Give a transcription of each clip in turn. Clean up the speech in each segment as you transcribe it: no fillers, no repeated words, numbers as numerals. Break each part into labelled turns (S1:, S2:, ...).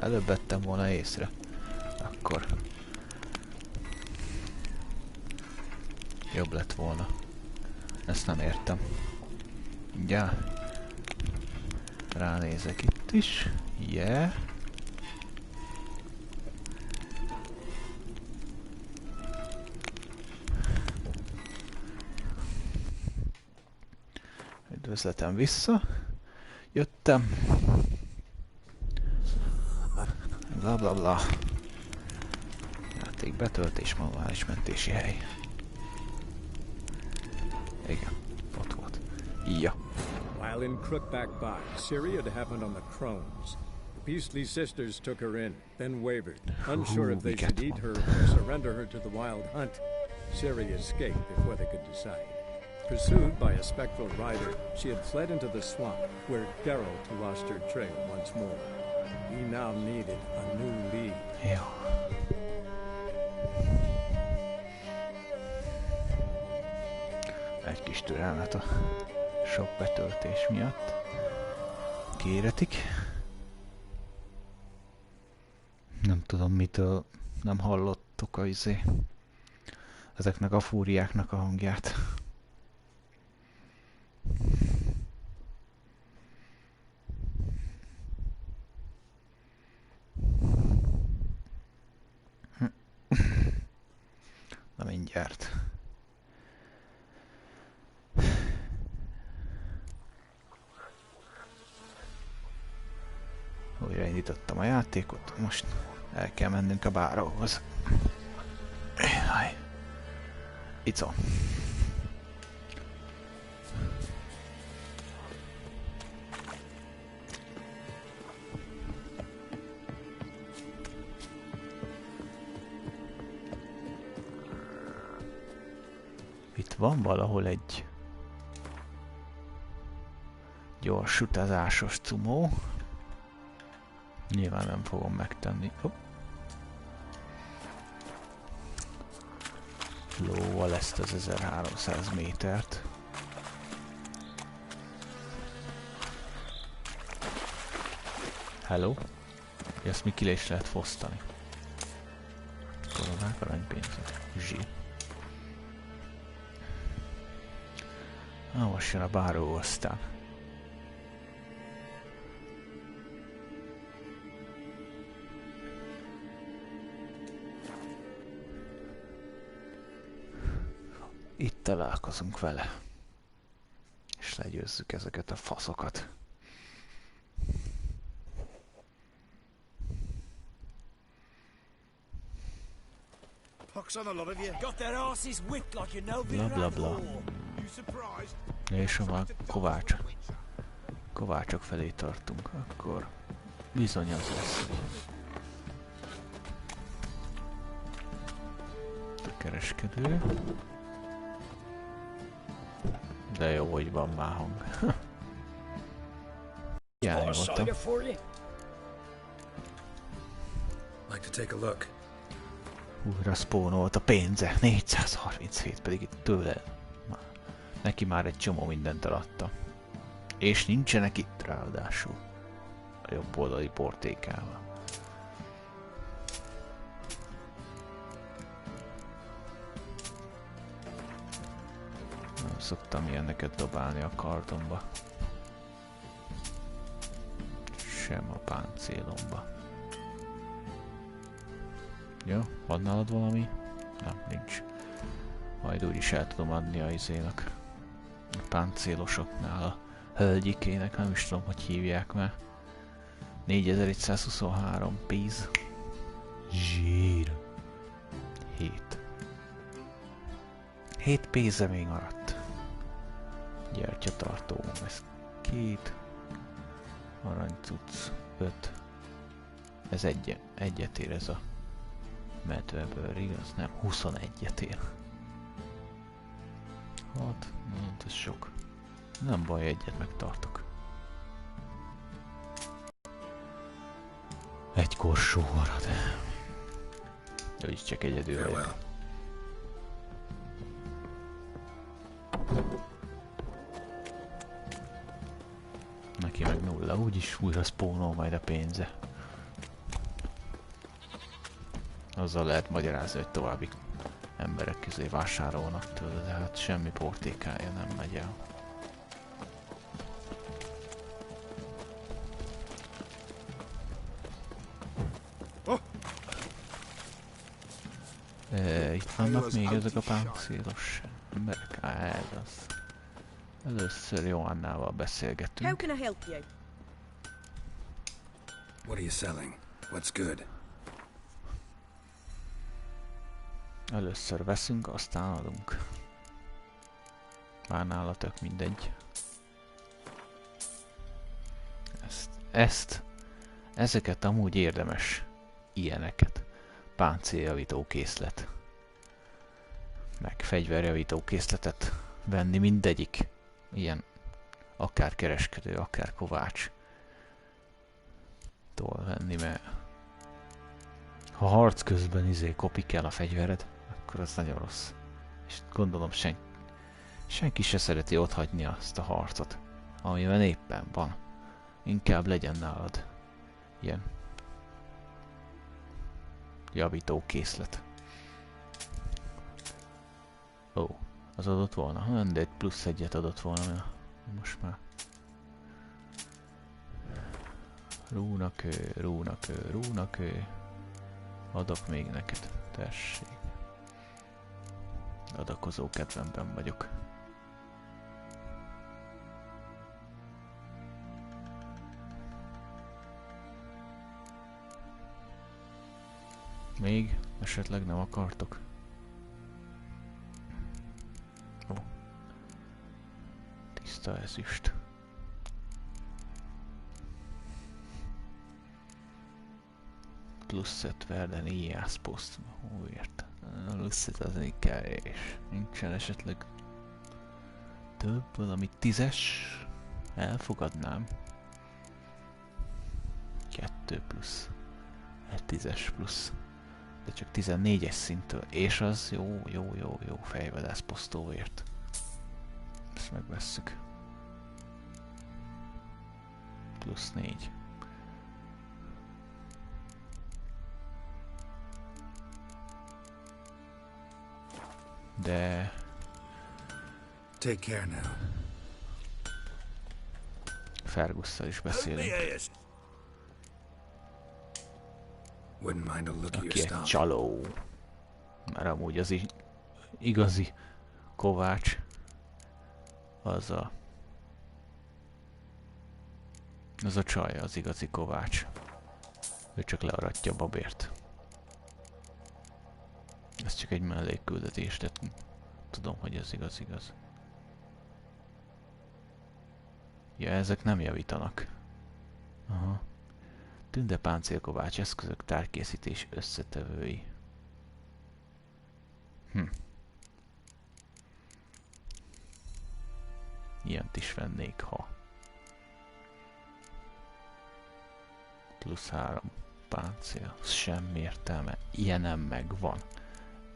S1: Előbb vettem volna észre. Akkor jobb lett volna. Ezt nem értem. Ja. Ránézek itt is. Yeah. Üdvözletem vissza. Jöttem. Bla bla bla. Játék betöltés, manuális mentési hely. Igen, ott volt. Ja.
S2: While in Crookback Bog, Siri had happened on the Crones. The Beastly sisters took her in, then wavered. Unsure if they should eat her or surrender her to the wild hunt, Siri escaped before they could decide. Pursued by a spectral rider, she had fled into the swamp, where Geralt lost her trail once more. He now needed a new lead.
S1: Jó. Egy kis türelmet a sok betöltés miatt. Kéretik. Nem tudom mitől nem hallottuk ezeknek a fúriáknak a hangját. Na mindjárt. Újraindítottam a játékot, most el kell mennünk a báróhoz. It's on. Itt van valahol egy gyors utazásos cumó. Nyilván nem fogom megtenni. Lóval ezt az 1300 métert. Hello? Ezt mi ki is lehet fosztani. Koronák, aranypénzek. Zsír. Na most jön a báró aztán. Itt találkozunk vele. És legyőzzük ezeket a faszokat. Bla bla bla. És ha már kovácsok felé tartunk, akkor bizony az lesz. A kereskedő. De jó, hogy van már hang. Járni voltam. Újra spawnolt a pénze. 437, pedig itt tőle. Neki már egy csomó mindent eladta. És nincsenek itt ráadásul. A jobb oldali portékával. Nem szoktam ilyeneket dobálni a kartonba. Sem a páncélomba. Jó, van nálad valami? Nem, nincs. Majd úgyis el tudom adni a izének. A páncélosoknál a hölgyikének, nem is tudom, hogy hívják már. 4123 pénz. Zsír. 7 pénze még maradt. Gyertyatartó, ez 2. Aranycucc 5. Ez egyet ér ez a medvebőr, igaz? Nem, 21-et ér. 6, ez sok. Nem baj, egyet megtartok. Egy korsó marad. Úgyis csak egyedül vagyok. Neki meg 0, úgyis újra spawnol majd a pénze. Azzal lehet magyarázni, hogy további emberek közé vásárolnak tőle, de hát semmi portékája nem megy el. Itt vannak még ezek a páncélos emberek? Ez az. Először Joannával beszélgetünk.
S3: How can I help you?
S4: What are you selling? What's good?
S1: Először veszünk, aztán adunk. Már nála tök mindegy. Ezeket amúgy érdemes. Ilyeneket. Páncéljavító készlet. Meg fegyverjavító készletet venni mindegyik. Ilyen akár kereskedő, akár kovács. Tól venni, mert ha harc közben kopik el a fegyvered, akkor az nagyon rossz. És gondolom senki se szereti otthagyni azt a harcot, amiben éppen van. Inkább legyen nálad ilyen javító készlet. Ó, az adott volna, de egy plusz egyet adott volna, most már. Rúnakő, rúnakő, rúnakő. Adok még neked, tessék. Adakozó kedvemben vagyok. Még esetleg nem akartok? Ó. Tiszta ezüst. Plusz 5 verden íjászposzt. Újért. Plusz 5 az egy kevés. Nincsen esetleg több, valami 10-es? Elfogadnám. 2 plusz. Egy 10-es plusz. De csak 14-es szinttől. És az jó fejvadász posztóért. Ezt megvesszük. Plusz 4. De...
S4: Take care now.
S1: Fergusszal is beszélünk.
S4: Wouldn't mind a look at your
S1: Aki egy
S4: stuff.
S1: csaló. Mert amúgy az igazi kovács az a csaj, az igazi kovács. Ő csak learatja a babért. Ez csak egy mellékküldetés, de tudom, hogy ez igaz. Ja, ezek nem javítanak. Aha. Tünde páncélkovács eszközök tárgykészítés összetevői. Ilyent is vennék, ha. Plusz 3 páncél. Semmi értelme. Ilyenem megvan.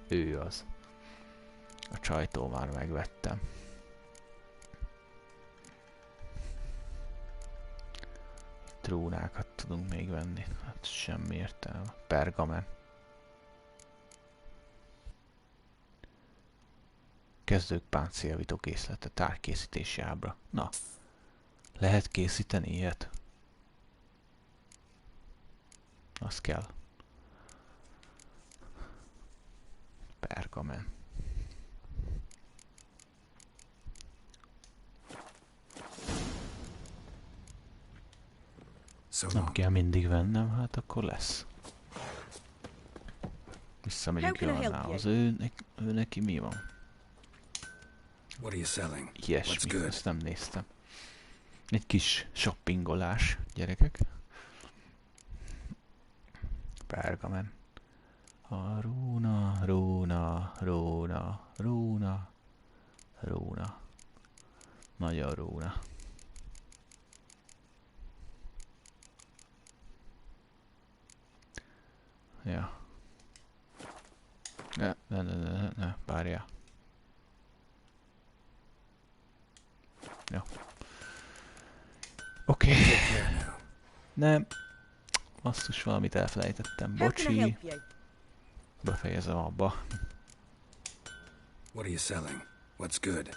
S1: Ő az. A csajtól már megvettem. Trónákat tudunk még venni. Hát semmi értelme. Pergamen. Kezdők páncéljavító készlete, tárgykészítési ábra. Na, lehet készíteni ilyet? Az kell. Pergamen. Nem kell mindig vennem, hát akkor lesz. Visszamegyünk Joannához. Ő neki mi van? Ilyesmi, ezt nem néztem. Egy kis shoppingolás, gyerekek. Pergamen. A rúna. Nagyon rúna. Ja. Ne, várjál. Jó. Oké. Nem. Basszus, valamit elfelejtettem. Bocsi. befejezem abba.
S4: What are you selling? What's good?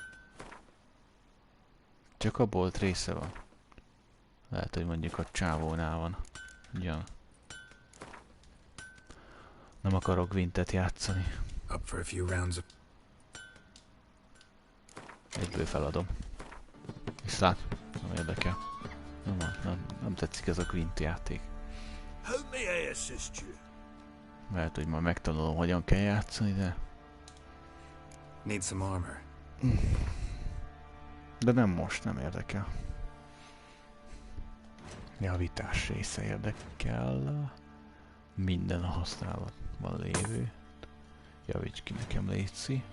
S1: Csak a bolt része van. Lehet, hogy mondjuk a csávónál van. Ugyan. Nem akarok Vintet játszani.
S4: Up for a few rounds of...
S1: Egyből feladom. Viszlát, nem érdekel. Nem tetszik ez a Gwent játék. Lehet, hogy már megtanulom, hogyan kell játszani, de...
S4: Need some armor.
S1: De nem most, nem érdekel. Javítás része érdekel. Minden használatban lévő. Javíts ki nekem, létszi.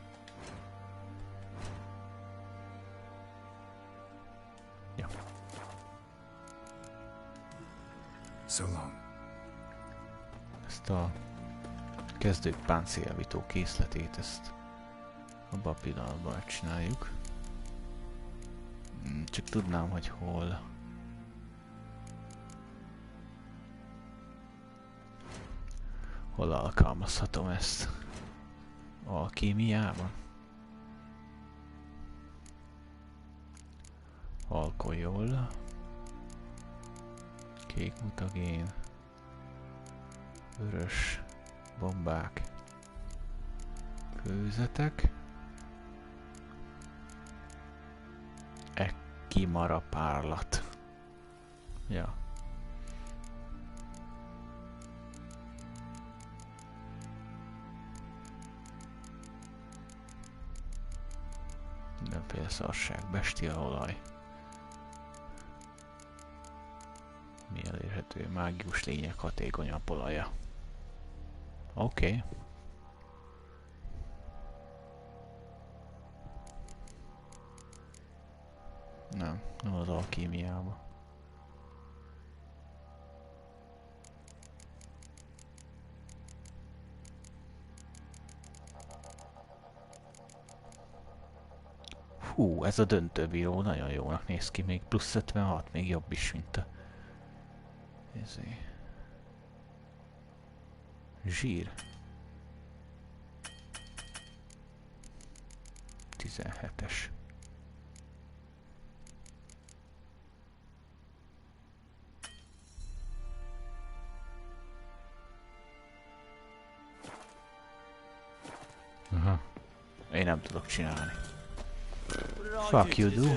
S1: Ja.
S4: So long.
S1: Ezt a kezdők páncéljavító készletét, ezt abban a pillanatban csináljuk. Csak tudnám, hogy hol. Hol alkalmazhatom ezt? Alkémiában? Alkohol. Kék mutagén. Vörös bombák. Kőzetek. Kimarapárlat. Ja. Mindenféle szarság. Bestiaolaj. Mi elérhető? Mágius lények hatékonyabb olaja. Oké. Nem az alkémiába. Hú, ez a döntőbíró nagyon jónak néz ki, még plusz 56, még jobb is, mint a... Ezért... Zsír. 17-es. Aha. Én nem tudok csinálni. Fuck you do.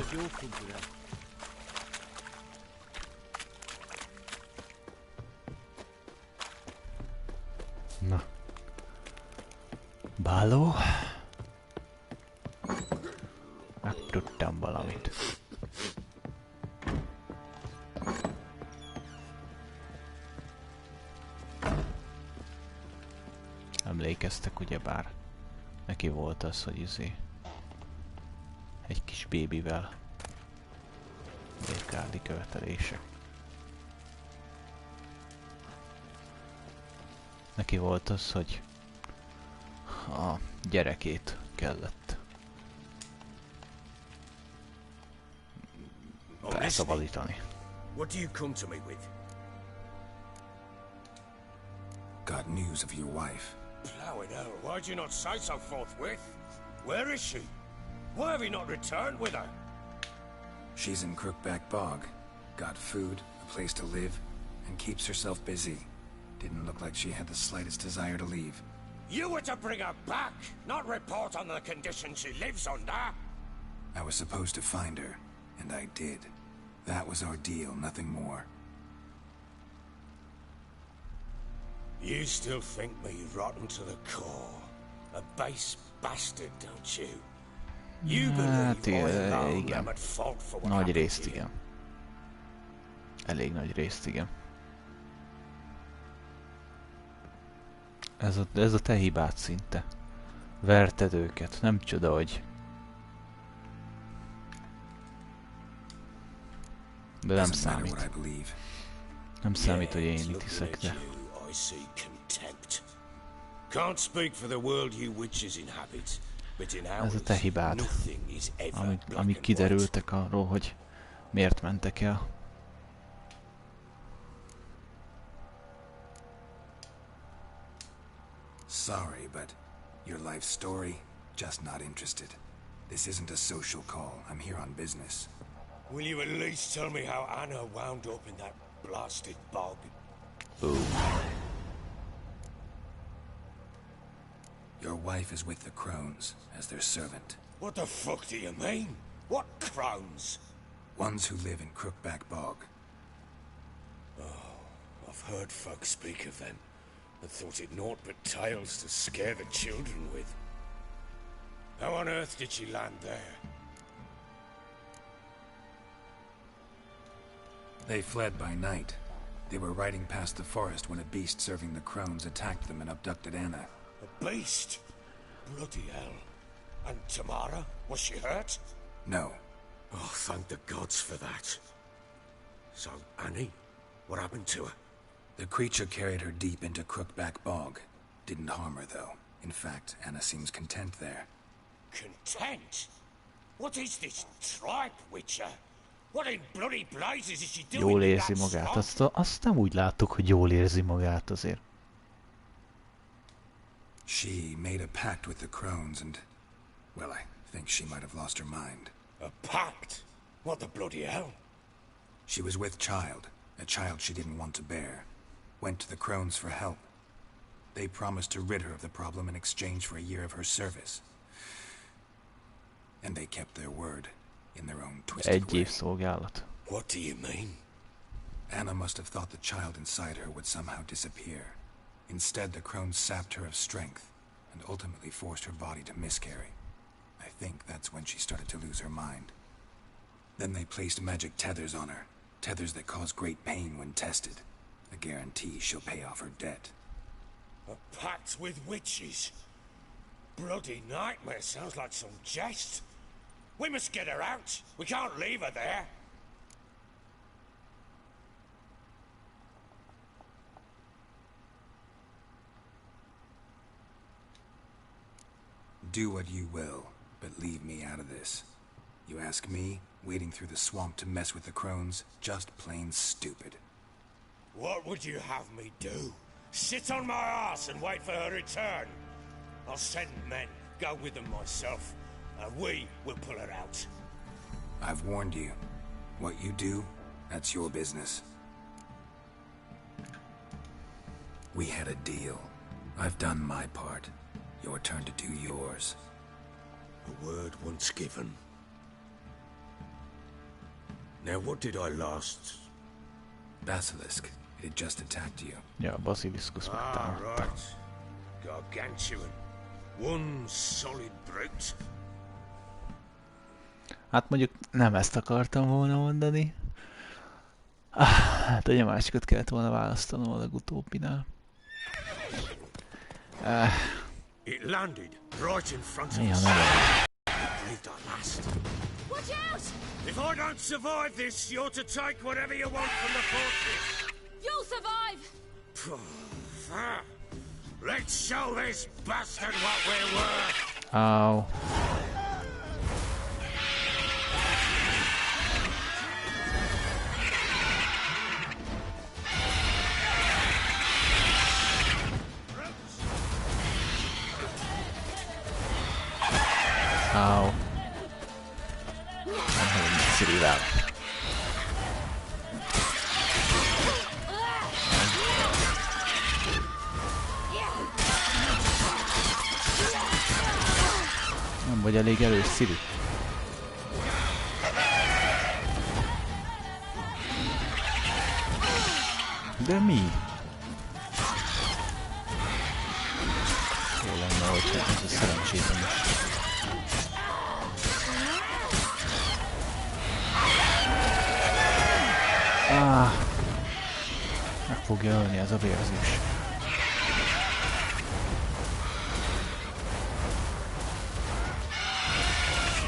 S1: Na. Báló. Megtudtam valamit. Emlékeztek ugyebár. Neki volt az, hogy egy kis bébivel végkárdi követelések. Neki volt az, hogy a gyerekét kellett felszabadítani.
S3: What do you come to me with?
S4: Got news of your wife.
S3: Plowing hell, why'd you not say so forthwith? Where is she? Why have you not returned with her?
S4: She's in Crookback Bog. Got food, a place to live, and keeps herself busy. Didn't look like she had the slightest desire to leave.
S3: You were to bring her back, not report on the conditions she lives under.
S4: I was supposed to find her, and I did. That was our deal, nothing more.
S3: You still think me rotten to the core. A base bastard, don't you? You believe I alone am at fault for what
S1: Nagy
S3: happened
S1: részt
S3: to you.
S1: igen. Elég nagy részt igen. Ez a te hibád szinte. Verted őket. Nem csoda, hogy... De nem számít. Nem számít, hogy én itt hiszek, de... Ez a te hibád. Amik kiderültek arról, hogy miért mentek el.
S4: Sorry, but your life story, just not interested. This isn't a social call. I'm here on business.
S3: Will you at least tell me how Anna wound up in that blasted bog?
S1: Ooh.
S4: Your wife is with the crones as their servant.
S3: What the fuck do you mean? What crones?
S4: Ones who live in Crookback Bog.
S3: Oh, I've heard folk speak of them, and thought it naught but tales to scare the children with. How on earth did she land there?
S4: They fled by night. They were riding past the forest when a beast serving the crones attacked them and abducted Anna.
S3: A beast? Bloody hell. And Tamara? Was she hurt?
S4: No.
S3: Oh, thank the gods for that. So, Annie? What happened to her?
S4: The creature carried her deep into Crookback Bog. Didn't harm her, though. In fact, Anna seems content there.
S3: Content? What is this tripe, Witcher? What in bloody blazes is she doing?
S1: Jól
S3: in
S1: érzi
S3: that
S1: magát.
S3: swamp?
S1: Azt nem úgy láttuk, hogy jól érzi magát azért.
S4: She made a pact with the crones and, well, I think she might have lost her mind.
S3: A pact? What the bloody hell?
S4: She was with child, a child she didn't want to bear. Went to the crones for help. They promised to rid her of the problem in exchange for a year of her service. And they kept their word, in their own twisted
S1: Egy
S4: way.
S1: év szolgálat.
S3: What do you mean?
S4: Anna must have thought the child inside her would somehow disappear. Instead, the crones sapped her of strength, and ultimately forced her body to miscarry. I think that's when she started to lose her mind. Then they placed magic tethers on her, tethers that cause great pain when tested. A guarantee she'll pay off her debt.
S3: A pact with witches? Bloody nightmare, sounds like some jest. We must get her out. We can't leave her there.
S4: Do what you will, but leave me out of this. You ask me, wading through the swamp to mess with the crones, just plain stupid.
S3: What would you have me do? Sit on my ass and wait for her return? I'll send men, go with them myself, and we will pull her out.
S4: I've warned you. What you do, that's your business. We had a deal. I've done my part. Your turn to do yours.
S3: A word once given. Now what did I last...
S4: Basilisk. It had just attacked you.
S1: Ja, a Basiliszkusz
S3: Ah,
S1: megtámadta.
S3: right. Gargantuan. One solid brute.
S1: Hát mondjuk nem ezt akartam volna mondani. Hát egy másikat kellett volna választanom a legutóbbinál.
S3: It landed right in front of
S1: Néha
S3: us.
S1: nem.
S3: Breathed our last.
S5: Watch out!
S3: If I don't survive this, you're to take whatever you want from the fortress.
S5: You'll survive!
S3: Let's show this bastard what we're worth.
S1: Ow. Ow. I'm having to city that. Nem vagy elég erős, Siri. De mi? Jó lenne, hogyha ez a szerencsétlen is. Meg fogja ölni ez a vérzés.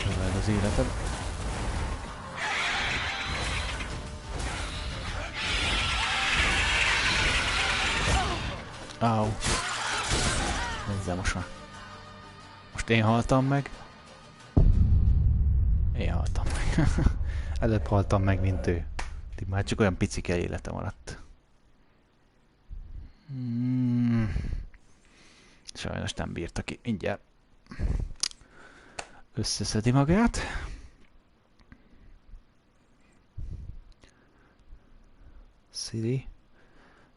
S1: Növeld az életed. Áú. Nézzel most már. Most én haltam meg. Én haltam meg. Előbb haltam meg, mint ő. Már csak olyan picike élete maradt. Sajnos nem bírta ki. Mindjárt összeszedi magát. Siri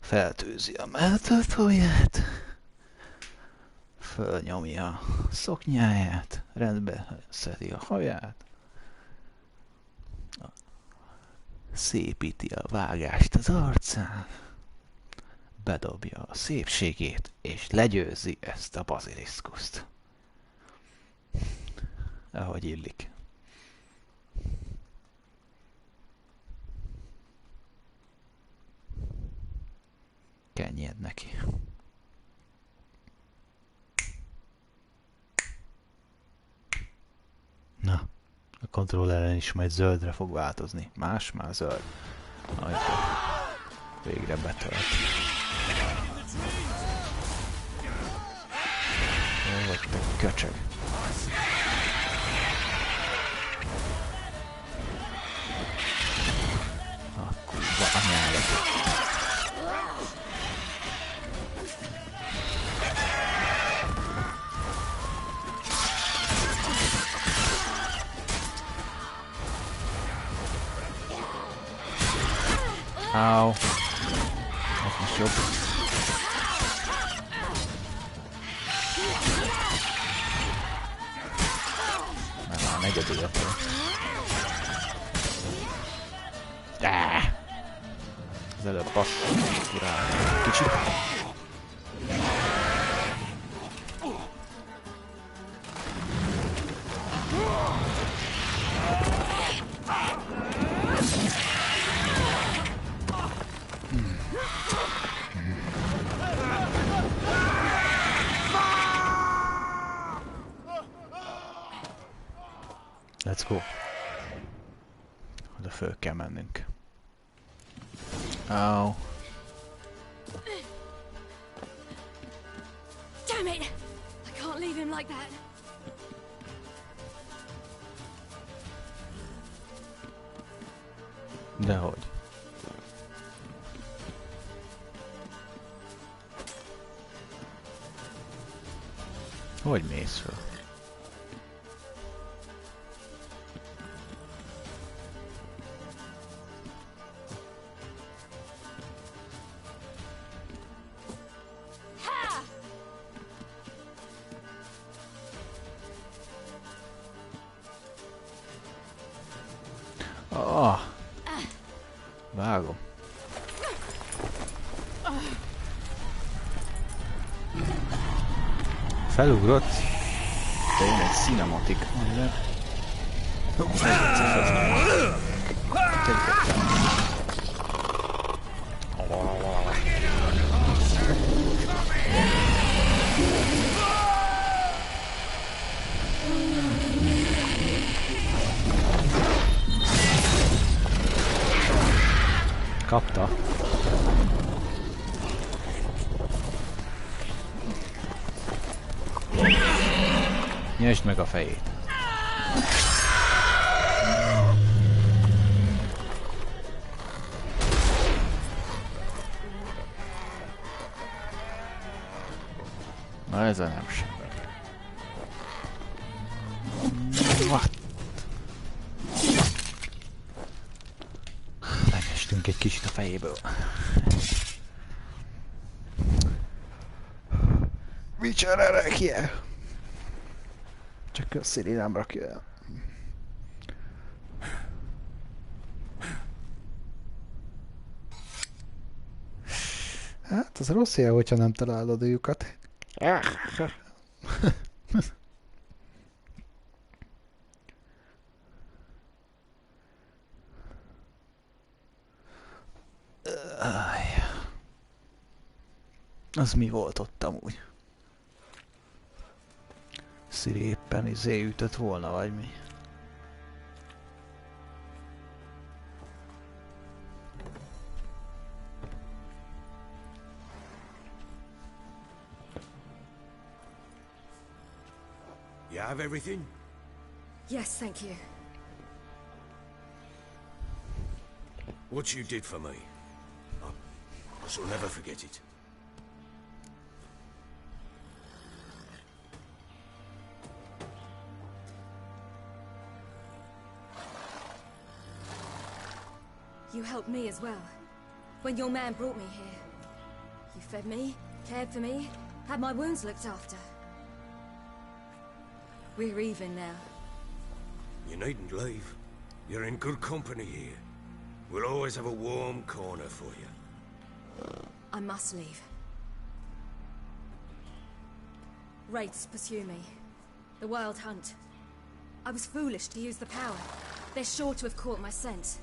S1: feltűzi a melltartóját. Fölnyomja a szoknyáját. Rendbe szedi a haját. Szépíti a vágást az arcán. Bedobja a szépségét, és legyőzi ezt a baziliszkuszt. Ahogy illik. Kenjed neki. Na, a kontrolleren is majd zöldre fog változni. Más már zöld. Ajta. Végre betölt. Jó vagy te köcsög. A kurva anyádat. Áó. Ez most jobb. Már negyedületől. Az előbb passz kurál. Kicsit. Let's go. Oda föl kell mennünk. Ow.
S5: Damn it! I can't leave him like that.
S1: Dehogy. Hogy mész föl? Vágom. Felugrott. De én egy cinematik. Kapta. Nyesd meg a fejét. Na ez a nem sem. What? Megestünk egy kicsit a fejéből. Micsoda rekje? Csak a Siri nem rakja el. Hát az rossz jel, hogyha nem találod a lyukat. Az mi volt ott amúgy? Siri éppen ütött volna, vagy mi?
S3: You have everything?
S5: Yes, thank you.
S3: What you did for me, I shall never forget it.
S5: You helped me as well. When your man brought me here. You fed me, cared for me, had my wounds looked after. We're even now.
S3: You needn't leave. You're in good company here. We'll always have a warm corner for you.
S5: I must leave. Wraiths pursue me. The Wild Hunt. I was foolish to use the power. They're sure to have caught my scent.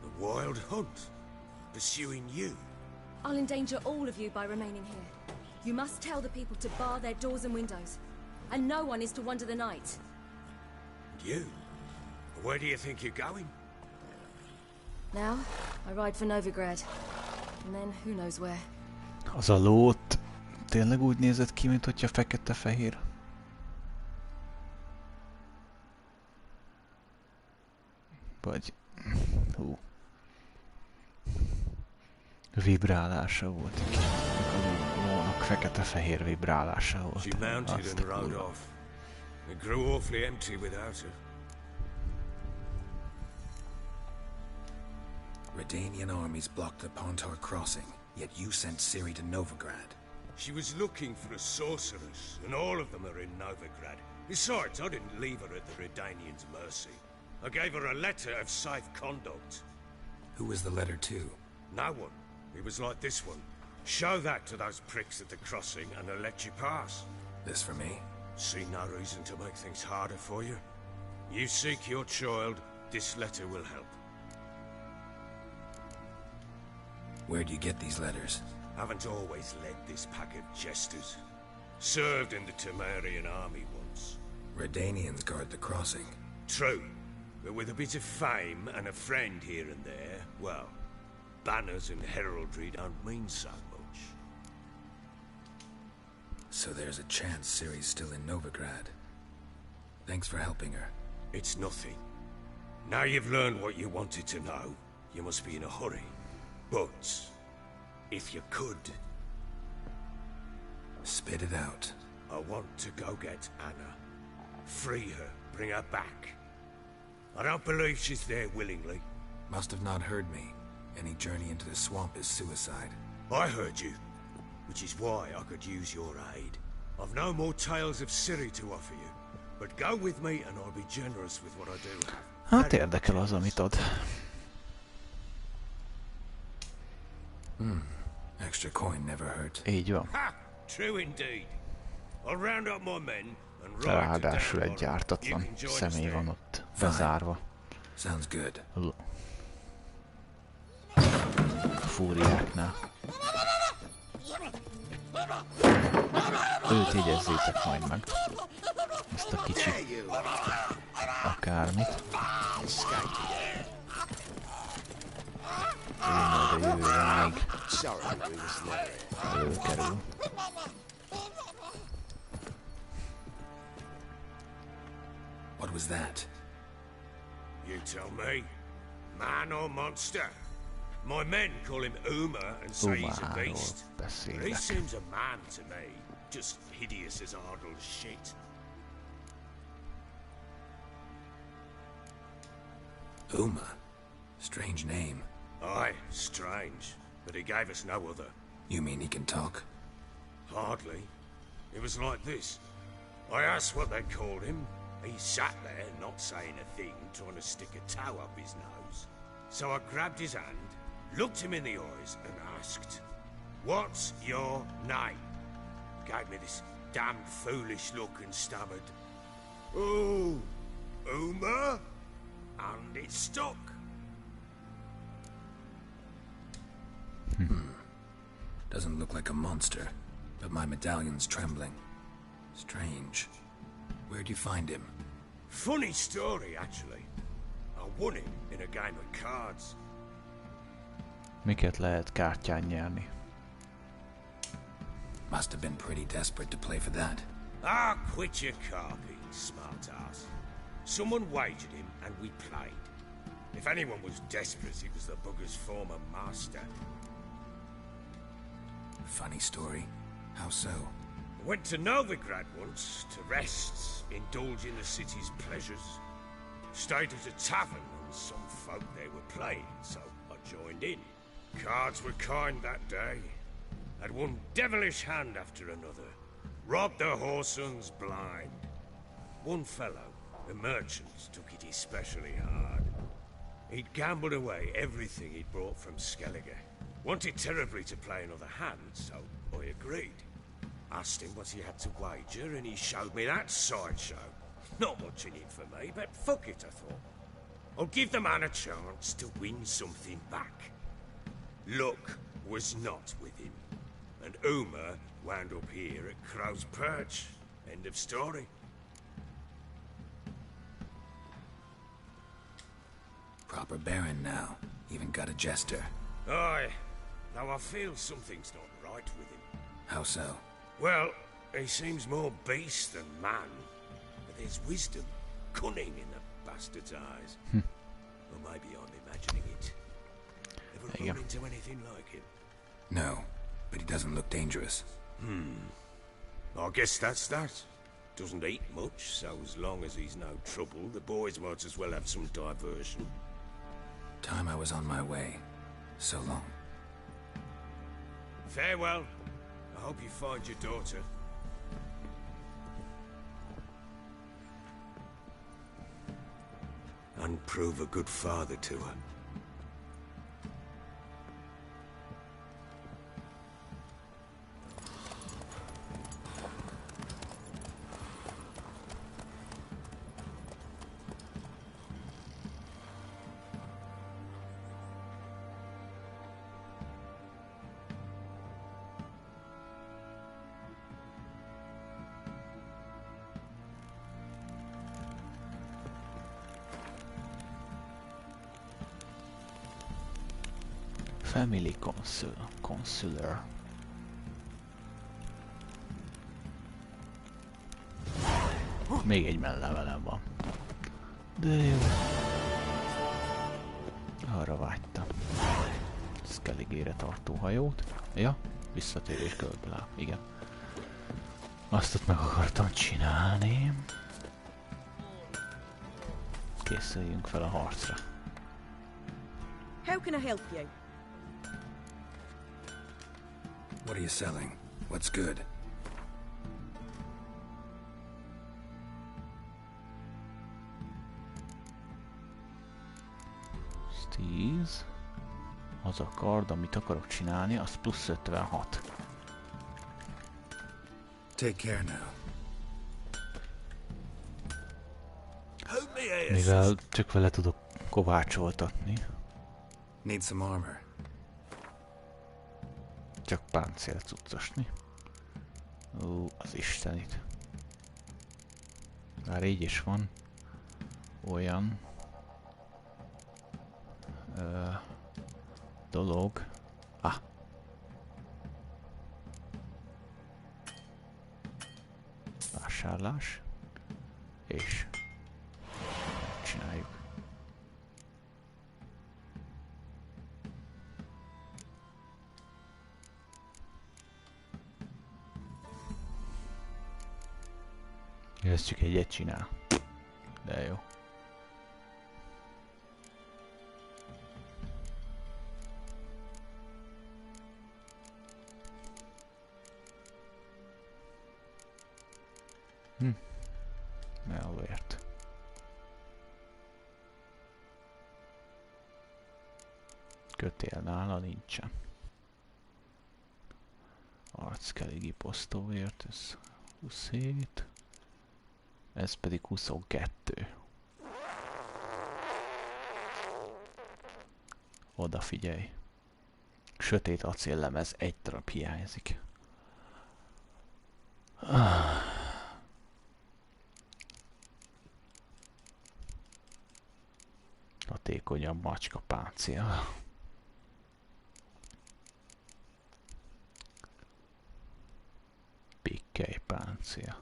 S3: The Wild Hunt? Pursuing you?
S5: I'll endanger all of you by remaining here. You must tell the people to bar their doors and windows. And no one is to wander the night.
S3: You? Where do you think you're going?
S5: Now, I ride for Novigrad. And then who knows where.
S1: Az a lót tényleg úgy nézett ki, mint hogyha fekete-fehér. Vagy... hú. Vibrálása volt. A lónak fekete-fehér vibrálása volt.
S3: She mounted and rode off. It grew awfully empty without her.
S4: Redanian armies blocked the Pontar crossing, yet you sent Ciri to Novigrad.
S3: She was looking for a sorceress, and all of them are in Novigrad. Besides, I didn't leave her at the Redanians' mercy. I gave her a letter of safe conduct.
S4: Who was the letter to?
S3: No one. It was like this one. Show that to those pricks at the crossing, and they'll let you pass.
S4: This for me?
S3: See no reason to make things harder for you. You seek your child, this letter will help.
S4: Where'd you get these letters?
S3: Haven't always led this pack of jesters. Served in the Temerian army once.
S4: Redanians guard the crossing.
S3: True, but with a bit of fame and a friend here and there, well, banners and heraldry don't mean so much.
S4: So there's a chance Ciri's still in Novigrad. Thanks for helping her.
S3: It's nothing. Now you've learned what you wanted to know, you must be in a hurry. But, if you could...
S4: Spit it out.
S3: I want to go get Anna. Free her, bring her back. I don't believe she's there willingly.
S4: Must have not heard me. Any journey into the swamp is suicide.
S3: I heard you, which is why I could use your aid. I've no more tales of Ciri to offer you, but go with me and I'll be generous with what I do.
S1: Hát érdekel az, amit ad.
S4: Extra coin never hurt.
S1: Így van.
S3: Ha! True indeed. I'll round up my men and ride to
S1: Ráadásul egy
S3: Download.
S1: gyártatlan
S3: You can join us
S1: személy
S3: there.
S1: van ott bezárva.
S4: Sounds good.
S1: Fúriáknál. Őt jegyezzétek majd meg. Ezt a kicsi akármit. Ő majd a jövőben még előkerül.
S4: What was that?
S3: You tell me. Man or monster? My men call him Uma and say he's a
S1: Umáról
S3: beast. But he
S1: beszélek.
S3: seems a man to me. Just hideous as Ardle's shit.
S4: Uma? Strange name.
S3: Aye, strange. But he gave us no other.
S4: You mean he can talk?
S3: Hardly. It was like this. I asked what they called him. He sat there, not saying a thing, trying to stick a toe up his nose. So I grabbed his hand, looked him in the eyes, and asked, "What's your name?" Gave me this damn foolish look and stammered, "Oh, Uma?" And it stuck.
S4: Doesn't look like a monster, but my medallion's trembling. Strange. Where'd you find him?
S3: Funny story, actually. I won him in a game of cards.
S1: Miket lehet kártyán nyerni?
S4: Must have been pretty desperate to play for that.
S3: Ah, quit your carping, smartass. Someone wagered him, and we played. If anyone was desperate, it was the bugger's former master.
S4: Funny story. How so?
S3: I went to Novigrad once to rest, indulge in the city's pleasures. Stayed at a tavern and and some folk there were playing, so I joined in. Cards were kind that day. Had one devilish hand after another. Robbed the whoresons blind. One fellow, the merchants, took it especially hard. He'd gambled away everything he'd brought from Skellige. Wanted terribly to play another hand, so I agreed. Asked him what he had to wager, and he showed me that sideshow. Not much in it for me, but fuck it, I thought. I'll give the man a chance to win something back. Luck was not with him, and Uma wound up here at Crow's Perch. End of story.
S4: Proper baron now. Even got a jester.
S3: Aye, though I feel something's not right with him.
S4: How so?
S3: Well, he seems more beast than man. But there's wisdom, cunning in the bastard's eyes. Or maybe I'm imagining it. Ever run into anything like him?
S4: No, but he doesn't look dangerous.
S3: I guess that's that. Doesn't eat much, so as long as he's no trouble, the boys might as well have some diversion.
S4: Time I was on my way. So long.
S3: Farewell. I hope you find your daughter. And prove a good father to her.
S1: Family Consular. Még egy mellevelem van. De jó. Arra vágytam. Skelligére tartó hajót. Ja, visszatérés körbelá. Igen. Azt ott meg akartam csinálni. Készüljünk fel a harcra.
S6: How can I help you?
S4: What are you selling? What's good?
S1: Steez. Az a kard, amit akarok csinálni, az plusz 56.
S4: Take care now.
S1: Mivel csak vele tudok kovácsoltatni.
S4: Need some armor.
S1: Csak páncélt cuccosni. Ó, az istenit. Már így is van olyan dolog. Vásárlás. És csináljuk. Ez csak egyet csinál. De jó. Elvért. Kötél nála nincsen. Arckeligi posztóért, ez 27. Ez pedig 22. Odafigyelj. Sötét acéllemez, egy darab hiányzik. Hatékonyabb macska páncél. Pikkely páncél.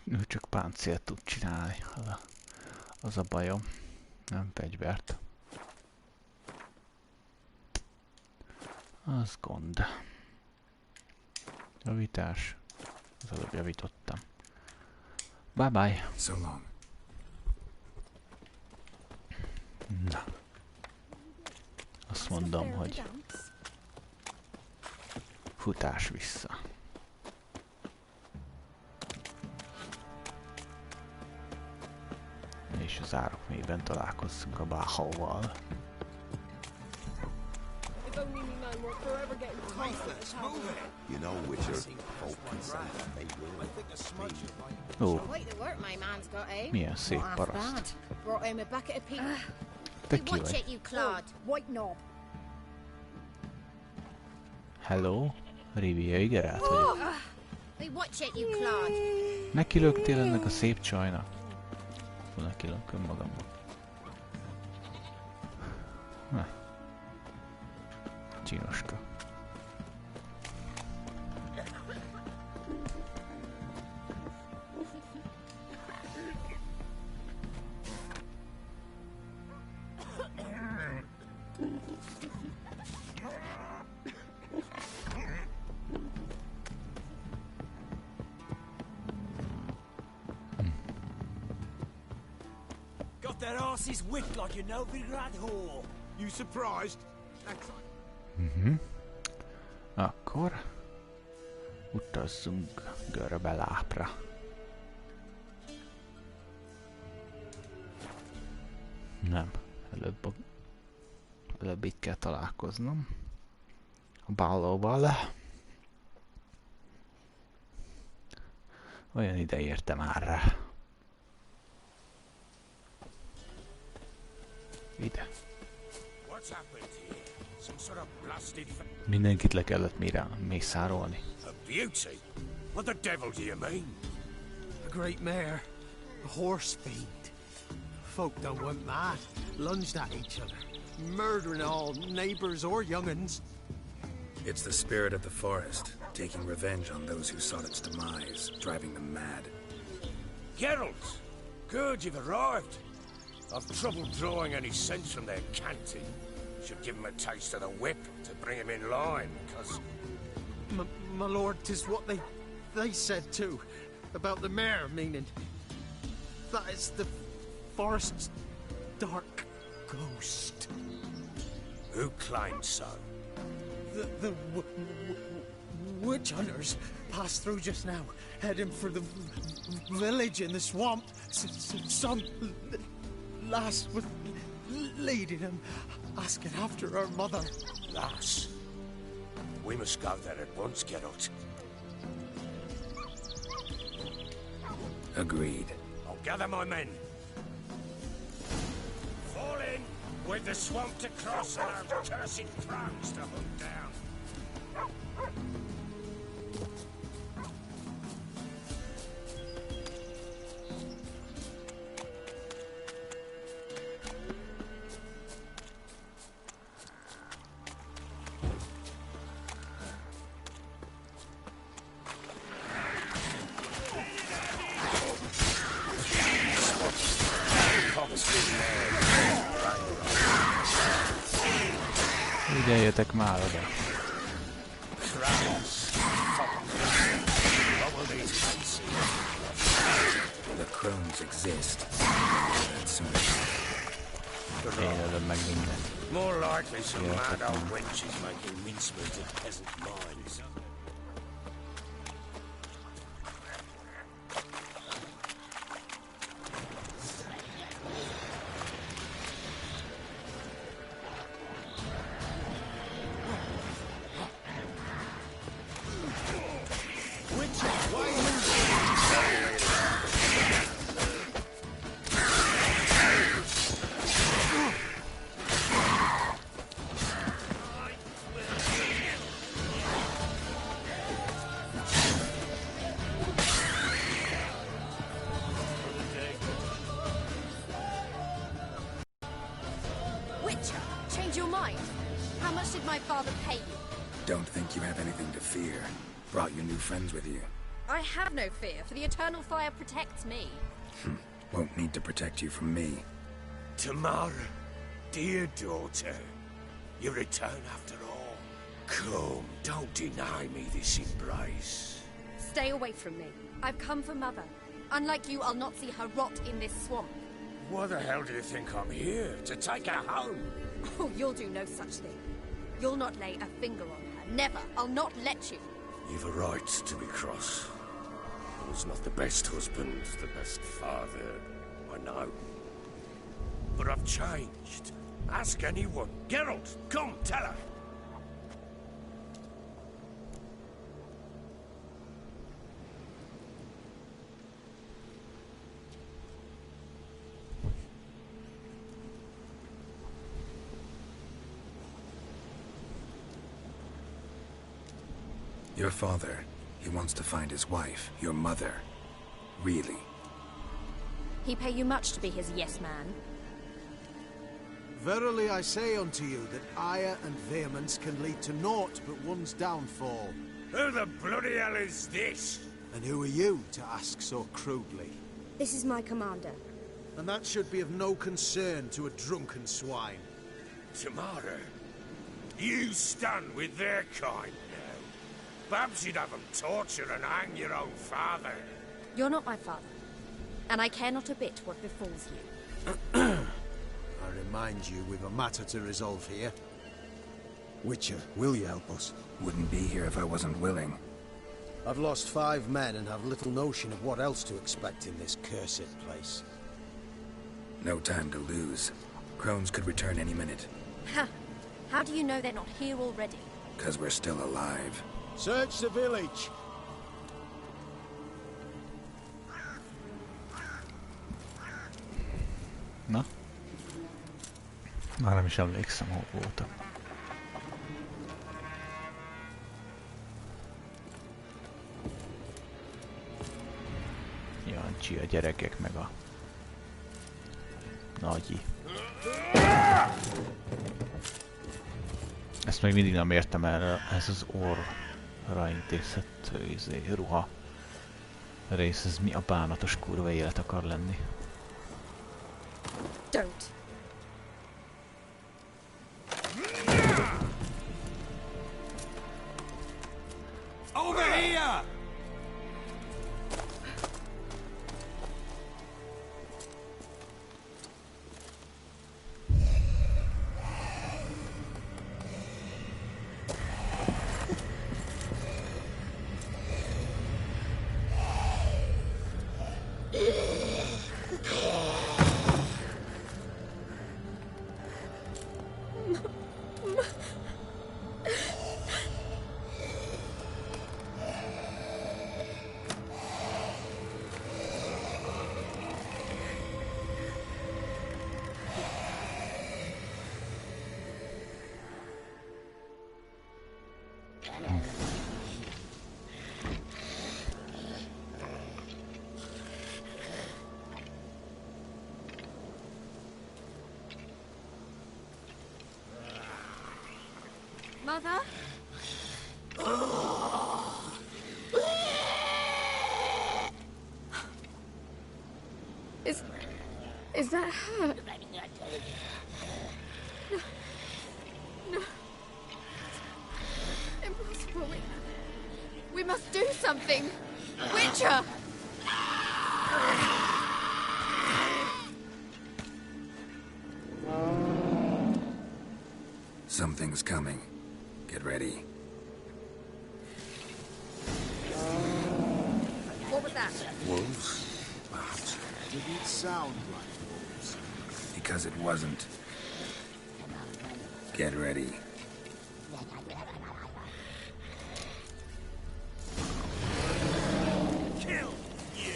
S1: Ő csak páncélt tud csinálni. Az a bajom. Nem fegyvert. Az gond. Javítás. Az előbb javítottam. Bye bye.
S4: So long.
S1: Na. Azt mondom, hogy futás vissza. És az árokmélyben találkozzunk a Báhóval. Ó, milyen szép paraszt. Te ki vagy? Hello? Riviai Geralt vagyok. Neki löktél ennek a szép csajnak? Neki lököm magamnak. Csinoska.
S3: That arse is wicked like a Novigrad whore. You surprised?
S1: Akkor utazzunk Görbelápra. Nem, előbb itt kell találkoznom a Ballóval. Olyan ide értem már rá. Ide. Mindenkit le kellett mészárolni.
S3: A beauty? What the devil do you mean?
S7: A great mare. A horse fiend. Folk done went mad. Lunged at each other. Murdering all neighbors or young'uns.
S4: It's the spirit of the forest, taking revenge on those who sought its demise, driving them mad.
S3: Geralt! Good, you've arrived. I've trouble drawing any sense from their canting. Should give him a taste of the whip to bring him in line, because...
S7: My lord, 'tis what they said too. About the mare, meaning... That is the forest's dark ghost.
S3: Who claimed so?
S7: The witch hunters passed through just now, heading for the village in the swamp. Some lass was leading him, asking after her mother.
S3: Lass? We must go there at once, Geralt.
S4: Agreed.
S3: I'll gather my men. Fall in with the swamp to cross and our cursed crows to hunt down.
S1: Figyeljetek már oda!
S4: The crones exist.
S1: Én ölöm meg mindent.
S3: More likely some mad old wenches making mincemeat of peasant minds.
S4: Don't think you have anything to fear. Brought your new friends with you.
S5: I have no fear, for the eternal fire protects me.
S4: Won't need to protect you from me.
S3: Tamara, dear daughter, you return after all. Come, don't deny me this embrace.
S5: Stay away from me. I've come for Mother. Unlike you, I'll not see her rot in this swamp.
S3: Why the hell do you think I'm here? To take her home?
S5: Oh, you'll do no such thing. You'll not lay a finger on her. Never. I'll not let you.
S3: You've a right to be cross. I was not the best husband, the best father, I know. But I've changed. Ask anyone. Geralt, come, tell her.
S4: Your father, he wants to find his wife, your mother. Really?
S5: He pay you much to be his yes man?
S7: Verily I say unto you that ire and vehemence can lead to naught but one's downfall.
S3: Who the bloody hell is this?
S7: And who are you to ask so crudely?
S5: This is my commander.
S7: And that should be of no concern to a drunken swine.
S3: Tamara, you stand with their kind now. Perhaps you'd have them torture and hang your own father.
S5: You're not my father, and I care not a bit what befalls you.
S7: I remind you we've a matter to resolve here. Witcher, will you help us?
S4: Wouldn't be here if I wasn't willing.
S7: I've lost 5 men and have little notion of what else to expect in this cursed place.
S4: No time to lose. Crones could return any minute.
S5: Ha! How do you know they're not here already?
S4: 'Cause we're still alive.
S7: Search the village!
S1: Na? Már nem is emlékszem, hol voltam. Jancsi, a gyerekek meg a nagyi. Ezt még mindig nem értem el, ez az orra intézett ruha rész, ez mi a bánatos kurva élet akar lenni?
S5: Don't.
S3: Over here!
S5: Mother? Is that her? No. Impossible. We must do something. Witcher!
S4: Something's coming. Get ready.
S5: What was that?
S3: Wolves? Perhaps.
S7: Didn't sound like wolves.
S4: Because it wasn't. Get ready.
S3: Kill you!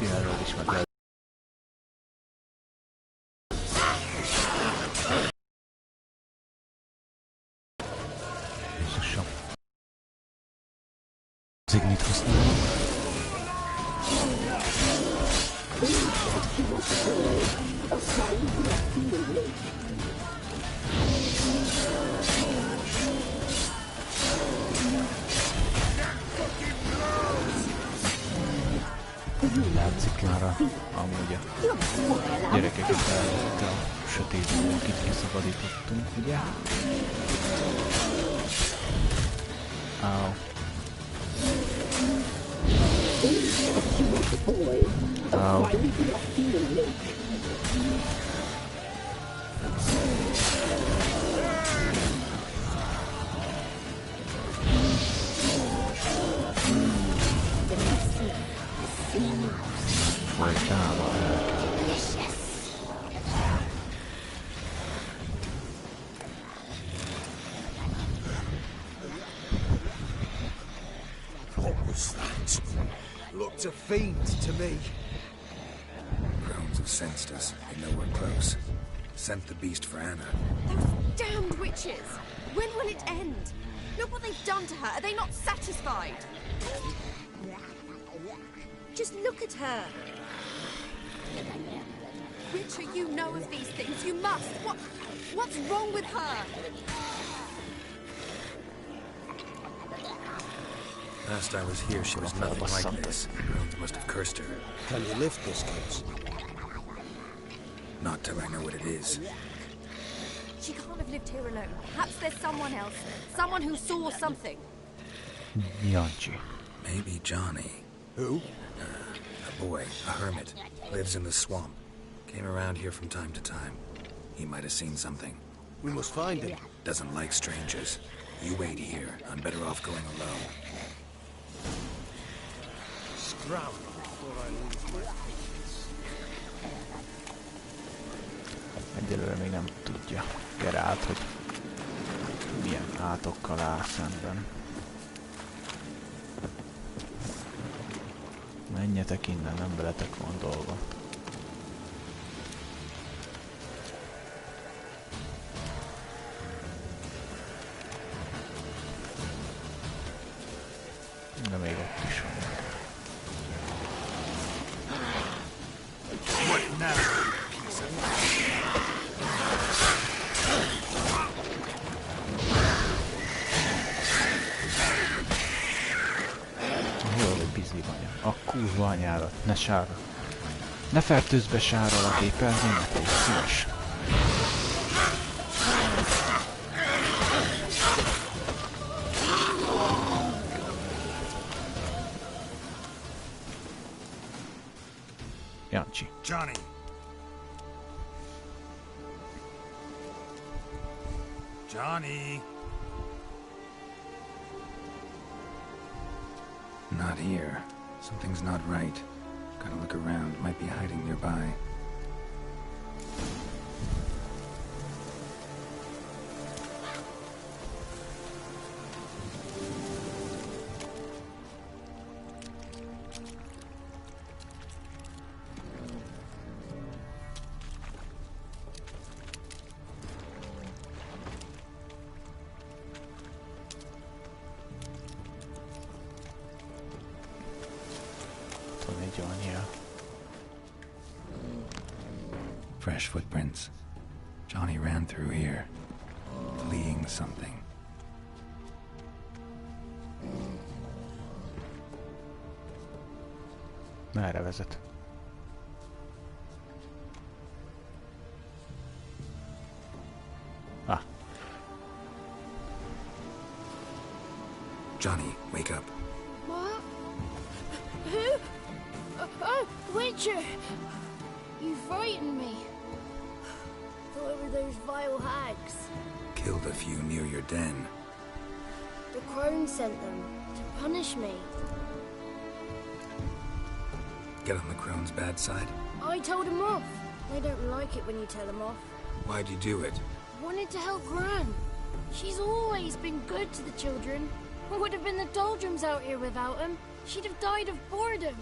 S1: színelről is meg lehet. Jézusom. Zignit használom. Látszik már amúgy a gyerekeket itt a sötétből, akit kiszabadítottunk, ugye? Au. Au. Folytában
S7: What was that? Looked a fiend to me.
S4: Crones have sensed us. They know we're close. Sent the beast for Anna.
S6: Those damned witches! When will it end? Look what they've done to her. Are they not satisfied? Just look at her. Richard, you know of these things. You must. What's wrong with her?
S4: Last I was here, she was nothing like this. Crones must have cursed her.
S7: Can you lift this case?
S4: Not till I know what it is.
S6: She can't have lived here alone. Perhaps there's someone else. Someone who saw something.
S1: Jancsi.
S4: Maybe Johnny.
S7: Who?
S4: A boy, a hermit. Lives in the swamp. Came around here from time to time. He might have seen something.
S7: We must find him.
S4: Doesn't like strangers. You wait here. I'm better off going alone.
S7: Scram before I lose my patience.
S1: Egyelőre még nem tudja Geralt, hogy milyen átokkal áll szemben. Menjetek innen, nem veletek van dolga. De még ott is van. Hol vagy bizli vagy? A kurva anyádat, ne sára. Ne fertőzz be sárral a képernyőmet, és szíves. Jancsi.
S3: Johnny. Johnny.
S4: Not here. Something's not right. Gotta look around. Might be hiding nearby. Fresh footprints. Johnny ran through here, fleeing something.
S1: Merre vezet? Ah.
S4: Johnny, wake up.
S8: What? Who? Oh, Witcher! You frightened me. Thought it were those vile hags.
S4: Killed a few near your den.
S8: The crone sent them to punish me.
S4: Get on the crone's bad side?
S8: I told him off. They don't like it when you tell them off.
S4: Why'd you do it?
S8: Wanted to help Gran. She's always been good to the children. It would have been the doldrums out here without him. She'd have died of boredom.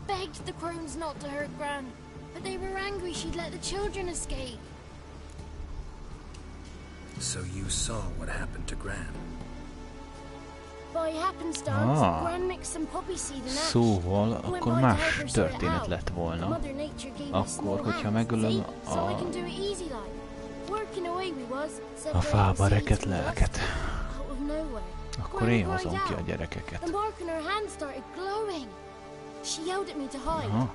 S8: begged the crones not to hurt Gran, but they were angry she'd let the children escape.
S4: So you saw what happened to Gran?
S8: By happenstance, Gran mixed some poppy seed and ash.
S1: Szóval akkor más történet lett volna. Akkor, hogyha megölöm a fába rekett lelket, akkor én hozom ki a gyerekeket. Aha.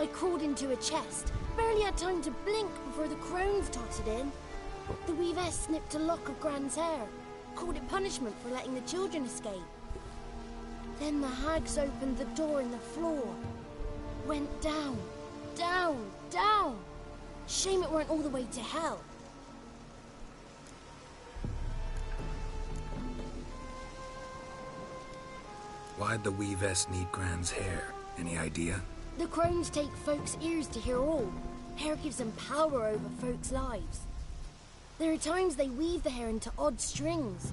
S8: I crawled into a chest. Barely had time to blink before the crones totted in. The weavess snipped a lock of Gran's hair, called it punishment for letting the children escape. Then the hags opened the door in the floor. Went down, down, down. Shame it weren't all the way to hell.
S4: Why'd the weavess need Gran's hair? Any idea?
S8: The crones take folks' ears to hear all. Hair gives them power over folks' lives. There are times they weave the hair into odd strings.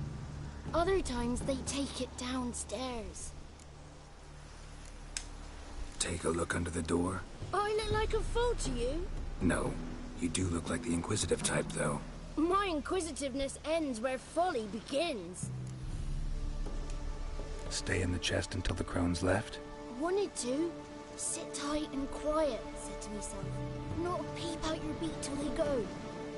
S8: Other times they take it downstairs.
S4: Take a look under the door?
S8: I look like a fool to you?
S4: No. You do look like the inquisitive type, though.
S8: My inquisitiveness ends where folly begins.
S4: Stay in the chest until the crones left?
S8: Wanted to. Sit tight and quiet, said to myself. Not peep out your beak till they go.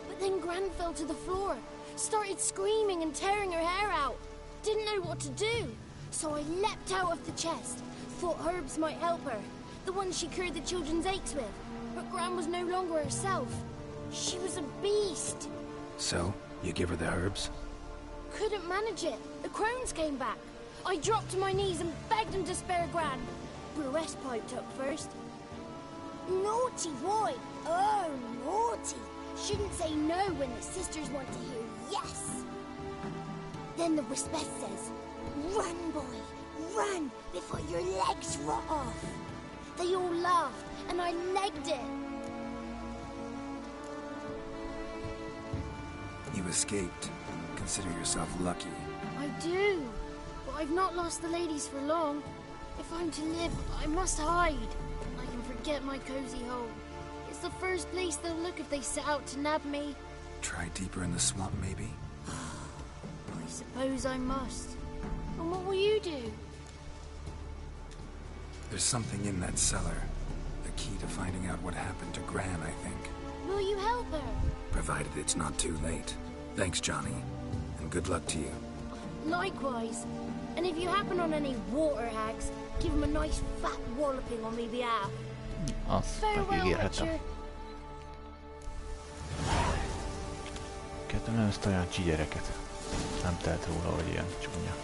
S8: But then Gran fell to the floor, started screaming and tearing her hair out. Didn't know what to do, so I leapt out of the chest. Thought herbs might help her, the ones she cured the children's aches with. But Gran was no longer herself. She was a beast.
S4: So, you give her the herbs?
S8: Couldn't manage it. The crones came back. I dropped to my knees and begged them to spare Gran. Brewess piped up first. Naughty boy! Oh, naughty! Shouldn't say no when the sisters want to hear yes. Then the Wispess says, run, boy, run before your legs rot off. They all laughed and I legged it.
S4: You escaped. Consider yourself lucky.
S8: I do, but I've not lost the ladies for long. If I'm to live, I must hide. I can forget my cozy home. It's the first place they'll look if they set out to nab me.
S4: Try deeper in the swamp, maybe?
S8: I suppose I must. And what will you do?
S4: There's something in that cellar. The key to finding out what happened to Gran, I think.
S8: Will you help her?
S4: Provided it's not too late. Thanks, Johnny. And good luck to you.
S8: Likewise. And if you happen on any water hags, give them a nice fat walloping on me behalf. Farewell, Witcher.
S1: Kedvenc ezt a Jancsi gyereket. Nem telt róla, hogy ilyen csúnya.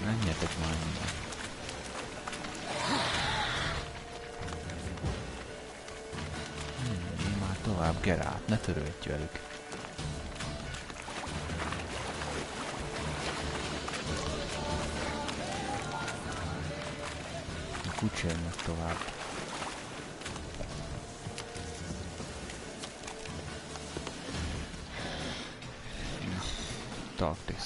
S1: Menjetek már minden. Én már tovább, Geralt, ne törődj velük. Kucsernek tovább. Tartis.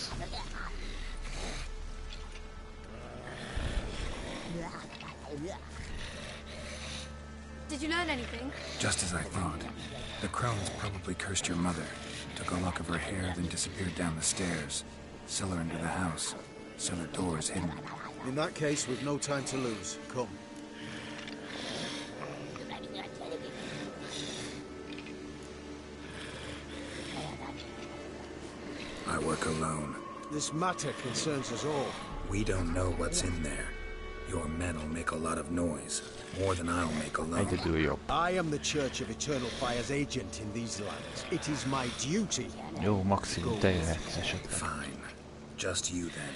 S5: Did you learn anything?
S4: Just as I thought. The crones probably cursed your mother, took a lock of her hair, then disappeared down the stairs. Cellar into the house. Cellar door is hidden.
S7: In that case, we've no time to lose. Come.
S4: I work alone.
S7: This matter concerns us all.
S4: We don't know what's in there. Your men'll make a lot of noise. More than I'll make alone.
S7: I am the Church of Eternal Fire's agent in these lands. It is my duty.
S1: Jó, maximum te jöhetsz esetleg.
S4: Fine. Just you then.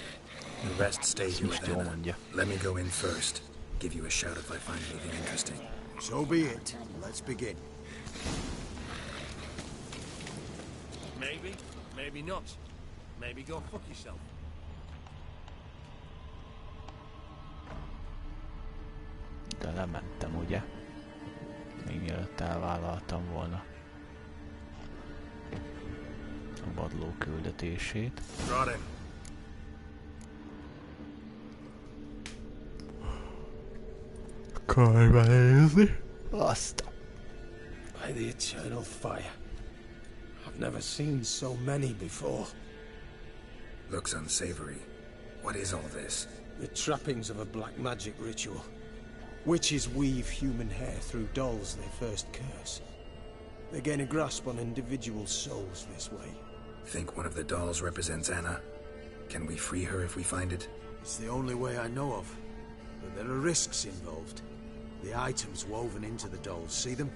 S4: The rest stay here with Anna. Let me go in first. Give you a shout if I find anything interesting.
S7: So be it. Let's begin.
S9: Maybe, maybe not. Maybe go fuck yourself.
S1: De lementem, ugye? Még mielőtt elvállaltam volna. Szabadló küldetését.
S4: Got him.
S1: Körbenézni. Azt.
S7: By the eternal fire. I've never seen so many before.
S4: Looks unsavory. What is all this?
S7: The trappings of a black magic ritual. Witches weave human hair through dolls they first curse. They gain a grasp on individual souls this way.
S4: Think one of the dolls represents Anna? Can we free her if we find it?
S7: It's the only way I know of. But there are risks involved. The items woven into the dolls, see them?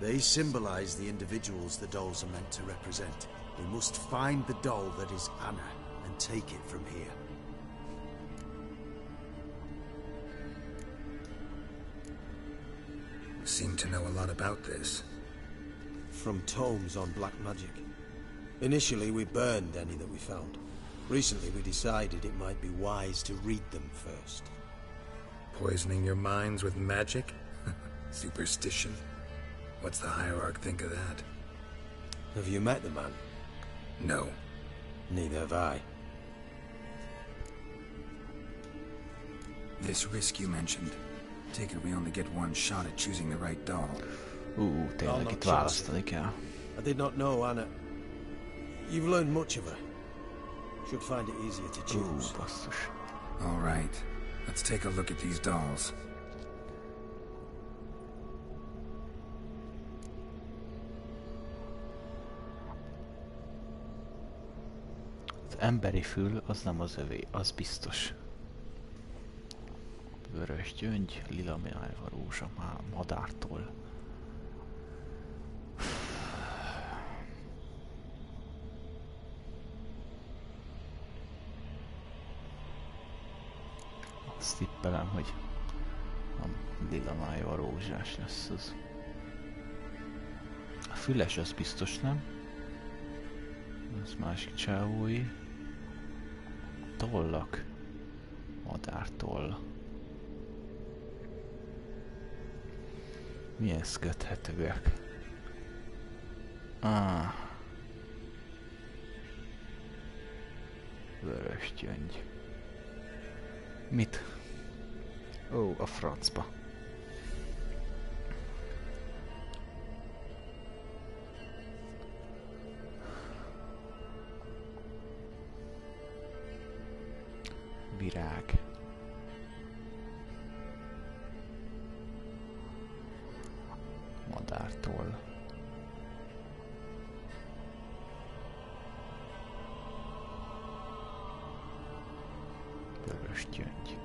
S7: They symbolize the individuals the dolls are meant to represent. We must find the doll that is Anna and take it from here.
S4: You seem to know a lot about this.
S7: From tomes on black magic. Initially, we burned any that we found. Recently, we decided it might be wise to read them first.
S4: Poisoning your minds with magic? Superstition? What's the hierarch think of that?
S7: Have you met the man?
S4: No.
S7: Neither have I.
S4: This risk you mentioned. Take it we only get one shot at choosing the right doll.
S1: Tényleg itt választani kell.
S7: I did not know Anna. You've learned much of her. Should find it easier to choose.
S1: Basszus.
S4: All right. Let's take a look at these dolls.
S1: Az emberi fül az nem az övé, az biztos. Vörös gyöngy, lila májva rózsa, madártól. Azt tippelem, hogy a lila májva rózsás lesz az. A füles az biztos nem. Az másik csávói. Tollak. Madártoll. Milyen köthetőek? Vörös gyöngy. Mit? Ó, a francba. Virág. Madártól. Vörös gyöngy.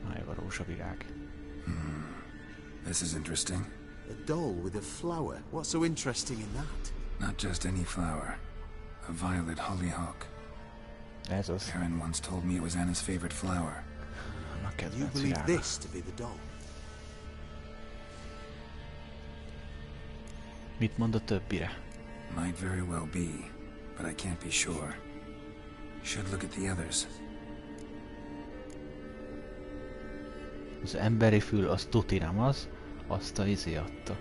S1: Májva rózsavirág.
S4: This is interesting.
S7: A doll with a flower. What's so interesting in that?
S4: Not just any flower. A violet hollyhock.
S1: Ez az.
S4: Aaron once told me it was Anna's favorite flower.
S1: A kedvenc
S7: You believe
S1: virága.
S7: this to be the doll?
S1: Mit mond a többire?
S4: Might very well be, but I can't be sure. Should look at the others.
S1: Az emberi fül az tuti nem az, azt a izé adta.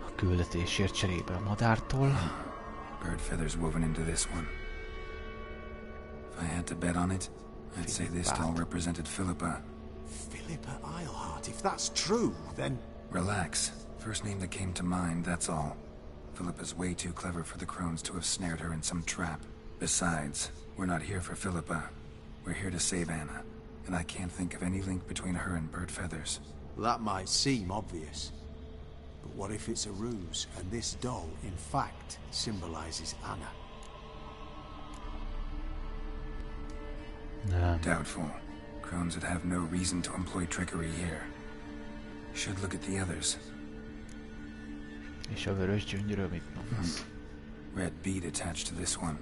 S1: A küldetésért cserébe a madártól.
S4: Bird feathers woven into this one. If I had to bet on it, I'd say this doll represented Philippa.
S7: Philippa Eilhart. If that's true, then...
S4: Relax. First name that came to mind, that's all. Philippa's way too clever for the crones to have snared her in some trap. Besides, we're not here for Philippa. We're here to save Anna. And I can't think of any link between her and Bird Feathers.
S7: That might seem obvious. But what if it's a ruse, and this doll, in fact, symbolizes Anna?
S1: Nem.
S4: Doubtful. Crones would have no reason to employ trickery here. Should look at the others.
S1: És a vörös gyöngyről mit mondasz?
S4: Red bead attached to this one.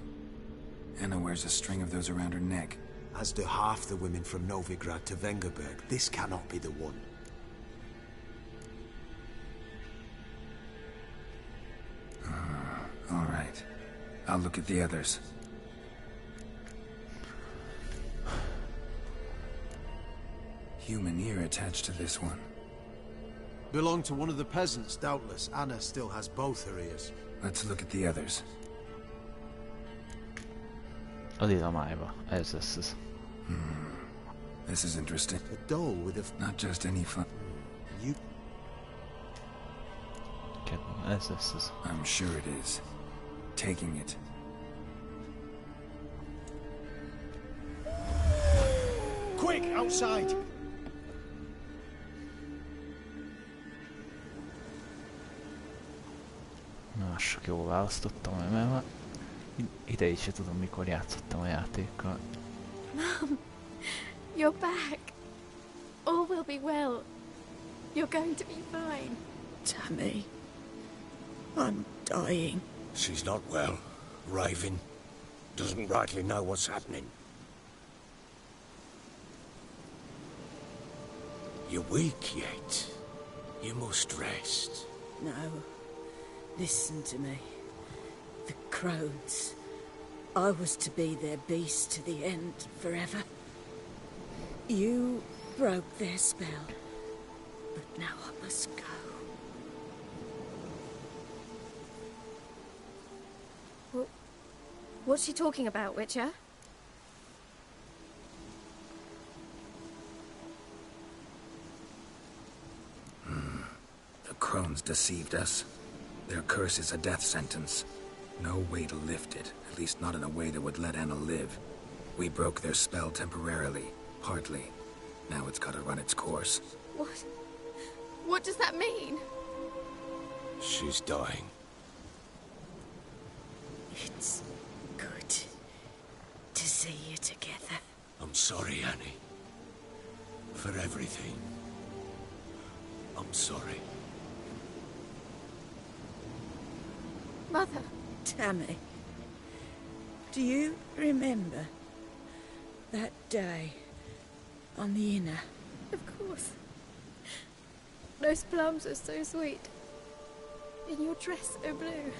S4: Anna wears a string of those around her neck.
S7: As do half the women from Novigrad to Vengerberg. This cannot be the one.
S4: All right. I'll look at the others. Human ear attached to this one.
S7: Belonged to one of the peasants, doubtless. Anna still has both her ears.
S4: Let's look at the others.
S1: A lila májva. Ez lesz ez.
S4: This is interesting.
S7: A doll with a...
S4: Not just any fun.
S7: You...
S1: Ez lesz ez.
S4: I'm sure it is. Taking it.
S7: Quick, outside!
S1: Na, sok jól választottam, mert ideig se tudom, mikor játszottam a játékkal.
S6: Mum, you're back. All will be well. You're going to be fine.
S10: Tammy, I'm dying.
S3: She's not well. Raving. Doesn't rightly know what's happening. You're weak yet. You must rest.
S10: No. Listen to me. The crones. I was to be their beast to the end, forever. You broke their spell. But now I must go.
S6: What's she talking about, Witcher?
S4: The crones deceived us. Their curse is a death sentence. No way to lift it, at least not in a way that would let Anna live. We broke their spell temporarily, partly. Now it's gotta run its course.
S6: What? What does that mean?
S3: She's dying.
S10: It's good to see you together.
S3: I'm sorry, Annie. For everything. I'm sorry.
S6: Mother.
S10: Tammy, do you remember that day on the inner?
S6: Of course. Those plums are so sweet. And your dress so blue.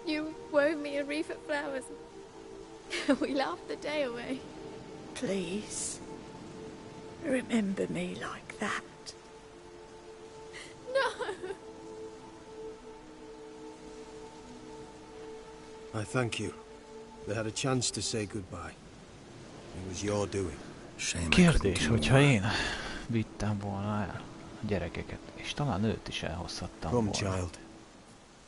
S6: You wove me a wreath of flowers. We laughed the day away.
S10: Please, remember me like that.
S6: No!
S7: I thank you. They had a chance to say goodbye. It was your doing.
S1: Kérdés, hogyha én vittem volna el a gyerekeket, és talán őt is elhozhattam
S7: Come,
S1: volna.
S7: child.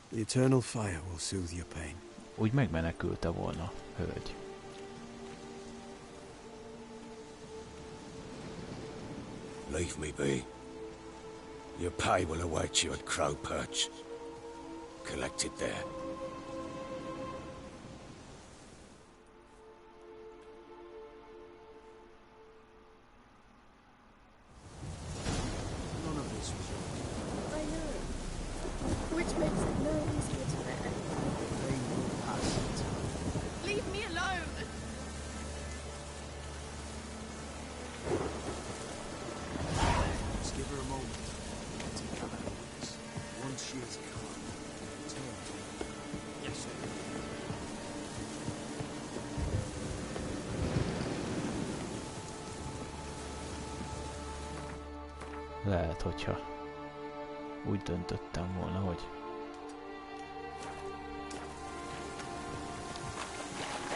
S7: The eternal fire will soothe your pain.
S1: Úgy megmenekülte volna, hölgy.
S3: Leave me be. Your pay will await you at Crow Perch. Collect it there.
S7: None of this was your
S6: I know. Which makes it no easier to bear.
S7: pain will pass in time.
S6: Leave me alone!
S7: Just give her a moment to gather her wits. Once she is calm, return to me. Yes, sir.
S1: Lehet, hogyha úgy döntöttem volna, hogy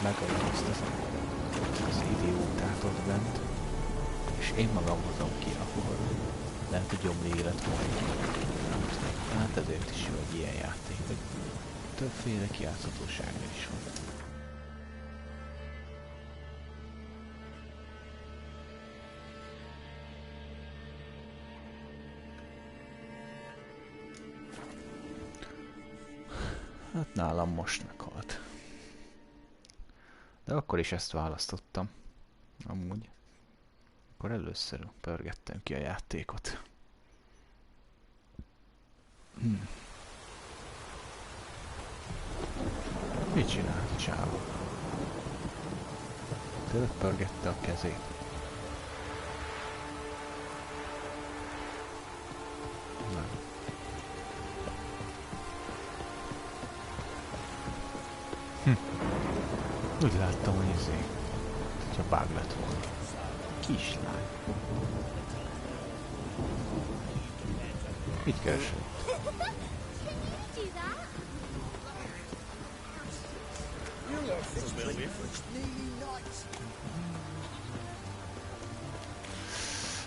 S1: megadom azt az idiótát ott bent, és én magam hozom ki, akkor lehet, hogy jobb élet volna. Hát ezért is jó egy ilyen játék, hogy többféle kijátszhatósága is van. Hát nálam most meghalt. De akkor is ezt választottam. Amúgy. Akkor először pörgettem ki a játékot. Mit csinált a csávó? Tényleg pörgette a kezét. Nem. Úgy láttam, hogy hogyha bug lett volna. Kislány. Mit keresel?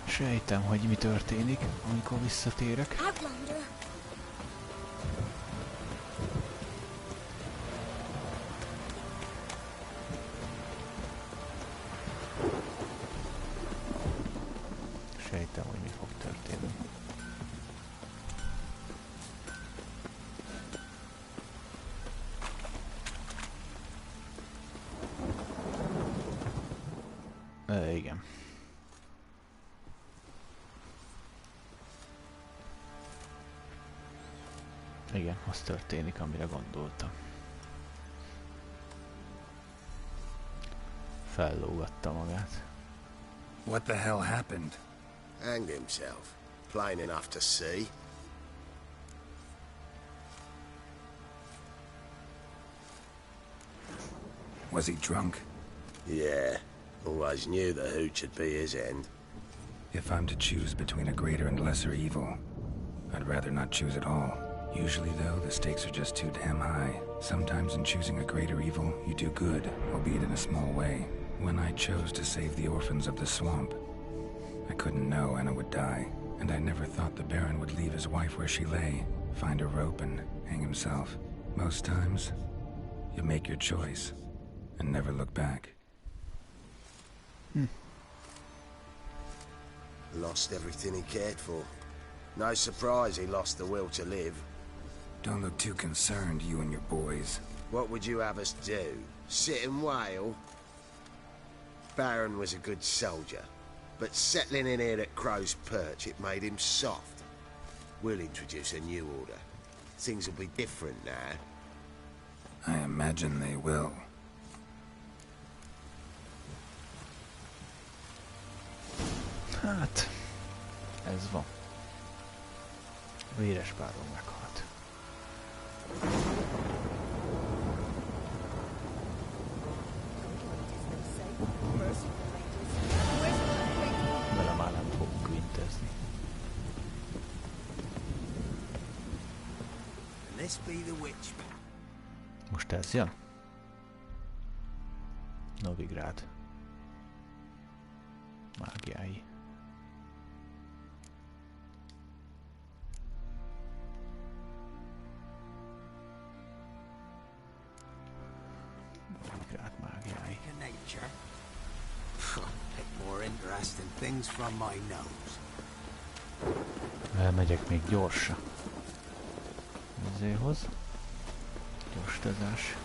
S1: Sejtem, hogy mi történik, amikor visszatérek. Sejtem, hogy mi fog történni. Igen. Igen, az történik, amire gondoltam. Fellógatta magát.
S4: What the hell happened?
S3: Hanged himself. Plain enough to see.
S4: Was he drunk?
S3: Yeah. Always knew the hooch would be his end.
S4: If I'm to choose between a greater and lesser evil, I'd rather not choose at all. Usually, though, the stakes are just too damn high. Sometimes in choosing a greater evil, you do good, albeit in a small way. When I chose to save the orphans of the swamp, I couldn't know Anna would die, and I never thought the Baron would leave his wife where she lay, find a rope and hang himself. Most times, you make your choice and never look back.
S3: Lost everything he cared for. No surprise he lost the will to live.
S4: Don't look too concerned, you and your boys.
S3: What would you have us do? Sit and wail? Baron was a good soldier, but settling in here at Crow's Perch, it made him soft. We'll introduce a new order. Things will be different now.
S4: I imagine they will.
S1: Hát, ez van. Véres páron meghalt. Vele már nem fogunk vintezni. Most ez jön? Novigrád. Mágiái.
S7: Things from my nose.
S1: Elmegyek még gyorsan. Ezéhoz. Gyors tezás.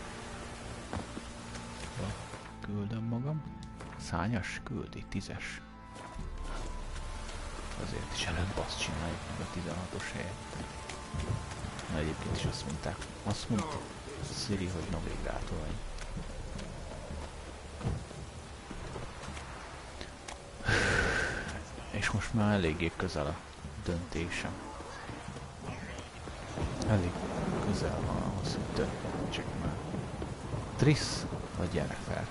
S1: Küldöm magam. Szányas? Küldi. 10-es. Azért is előbb azt csináljuk meg a 16-os helyett. Na, egyébként is azt mondták. Azt mondta Siri, hogy navigátor vagy. És most már eléggé közel a döntésem. Elég közel van ahhoz, hogy döntsek már. Triss vagy Jennifer?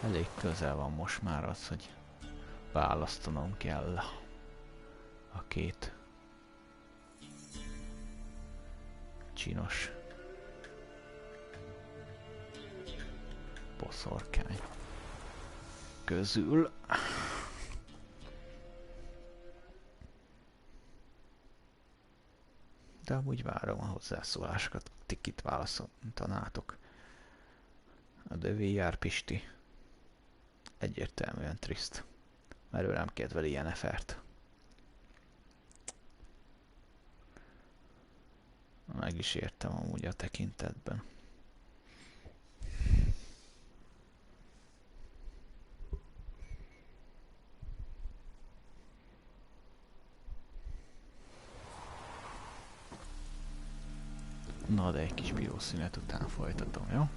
S1: Elég közel van most már az, hogy választanom kell a két csinos boszorkány közül. De amúgy várom a hozzászólásokat, ti kit választanátok. A The VR Pisti egyértelműen Triszt, mert ő nem kedveli Jennifert. Meg is értem amúgy a tekintetben. Na, de egy kis bírószünet után folytatom, jó?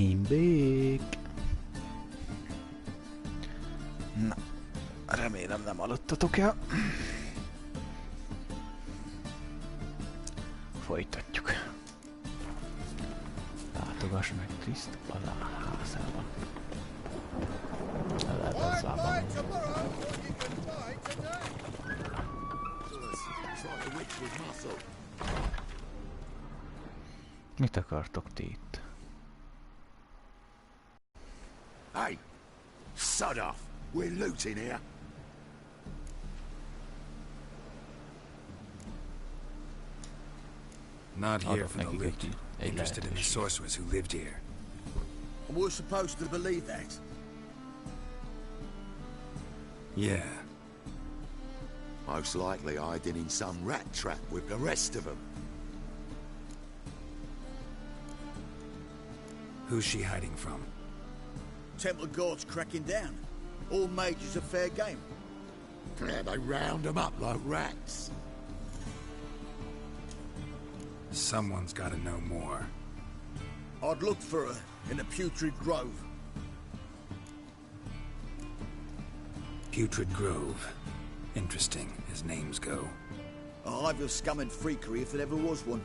S1: Himbék. Na, remélem nem aludtatok el. Folytatjuk. Látogass meg Kriszt aláházában. Mit akartok ti itt?
S3: Hey! Sod off! We're looting here!
S4: Not here for the loot. Interested in the sorcerers who lived here.
S7: We're supposed to believe that.
S4: Yeah.
S3: Most likely hiding in some rat trap with the rest of them.
S4: Who's she hiding from?
S7: Temple guards cracking down. All mages are fair game.
S3: Yeah, they round them up like rats.
S4: Someone's got to know more.
S7: I'd look for her in the Putrid Grove.
S4: Putrid Grove. Interesting, as names go.
S7: A hive of scum and freakery if there ever was one.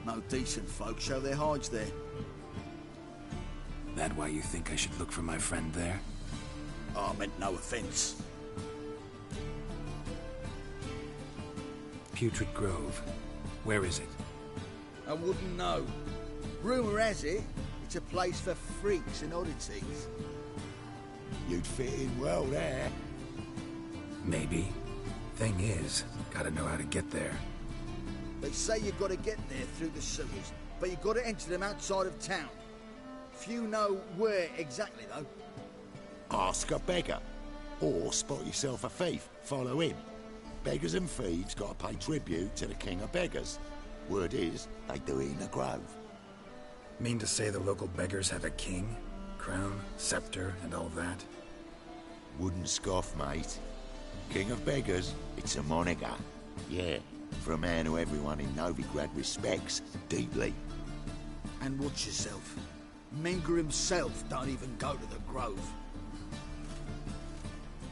S7: No decent folk show their hides there.
S4: That why you think I should look for my friend there?
S7: I meant no offense.
S4: Putrid Grove. Where is it?
S7: I wouldn't know. Rumour has it, it's a place for freaks and oddities.
S3: You'd fit in well there.
S4: Maybe. Thing is, gotta know how to get there.
S7: They say you gotta get there through the sewers, but you gotta enter them outside of town. Few know where exactly, though.
S3: Ask a beggar. Or spot yourself a thief. Follow him. Beggars and thieves gotta pay tribute to the king of beggars. Word is, they do it in the grove.
S4: Mean to say the local beggars have a king? Crown, scepter, and all that?
S3: Wouldn't scoff, mate. King of beggars, it's a moniker. Yeah, for a man who everyone in Novigrad respects deeply.
S7: And watch yourself. Menger himself don't even go to the grove.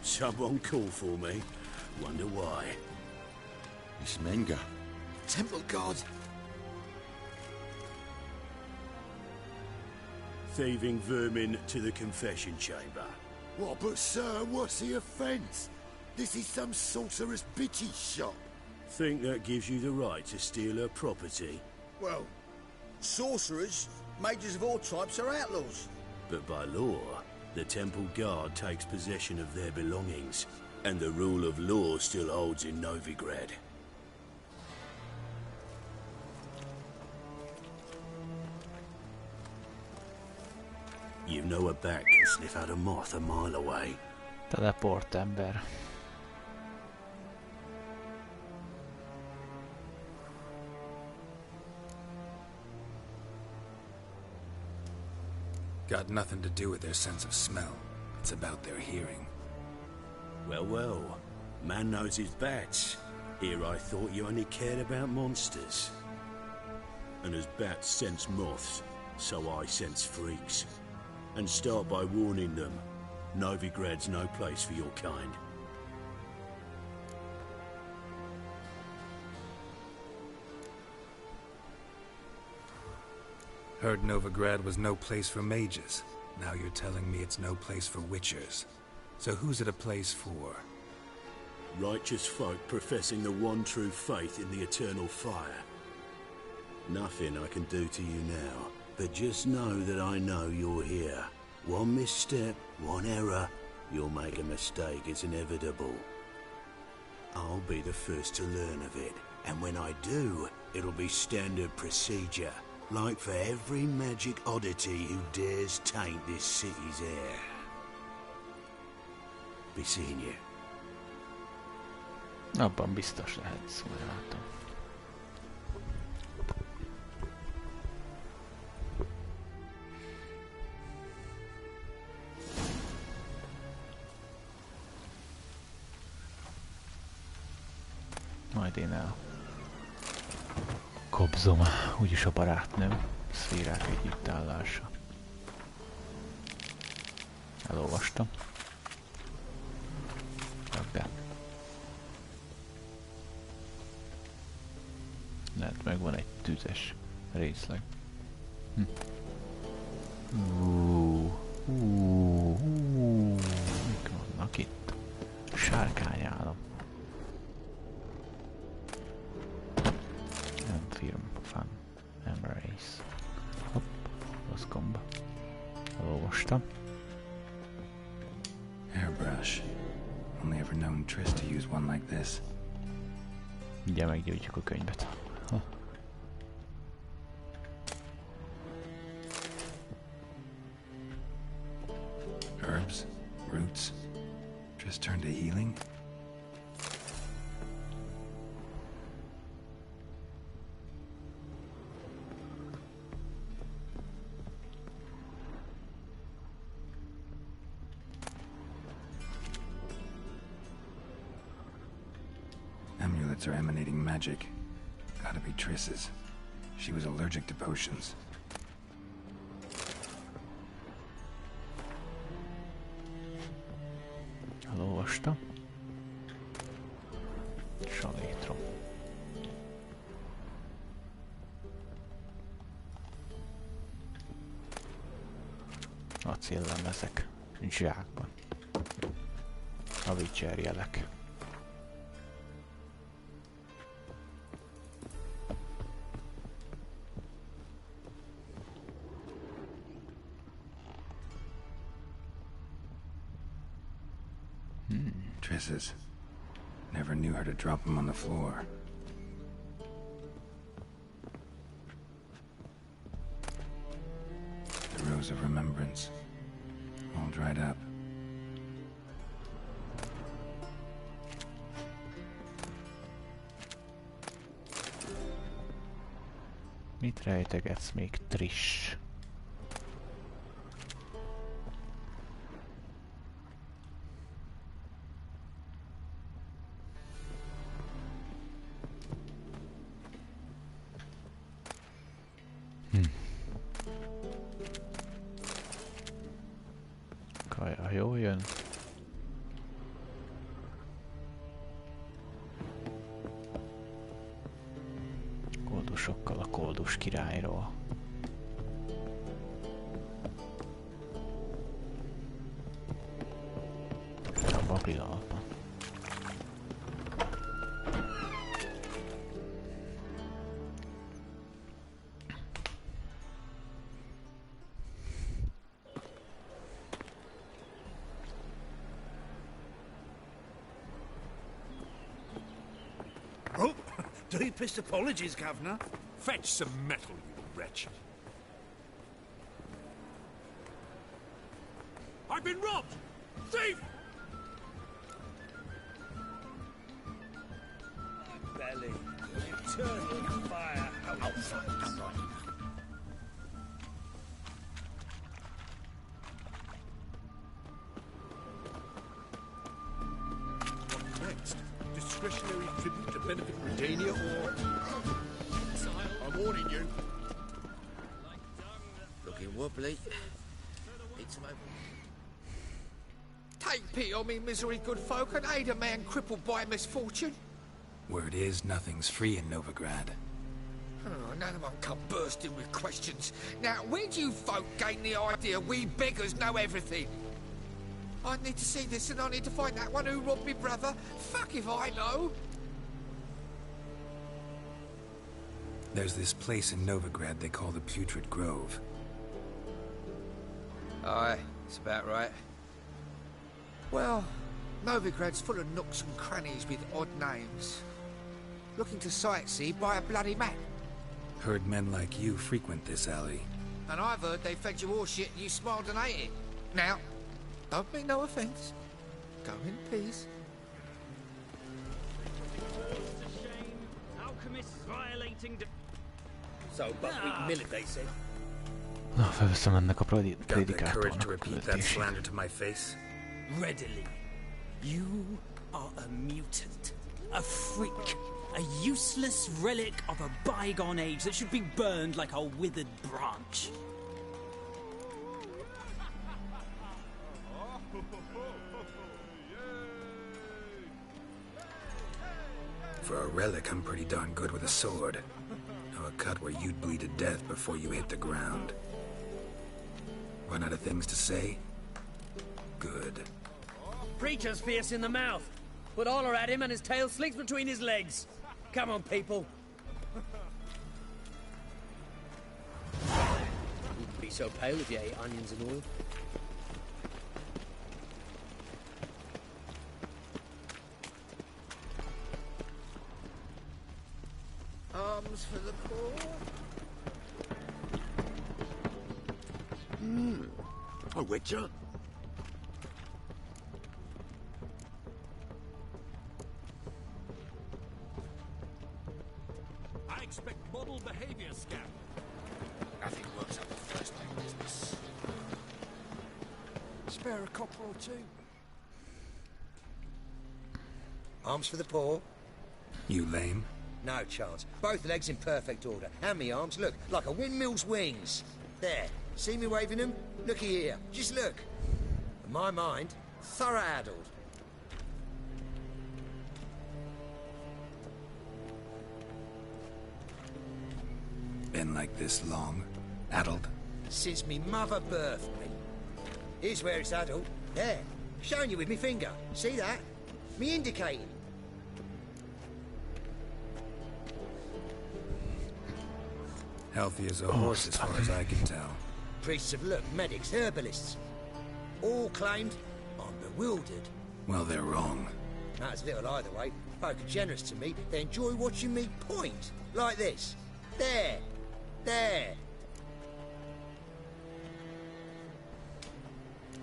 S3: Someone call for me. Wonder why. It's Menger.
S7: Temple guard.
S3: Thieving vermin to the confession chamber. What, but sir, what's the offence? This is some sorcerer's bitchy shop. Think that gives you the right to steal her property?
S7: Well, sorcerers, mages of all types are outlaws.
S3: But by law, the temple guard takes possession of their belongings, and the rule of law still holds in Novigrad. You know a bat can sniff out a moth a mile away.
S1: Teleport ember.
S4: Got nothing to do with their sense of smell. It's about their hearing.
S3: Well, well. Man knows his bats. Here I thought you only cared about monsters. And as bats sense moths, so I sense freaks. And start by warning them. Novigrad's no place for your kind.
S4: Heard Novigrad was no place for mages. Now you're telling me it's no place for witchers. So who's it a place for?
S3: Righteous folk professing the one true faith in the eternal fire. Nothing I can do to you now, but just know that I know you're here. One misstep, one error, you'll make a mistake, it's inevitable. I'll be the first to learn of it, and when I do, it'll be standard procedure, like for every magic oddity who dares taint this city's air. Be seeing you.
S1: Abban biztos lehetsz, úgy látom. Majd én elkobzom, úgyis a barátnőm, szférák együttállása. Elolvastam. De. Lehet megvan egy tüzes részleg. Mik vannak itt? Sárkányállam. Film fun. Embrace. Hopp, az gomba. Elolvastam.
S4: Hairbrush. Only ever known Triss to use one like this.
S1: Ugye meggyógyjuk a könyvet. Ha.
S4: Herbs, roots. Triss turned to healing. Amulets are emanating magic. Gotta be Triss's. She was allergic to potions.
S1: Elolvastam. Salétrom. Acéllemezek. Zsákban. A Witcher jelek.
S4: Triss's. Never knew her to drop them on the floor. The rose of remembrance. All dried up.
S1: Mit rejtegetsz még, Triss? Kaja jó jön. Koldusokkal a koldus királyról. Abban a pillanatban.
S7: Oh, deepest apologies, Governor.
S9: Fetch some metal, you wretch. I've been robbed! Thief!
S7: Belly, eternal fire. Oh, fuck, come on.
S9: What next? Discretionary tribute to benefit Redania or... I'm warning you.
S11: Looking wobbly. It's over. Take pity on me, misery, good folk, and aid a man crippled by misfortune.
S4: Word is, nothing's free in Novigrad.
S11: Oh, none of them come bursting with questions. Now, where do you folk gain the idea we beggars know everything? I need to see this and I need to find that one who robbed me brother. Fuck if I know.
S4: There's this place in Novigrad they call the Putrid Grove.
S11: Aye, it's about right. Well, Novigrad's full of nooks and crannies with odd names. Looking to sightsee, buy a bloody map.
S4: Heard men like you frequent this alley.
S11: And I've heard they fed you all shit and you smiled and ate it. Now, don't mean no offence. Go in peace.
S12: Alchemists violating the...
S7: So, buckwheat millet, they said.
S1: Na, felveszem ennek a
S4: Got the courage to
S1: predikátornak a
S4: repeat that
S1: küldetését.
S4: slander to my face?
S12: Readily. You are a mutant. A freak. A useless relic of a bygone age that should be burned like a withered branch.
S4: For a relic, I'm pretty darn good with a sword. Know a cut where you'd bleed to death before you hit the ground. Run out of things to say? Good.
S13: Preacher's fierce in the mouth, but holler at him and his tail slinks between his legs. Come on, people. You'd be so pale if you ate onions and oil.
S11: Arms for the poor.
S3: A witcher?
S9: I expect model behavior, Scap.
S11: Nothing works out the first name business.
S7: Spare a copper or two.
S14: Arms for the poor?
S4: You lame?
S14: No chance. Both legs in perfect order. And me arms, look, like a windmill's wings. There. See me waving them? Looky here. Just look. In my mind, thorough addled.
S4: Been like this long? Addled?
S14: Since me mother birthed me. Here's where it's addled. There. Showing you with me finger. See that? Me indicating.
S4: Healthy as a horse as far as I can tell.
S14: Priests of look, medics, herbalists. All claimed I'm bewildered.
S4: Well, they're wrong.
S14: That's little either way. Folk are generous to me. They enjoy watching me point. Like this. There. There.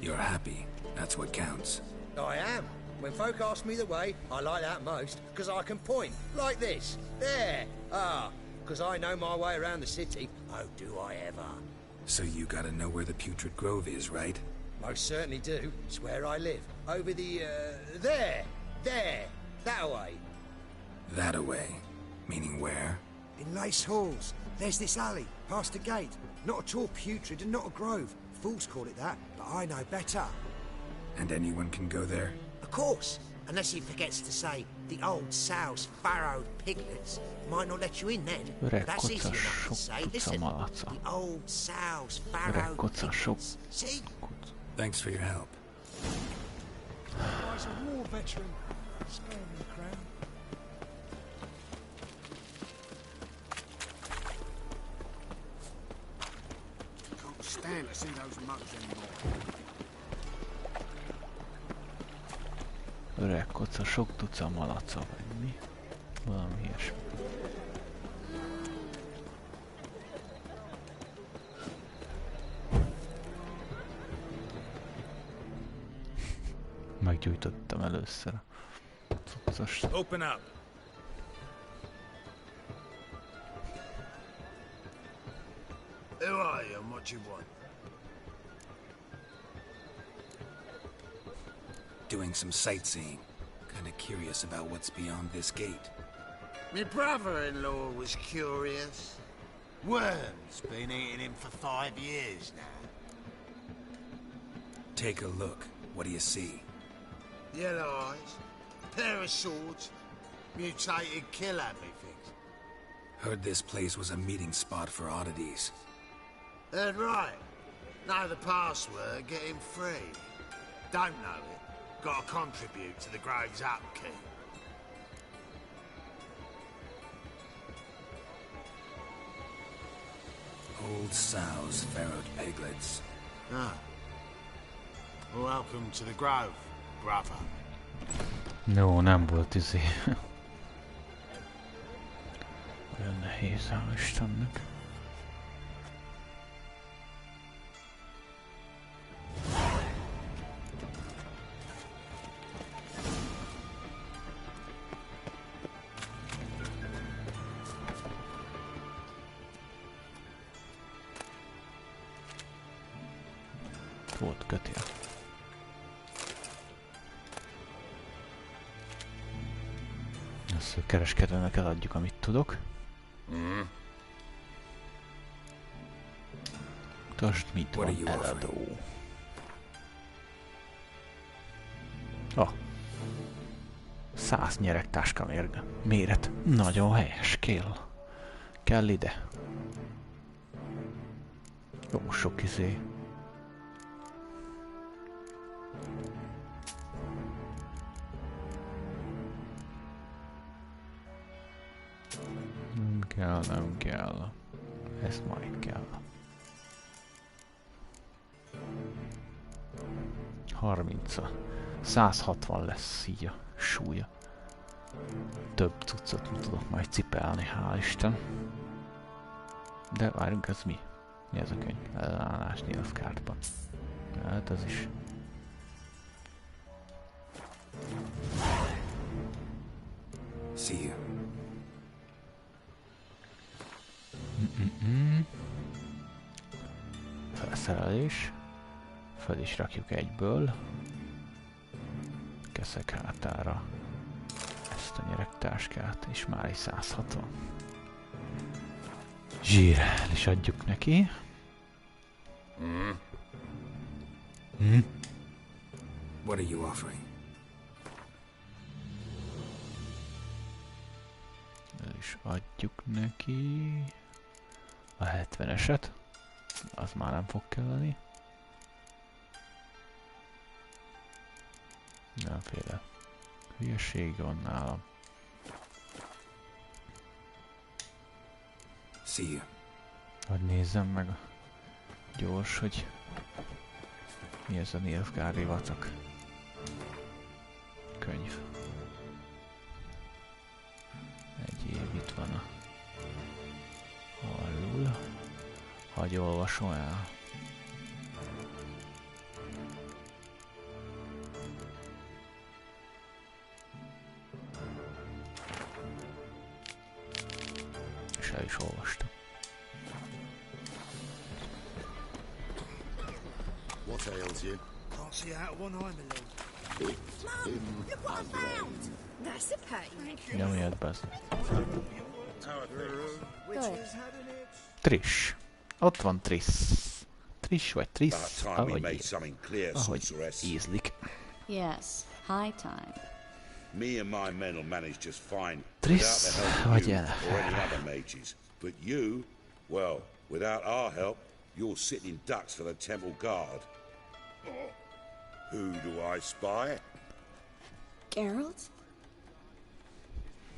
S4: You're happy. That's what counts.
S14: I am. When folk ask me the way, I like that most, because I can point. Like this. There. Ah. Because I know my way around the city. Oh, do I ever.
S4: So you gotta know where the Putrid Grove is, right?
S14: Most certainly do. It's where I live. Over the, there. There. That-a-way.
S4: That-a-way? Meaning where?
S7: In Lace Halls. There's this alley, past the gate. Not at all putrid and not a grove. Fools call it that, but I know better.
S4: And anyone can go there?
S7: Of course. Unless he forgets to say, the old sow's farrowed piglets might not let you in then. But that's easy enough to say. Listen, the old sow's farrowed piglets. See?
S4: Thanks for your help.
S7: Guy's a war veteran. Spare me the crown.
S3: Can't stand to see those mugs anymore.
S1: Öreg koca, sok tuca malaca, vagy mi? Valami ilyesmi. Meggyújtottam először a cuccost.
S9: Open up.
S3: Who are you and what you want?
S4: Doing some sightseeing. Kinda curious about what's beyond this gate.
S3: My brother-in-law was curious. Worms been eating him for 5 years now.
S4: Take a look. What do you see?
S3: Yellow eyes, pair of swords, mutated killer, methinks.
S4: Heard this place was a meeting spot for oddities.
S3: Heard right. Know the password, get him free. Don't know it. Gotta contribute to the grove's upkeep.
S4: Old sows, farrowed piglets.
S3: Ah. Welcome to the grove, brother.
S1: No, nem volt izé. Olyan nehéz, hál' Istennek. Volt kötél. Ezt a kereskedőnek eladjuk, amit tudok. Tasd, mit van eladó. 100 nyeregtáska méret. Nagyon helyes, kell ide. Jó sok izé. Nem kell. Ez majd kell. 30. 160 lesz így a súlya. Több cuccot tudok majd cipelni, hál' Isten. De várjunk, ez mi? Mi ez a könyv? Ellenállás Nilfgaardban. Hát ez is.
S4: See you.
S1: Felszerelés. Fel is rakjuk egyből. Keszek hátára ezt a nyeregtáskát, és már is 160. Zsír, el is adjuk neki.
S4: What are you offering?
S1: El is adjuk neki a 70-eset. Az már nem fog kelleni. Mindenféle hülyeség van nálam.
S4: See you.
S1: Hogy nézzem meg a gyors, hogy mi ez a Nilfgaardi vacak könyv. Egy év itt van a alul. Hagy olvasom el. És el is olvastam.
S9: What ails you?
S7: Can't see out of one eye, my lord.
S5: Mum, look what I found! That's a pain.
S1: Nyomjad be az.
S5: Good.
S1: Trish. Ott van Trish. Trish vagy Trish, ahogy ízlik.
S15: Yes, high time.
S3: Me and my men will manage just fine
S1: Trish,
S3: without the help
S1: vagy
S3: of you
S1: el.
S3: or any other mages. But you, well, without our help, you're sitting ducks for the temple guard. Who do I spy?
S15: Geralt?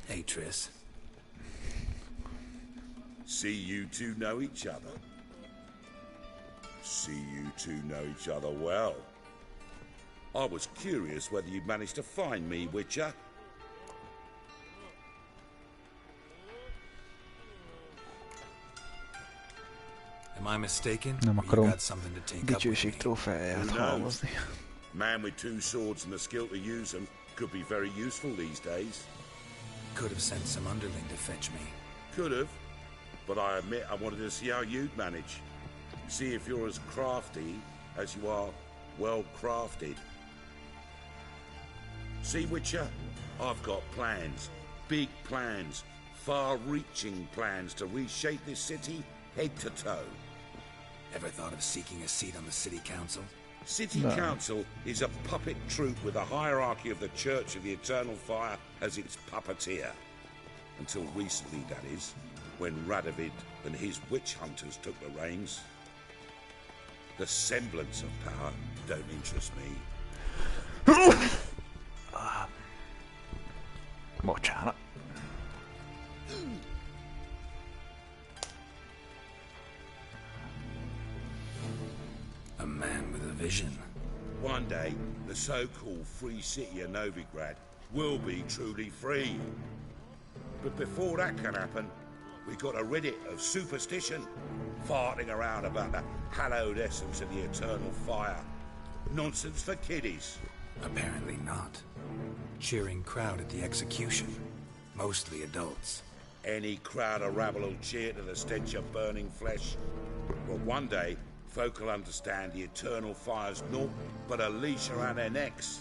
S4: Hey, Triss.
S3: See you two know each other. See you two know each other well. I was curious whether you'd managed to find me, Witcher.
S4: Am I mistaken?
S1: Nem
S4: Or you
S1: akarom
S4: got something to take up with
S1: dicsőség
S4: me?
S1: trófeáját halmozni.
S3: Man with two swords and the skill to use them could be very useful these days.
S4: Could have sent some underling to fetch me.
S3: Could have, but I admit I wanted to see how you'd manage. See if you're as crafty as you are well crafted. See, Witcher, I've got plans. Big plans. Far-reaching plans to reshape this city head to toe.
S4: Ever thought of seeking a seat on the city council?
S3: City Council is a puppet troupe with a hierarchy of the Church of the Eternal Fire as its puppeteer. Until recently, that is, when Radovid and his witch hunters took the reins. The semblance of power don't interest me.
S1: Bocsánat.
S4: A man with a vision.
S3: One day, the so-called free city of Novigrad will be truly free. But before that can happen, we got to rid it of superstition, farting around about the hallowed essence of the eternal fire. Nonsense for kiddies.
S4: Apparently not. Cheering crowd at the execution. Mostly adults.
S3: Any crowd of rabble will cheer to the stench of burning flesh. But one day, folk will understand the eternal fire's naught but a leash around their necks.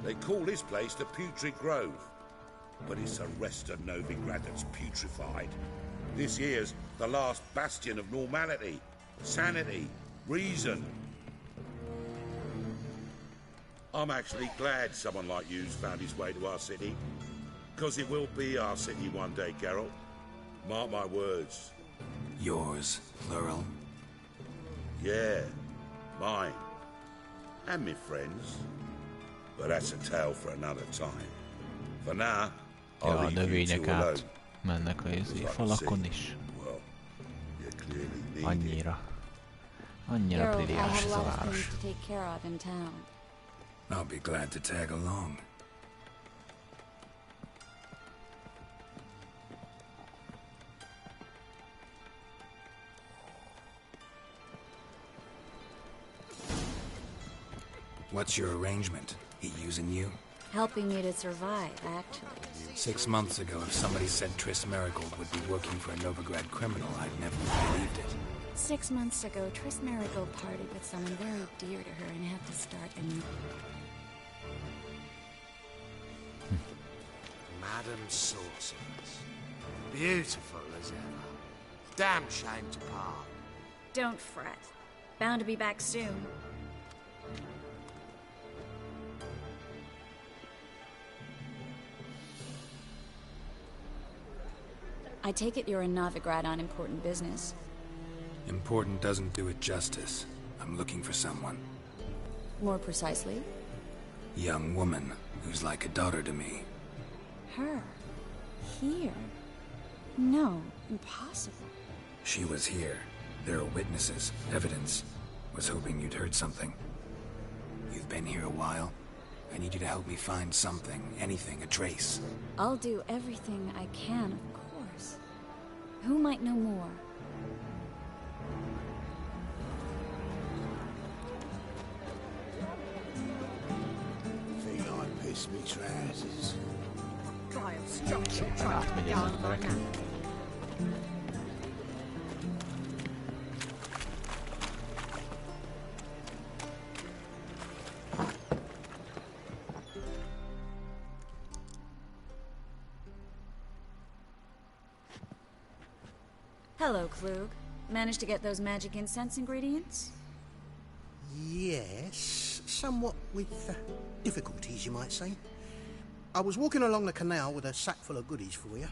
S3: They call this place the Putrid Grove, but it's the rest of Novigrad that's putrefied. This here's the last bastion of normality, sanity, reason.
S16: I'm actually glad someone like you's found his way to our city. Because it will be our city one day, Geralt. Mark my words.
S4: Yours, plural?
S16: Yeah, mine. And me friends. But that's a tale for another time. For now,
S1: Ja,
S16: I'll
S1: a
S16: leave you
S1: növények
S16: two alone.
S1: át mennek a falakon is. Annyira
S15: Geralt, I
S1: brilliáns
S15: have
S1: ez
S15: a
S1: a
S15: lot of
S1: város.
S15: things to take care of in town.
S4: I'll be glad to tag along. What's your arrangement? He using you?
S15: Helping me to survive, actually.
S4: 6 months ago, if somebody said Triss Merigold would be working for a Novigrad criminal, I'd never believed it.
S15: 6 months ago, Triss Merigold partied with someone very dear to her and had to start a new...
S17: Madam Sorceress. Beautiful as ever. Damn shame to part.
S15: Don't fret. Bound to be back soon. I take it you're in Novigrad on important business.
S4: Important doesn't do it justice. I'm looking for someone.
S15: More precisely?
S4: Young woman who's like a daughter to me.
S15: Her? Here? No, impossible.
S4: She was here. There are witnesses, evidence. Was hoping you'd heard something. You've been here a while. I need you to help me find something, anything, a trace.
S15: I'll do everything I can, of course. Who might know more?
S17: Think I pissed me trousers.
S15: Hello, Klug. Managed to get those magic incense ingredients?
S7: Yes, somewhat with difficulties, you might say. I was walking along the canal with a sack full of goodies for you.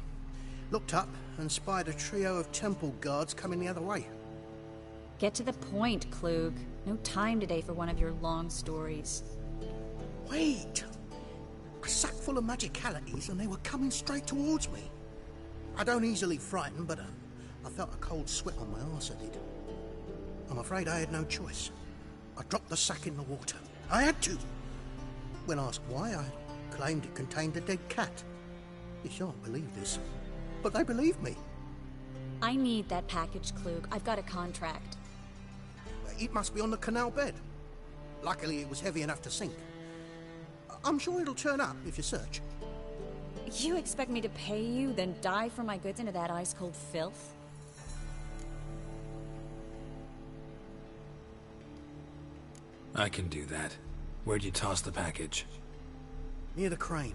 S7: Looked up and spied a trio of temple guards coming the other way.
S15: Get to the point, Klug. No time today for one of your long stories.
S7: Wait! A sack full of magicalities and they were coming straight towards me. I don't easily frighten, but I felt a cold sweat on my arse, I did. I'm afraid I had no choice. I dropped the sack in the water. I had to. When asked why, I claimed it contained a dead cat. You shan't believe this, but they believed me.
S15: I need that package, Klug. I've got a contract.
S7: It must be on the canal bed. Luckily, it was heavy enough to sink. I'm sure it'll turn up if you search.
S15: You expect me to pay you, then dive for my goods into that ice-cold filth?
S4: I can do that. Where'd you toss the package?
S7: Near the crane.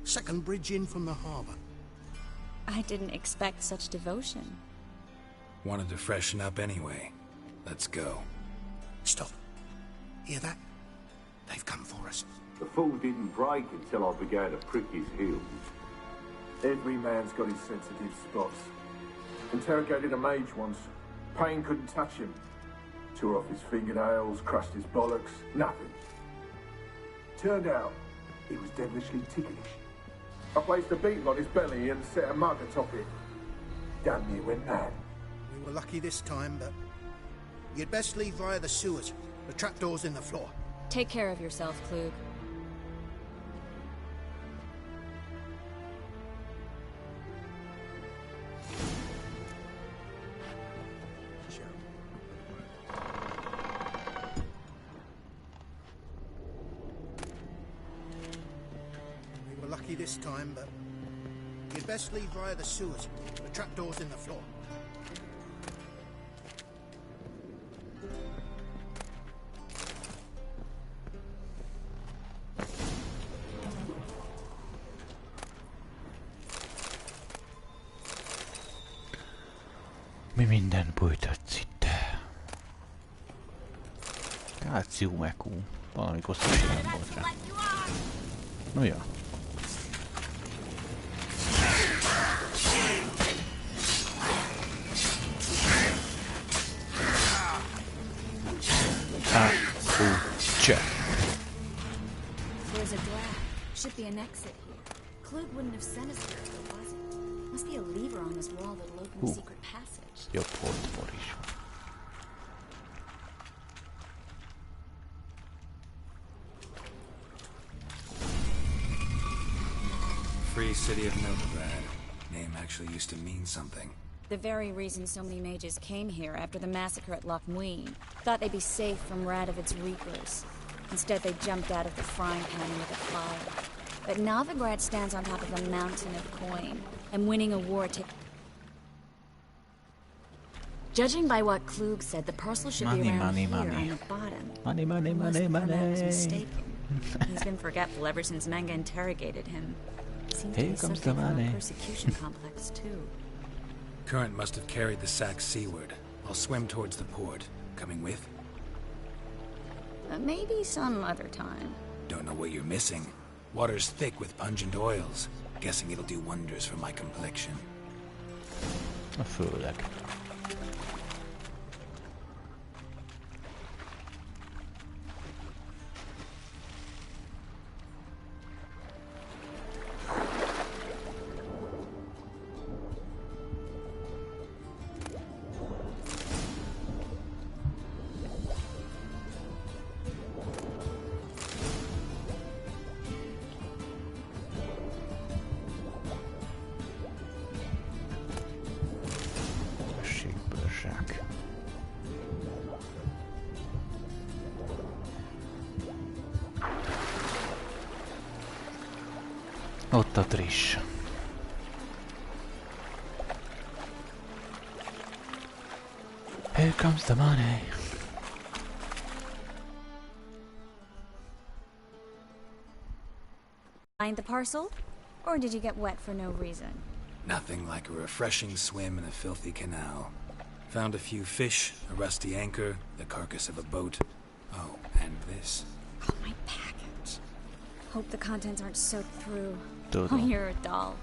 S7: Second bridge in from the harbour.
S15: I didn't expect such devotion.
S4: Wanted to freshen up anyway. Let's go.
S7: Stop. Hear that? They've come for us.
S18: The fool didn't break until I began to prick his heels. Every man's got his sensitive spots. Interrogated a mage once. Pain couldn't touch him. Tore off his fingernails, crushed his bollocks, nothing. Turned out, he was devilishly ticklish. I placed a beetle on his belly and set a mug atop it. Damn near went mad.
S7: We were lucky this time, but you'd best leave via the sewers. The trapdoor's in the floor.
S15: Take care of yourself, Klug.
S7: We were lucky this time, but you'd best leave via the sewers. The trapdoor's in the floor.
S1: Mi minden bújtott itt? Káció mekú. Valami kosztúség nem volt rá. No ja. Check.
S15: There's a draft. Should be an exit here. Klug wouldn't have sent us here if there wasn't. Must be a lever on this wall that'll open the secret passage.
S1: Jobb oldalból is.
S4: Free City of Novigrad. Name actually used to mean something.
S15: The very reason so many mages came here after the massacre at Loch Muin. Thought they'd be safe from Radovid's reapers. Instead, they jumped out of the frying pan into the fire. But Novigrad stands on top of a mountain of coin, and winning a war Judging by what Klug said, the parcel should be around here on the bottom.
S1: Money.
S15: Was mistaken. He's been forgetful ever since Manga interrogated him. Seems to be suffering from a persecution complex, too.
S4: Current must have carried the sack seaward. I'll swim towards the port. Coming with?
S15: Maybe some other time.
S4: Don't know what you're missing. Water's thick with pungent oils. Guessing it'll do wonders for my complexion.
S1: Főleg. Ott a Trish. Here comes the money.
S15: Find the parcel? Or did you get wet for no reason?
S4: Nothing like a refreshing swim in a filthy canal. Found a few fish, a rusty anchor, the carcass of a boat. Oh, and this.
S15: Oh, my package. Hope the contents aren't soaked through.
S1: Todo.
S15: Oh, you're a doll.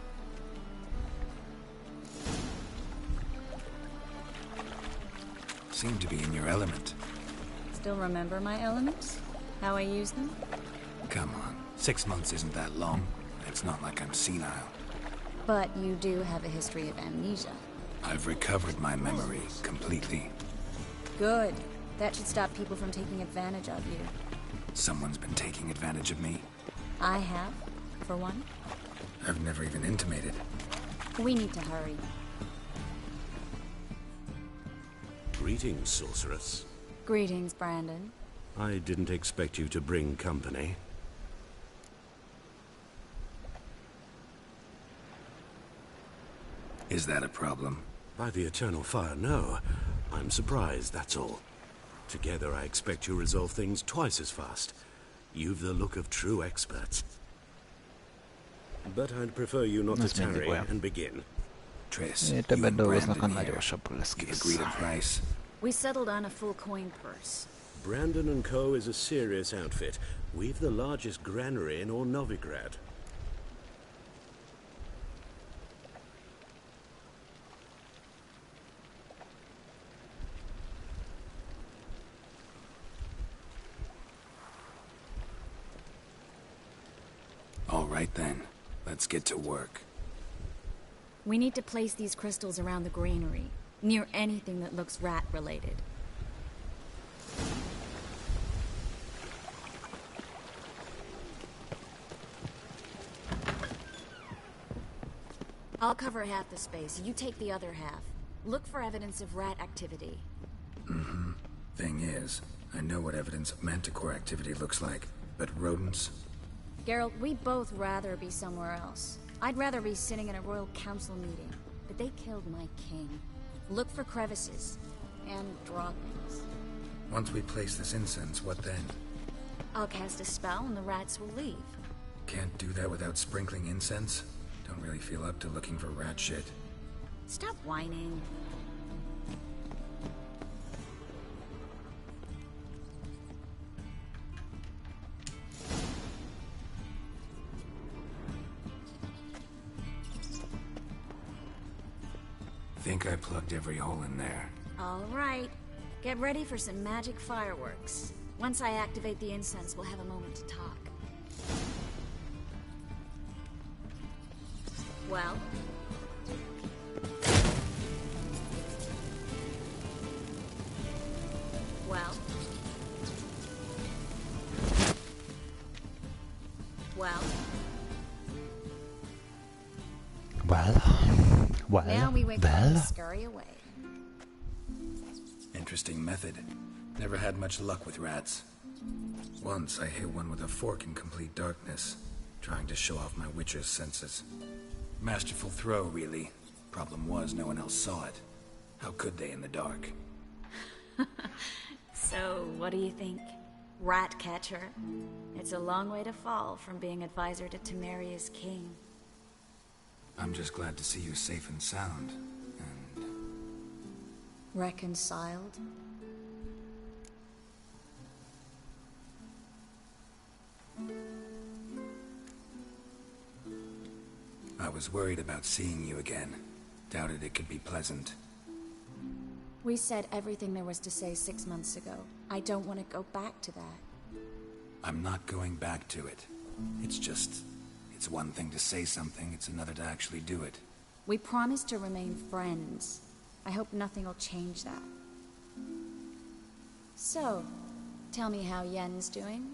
S4: Seem to be in your element.
S15: Still remember my elements? How I use them?
S4: Come on. 6 months isn't that long. It's not like I'm senile.
S15: But you do have a history of amnesia.
S4: I've recovered my memory completely.
S15: Good. That should stop people from taking advantage of you.
S4: Someone's been taking advantage of me.
S15: I have, for one.
S4: I've never even intimated.
S15: We need to hurry.
S3: Greetings, sorceress.
S15: Greetings, Brandon.
S3: I didn't expect you to bring company.
S4: Is that a problem?
S3: By the eternal fire, no. I'm surprised, that's all. Together, I expect you resolve things twice as fast. You've the look of true experts. But I'd prefer you not to tarry and begin.
S4: Triss, you and Brandon here. You've agreed a price.
S15: We settled on a full coin purse.
S3: Brandon & Co. is a serious outfit. We've the largest granary in all Novigrad.
S4: All right then, let's get to work.
S15: We need to place these crystals around the granary, near anything that looks rat-related. I'll cover half the space, you take the other half. Look for evidence of rat activity.
S4: Mm-hmm. Thing is, I know what evidence of manticore activity looks like, but rodents?
S15: Geralt, we'd both rather be somewhere else. I'd rather be sitting in a royal council meeting, but they killed my king. Look for crevices, and droppings.
S4: Once we place this incense, what then?
S15: I'll cast a spell and the rats will leave.
S4: Can't do that without sprinkling incense? Don't really feel up to looking for rat shit.
S15: Stop whining.
S4: think I plugged every hole in there.
S15: All right. Get ready for some magic fireworks. Once I activate the incense, we'll have a moment to talk. Well? Well? Well?
S1: Well,
S15: now we wait for them to scurry away.
S4: Interesting method. Never had much luck with rats. Once I hit one with a fork in complete darkness, trying to show off my witcher's senses. Masterful throw, really. Problem was, no one else saw it. How could they in the dark?
S15: So, what do you think? Rat catcher? It's a long way to fall from being advisor to Temeria's king.
S4: I'm just glad to see you safe and sound. And...
S15: reconciled?
S4: I was worried about seeing you again. Doubted it could be pleasant.
S15: We said everything there was to say 6 months ago. I don't want to go back to that.
S4: I'm not going back to it. It's just... it's one thing to say something, it's another to actually do it.
S15: We promised to remain friends. I hope nothing will change that. So, tell me how Yen's doing?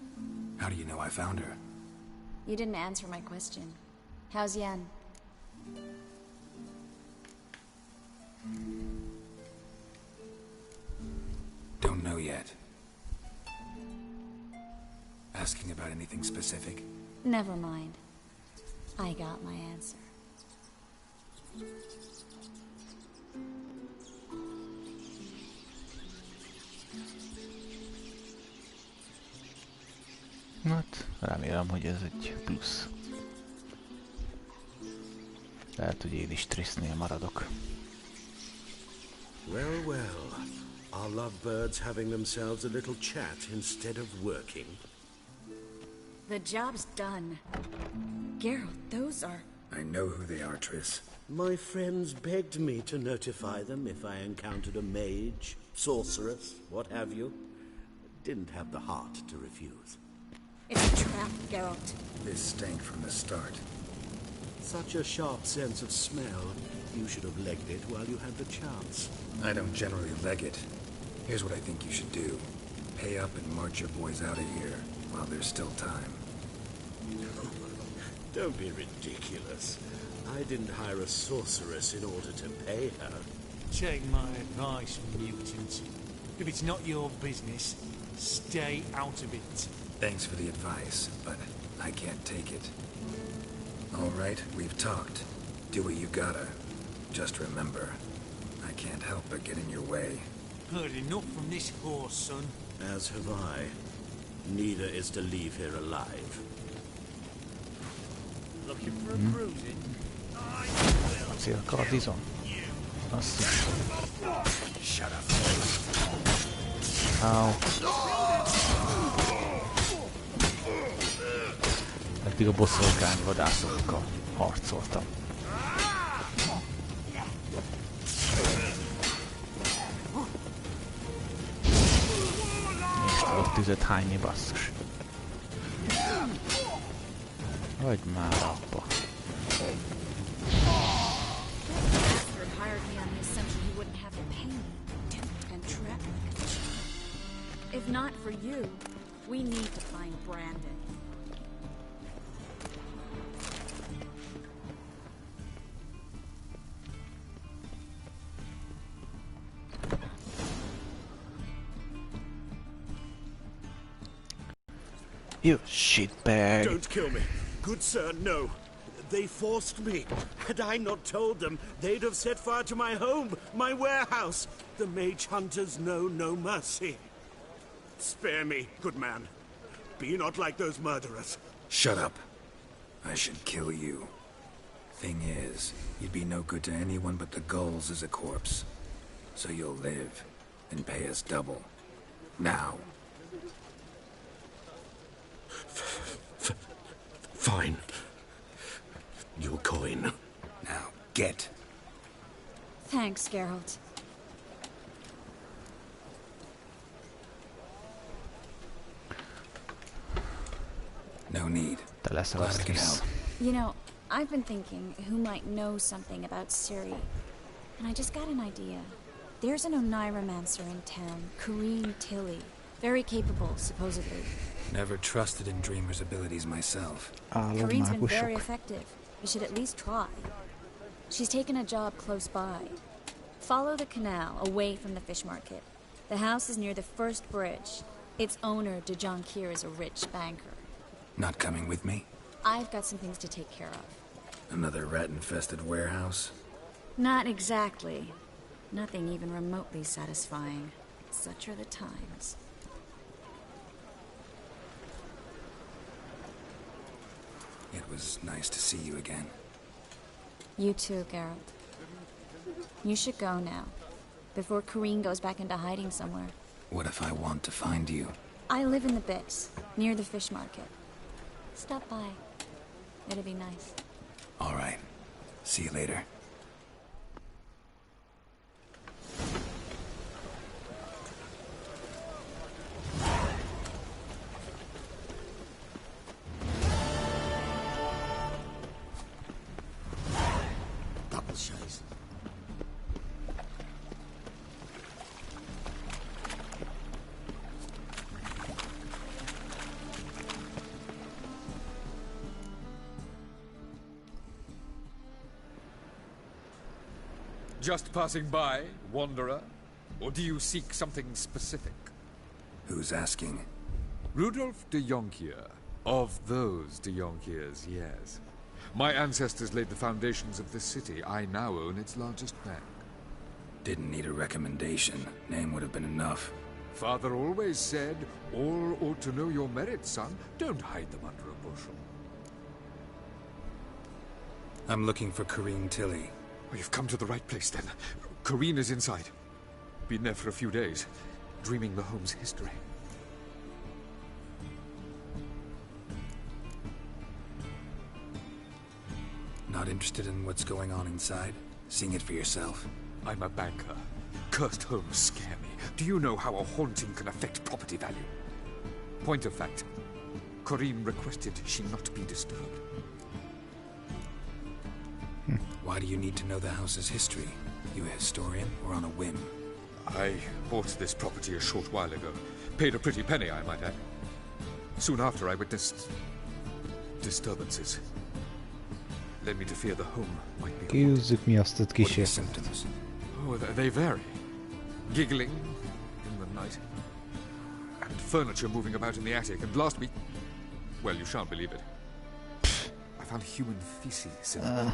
S4: How do you know I found her?
S15: You didn't answer my question. How's Yen?
S4: Don't know yet. Asking about anything specific?
S15: Never mind. I got my answer.
S1: Hát, remélem, hogy ez egy plusz. Lehet, hogy én is Trisznél maradok.
S9: Well, well. Are lovebirds having themselves a little chat instead of working?
S15: The job's done. Geralt, those are...
S4: I know who they are, Triss.
S9: My friends begged me to notify them if I encountered a mage, sorceress, what have you. Didn't have the heart to refuse.
S15: It's a trap, Geralt.
S4: This stank from the start.
S9: Such a sharp sense of smell. You should have legged it while you had the chance.
S4: I don't generally leg it. Here's what I think you should do. Pay up and march your boys out of here while there's still time.
S9: Don't be ridiculous. I didn't hire a sorceress in order to pay her.
S19: Take my advice, mutant. If it's not your business, stay out of it.
S4: Thanks for the advice, but I can't take it. All right, we've talked. Do what you gotta. Just remember, I can't help but get in your way.
S19: Heard enough from this horse, son.
S9: As have I. Neither is to leave here alive.
S19: Looking for a bruising?
S1: Szél a kardizon. Azt is.
S4: Shut up.
S1: Au. Eddig a boszorkány vadászokkal harcoltam. És tudok tüzet hányni, basszus. Vagy már abba.
S15: If not for you, we need to find Brandon.
S1: You shitbag.
S9: Don't kill me. Good sir, no. They forced me. Had I not told them, they'd have set fire to my home, my warehouse. The mage hunters know no mercy. Spare me, good man. Be not like those murderers.
S4: Shut up. I should kill you. Thing is, you'd be no good to anyone but the gulls as a corpse. So you'll live and pay us double. Now.
S9: Fine. Your coin.
S4: Now, get.
S15: Thanks, Geralt.
S4: No need. Glad I could help.
S15: You know, I've been thinking who might know something about Ciri. And I just got an idea. There's an Oniromancer in town, Kareen Tilly. Very capable, supposedly.
S4: Never trusted in Dreamer's abilities myself.
S15: Kareen's been very effective. You should at least try. She's taken a job close by. Follow the canal away from the fish market. The house is near the first bridge. Its owner, de Jonquier, is a rich banker.
S4: Not coming with me?
S15: I've got some things to take care of.
S4: Another rat-infested warehouse?
S15: Not exactly. Nothing even remotely satisfying. Such are the times.
S4: It was nice to see you again.
S15: You too, Geralt. You should go now, before Kareen goes back into hiding somewhere.
S4: What if I want to find you?
S15: I live in the Bits, near the fish market. Stop by. It'll be nice.
S4: All right. See you later.
S7: Double shows.
S11: Just passing by, wanderer? Or do you seek something specific?
S4: Who's asking?
S11: Rudolf de Jonquier. Of those de Jonquiers, yes. My ancestors laid the foundations of this city. I now own its largest bank.
S4: Didn't need a recommendation. Name would have been enough.
S11: Father always said, all ought to know your merits, son. Don't hide them under a bushel.
S4: I'm looking for Kareen Tilly.
S11: Well, you've come to the right place, then. Kareen is inside. Been there for a few days, dreaming the home's history.
S4: Not interested in what's going on inside? Seeing it for yourself?
S11: I'm a banker. Cursed homes scare me. Do you know how a haunting can affect property value? Point of fact, Kareen requested she not be disturbed.
S4: Why do you need to know the house's history? You a historian or on a whim?
S11: I bought this property a short while ago. Paid a pretty penny, I might add. Soon after, I witnessed disturbances. Led me to fear the home might be
S1: Kiúzzuk mi azt a kísért.
S11: symptoms? Oh, they vary. Giggling in the night. And furniture moving about in the attic. And last week... Well, you shan't believe it. I found human feces in the...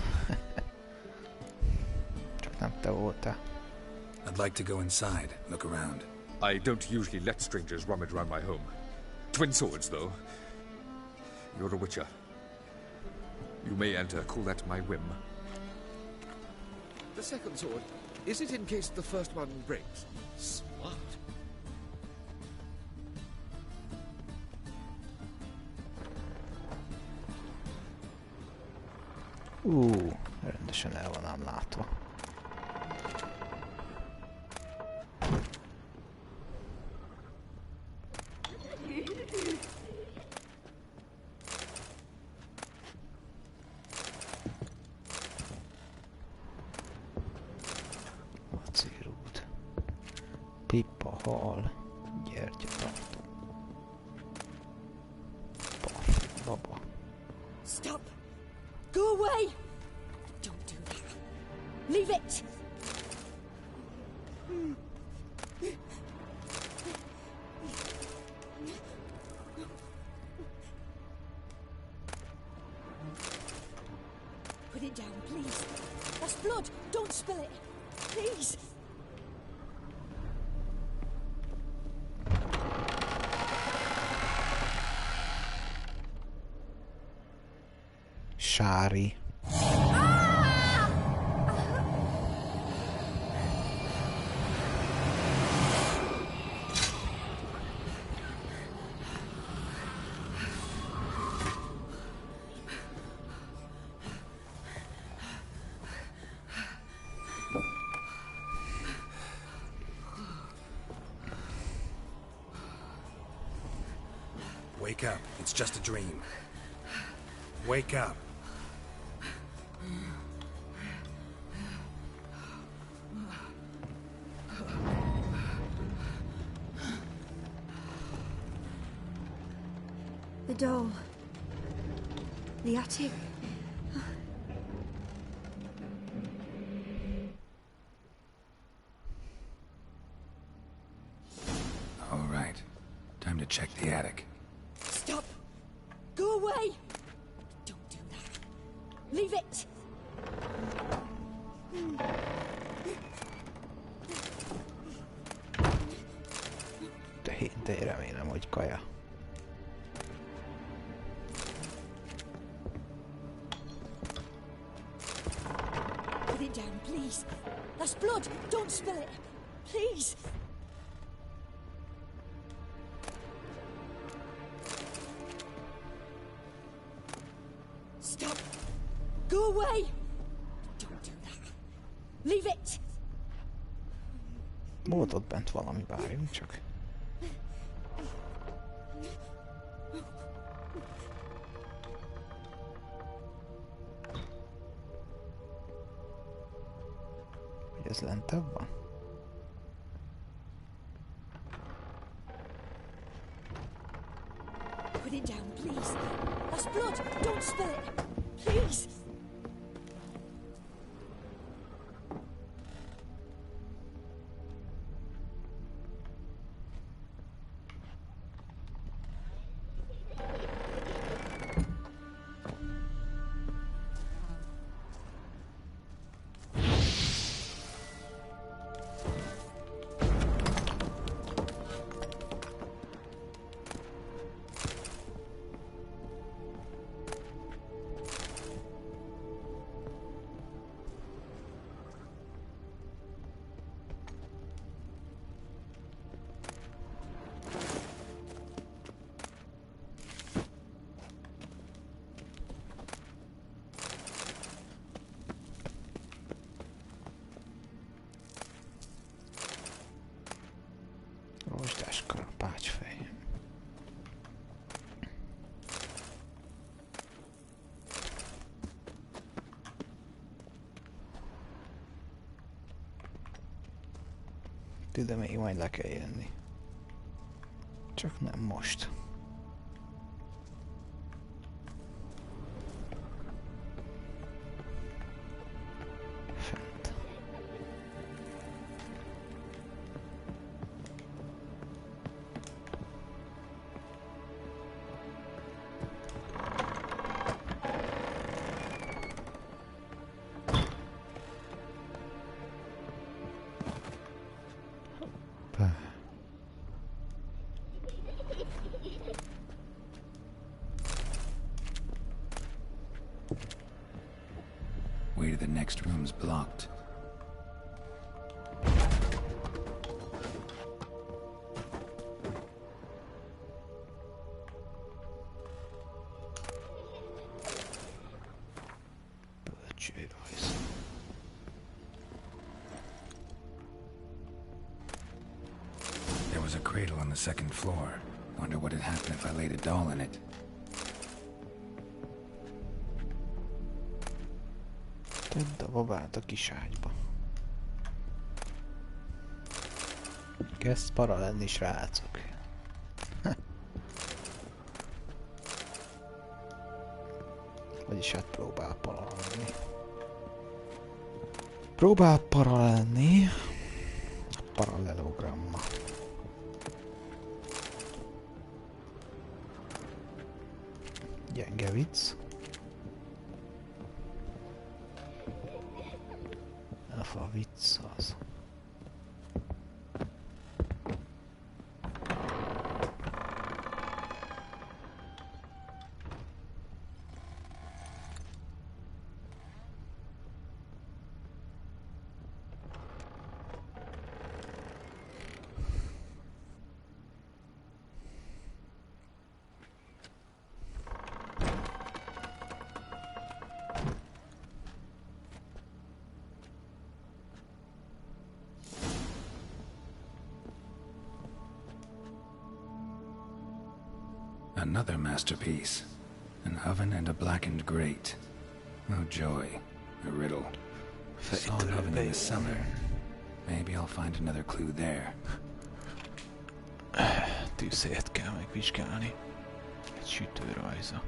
S1: Csak nem te voltál.
S4: I'd like to go inside, look around.
S11: I don't usually let strangers rummage around my home. Twin swords, though. You're a witcher. You may enter, call that my whim. The second sword, is it in case the first one breaks? Smart.
S1: Rendesen el van ám látva. Acélrúd. Pippa, hal, gyertyatartó. Baba.
S10: Stop! Go away! Don't do that. Leave it! Put it down, please. That's blood. Don't spill it. Please.
S1: Sári.
S4: Wake up. It's just a dream. Wake up.
S6: The doll. The attic.
S4: All right. Time to check the attic.
S10: Stop! Go away! Don't do that. Leave it!
S1: De remélem, hogy kaja.
S10: Put it down, please. That's blood. Don't spill it. Please. Stop. Go away. Don't do that. Leave it.
S1: Volt ott bent valami, várjunk csak. Hogy ez lentebb van?
S10: Put it down, please. That's blood. Don't spill it. Please.
S1: Rozsdás kalapácsfej. De még majd le kell jönni. Csak nem most.
S4: Way to the next room's blocked. There was a cradle on the second floor. Wonder what had happened if I laid a doll in it.
S1: Tedd a babát a kis ágyba. Kezd para lenni, srácok. Vagyis hát próbál para lenni. Próbál para lenni. A parallelogramma. Gyenge vicc. A vicc az.
S4: Another masterpiece. An oven and a blackened grate. Oh joy. A riddle. Fit an oven in the cellar. Maybe I'll find another clue there.
S1: Tűzhelyet kell megvizsgálni. Egy sütőrajza.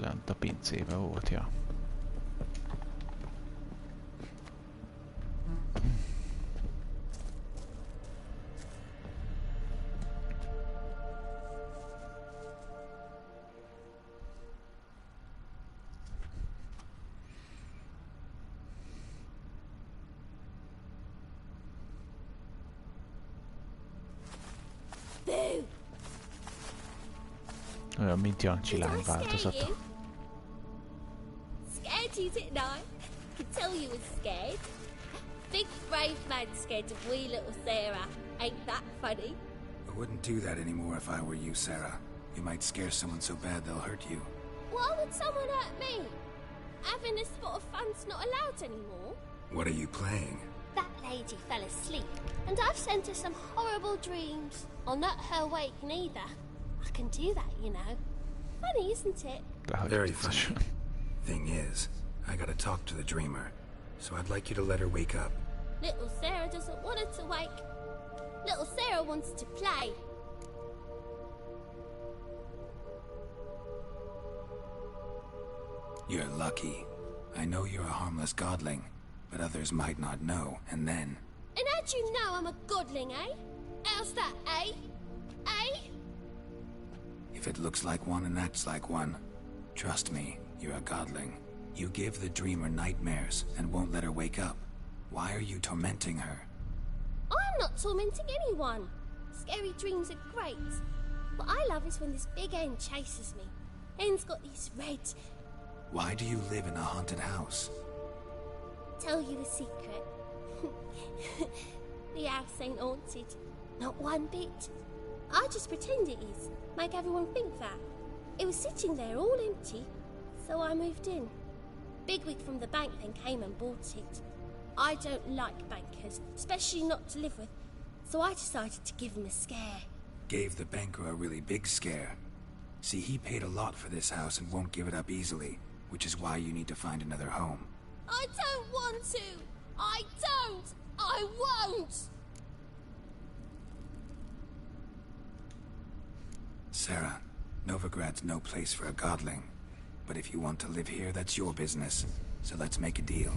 S1: Lent a pincébe volt, ja. Olyan, mint Jancsi lány változata.
S20: Scared you, didn't I? Could tell you was scared. Big brave man scared of wee little Sarah. Ain't that funny?
S4: I wouldn't do that anymore if I were you, Sarah. You might scare someone so bad they'll hurt you.
S20: Why would someone hurt me? Having a spot of fun's not allowed anymore.
S4: What are you playing?
S20: That lady fell asleep, and I've sent her some horrible dreams. I'll not her wake neither. I can do that, you know. Funny, isn't it?
S4: Very funny. Thing is, I gotta talk to the dreamer, so I'd like you to let her wake up.
S20: Little Sarah doesn't want her to wake. Little Sarah wants to play.
S4: You're lucky. I know you're a harmless godling, but others might not know, and then...
S20: And how'd you know I'm a godling, eh? How's that, eh? Eh?
S4: If it looks like one and acts like one, trust me, you're a godling. You give the dreamer nightmares and won't let her wake up. Why are you tormenting her?
S20: I'm not tormenting anyone. Scary dreams are great. What I love is when this big hen chases me. Hen's got these red...
S4: Why do you live in a haunted house?
S20: Tell you a secret. The house ain't haunted. Not one bit. I just pretend it is. Make everyone think that. It was sitting there all empty, so I moved in. Bigwig from the bank then came and bought it. I don't like bankers, especially not to live with, so I decided to give him a scare.
S4: Gave the banker a really big scare. See, he paid a lot for this house and won't give it up easily, which is why you need to find another home.
S20: I don't want to! I don't! I won't!
S4: Sarah, Novigrad's no place for a godling. But if you want to live here, that's your business. So let's make a deal.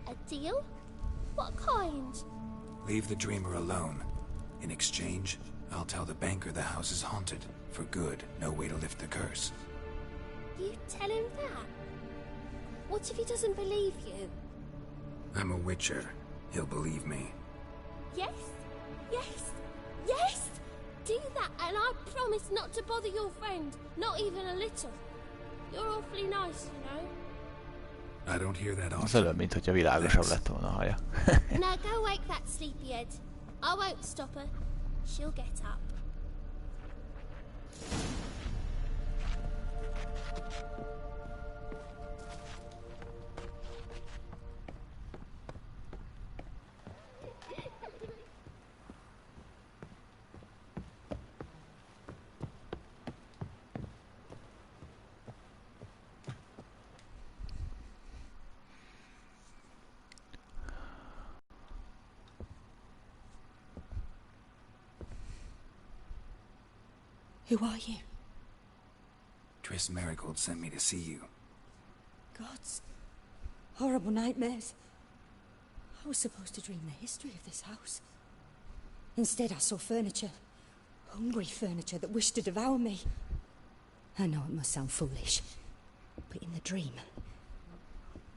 S20: A deal? What kind?
S4: Leave the dreamer alone. In exchange, I'll tell the banker the house is haunted. For good, no way to lift the curse.
S20: You tell him that? What if he doesn't believe you?
S4: I'm a witcher. He'll believe me.
S20: Yes? Yes? Yes! Do that, and I promise not to bother your friend. Not even a little. You're awfully nice, you know.
S4: I don't hear that often.
S1: Az előbb, mint hogyha világosabb lett volna a haja.
S20: Now go wake that sleepyhead. I won't stop her. She'll get up.
S10: Who are you?
S4: Triss Marigold sent me to see you.
S10: Gods. Horrible nightmares. I was supposed to dream the history of this house. Instead, I saw furniture. Hungry furniture that wished to devour me. I know it must sound foolish, but in the dream,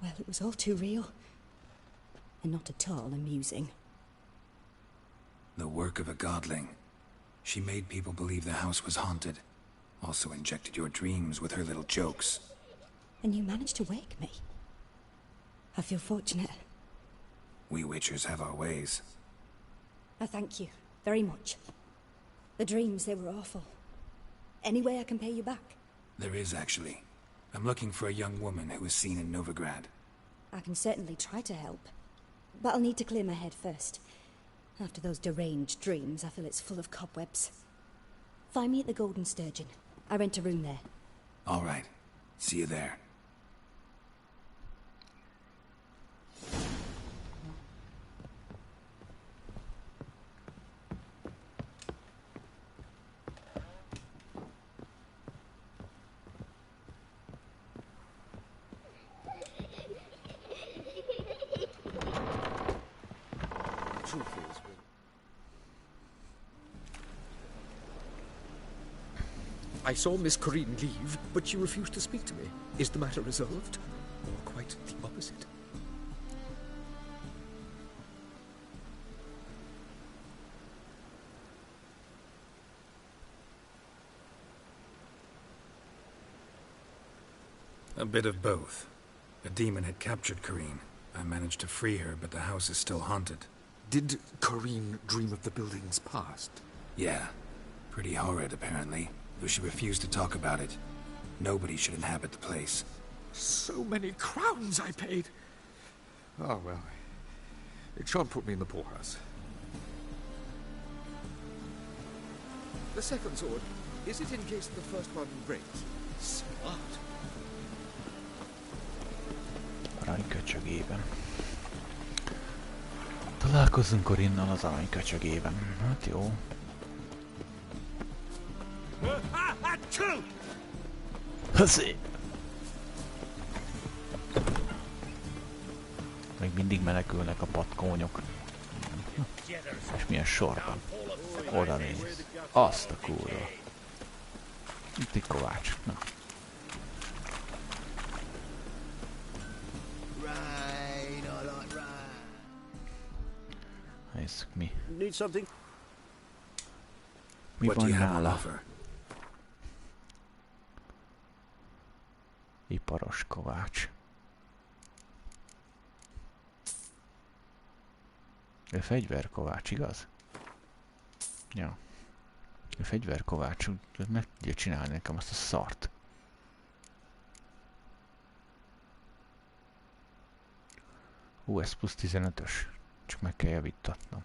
S10: well, it was all too real. And not at all amusing.
S4: The work of a godling. She made people believe the house was haunted. Also injected your dreams with her little jokes.
S10: And you managed to wake me. I feel fortunate.
S4: We witchers have our ways.
S10: I thank you very much. The dreams, they were awful. Any way I can pay you back?
S4: There is, actually. I'm looking for a young woman who was seen in Novigrad.
S10: I can certainly try to help.
S21: but I'll need to clear my head first. After those deranged dreams, I feel it's full of cobwebs. Find me at the Golden Sturgeon. I rent a room there.
S4: All right. See you there.
S22: I saw Miss Corinne leave, but she refused to speak to me. Is the matter resolved? Or quite the opposite?
S4: A bit of both. A demon had captured Corinne. I managed to free her, but the house is still haunted.
S22: Did Corinne dream of the building's past?
S4: Yeah. Pretty horrid, apparently. Though she refused to talk about it. Nobody should inhabit the place.
S22: So many crowns I paid! Oh, well. It shan't put me in the poorhouse. The second sword, is it in case the first one breaks? Smart.
S1: Aranyköcsögében. Találkozzunk Corinnal az aranyköcsögében. Hát jó. Még mindig menekülnek a patkónyok. És milyen sorban. Oda néz. Azt a kurva. Itt egy kovács. Na. Nézzük mi.
S9: Need something?
S1: Mi van nála? Iparos kovács. Ő fegyverkovács, igaz? Ja. Ő fegyverkovács, meg tudja csinálni nekem azt a szart. Ez plusz 15-ös. Csak meg kell javítatnom.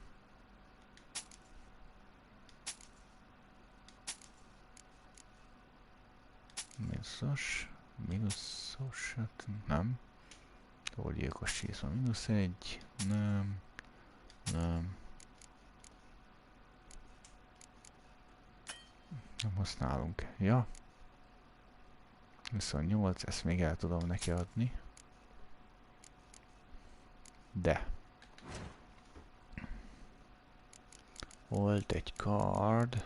S1: Mínuszos, hát nem. Túlgyilkos csíszva, -1, nem. Nem használunk. Ja. 28, ezt még el tudom neki adni. De. Volt egy card.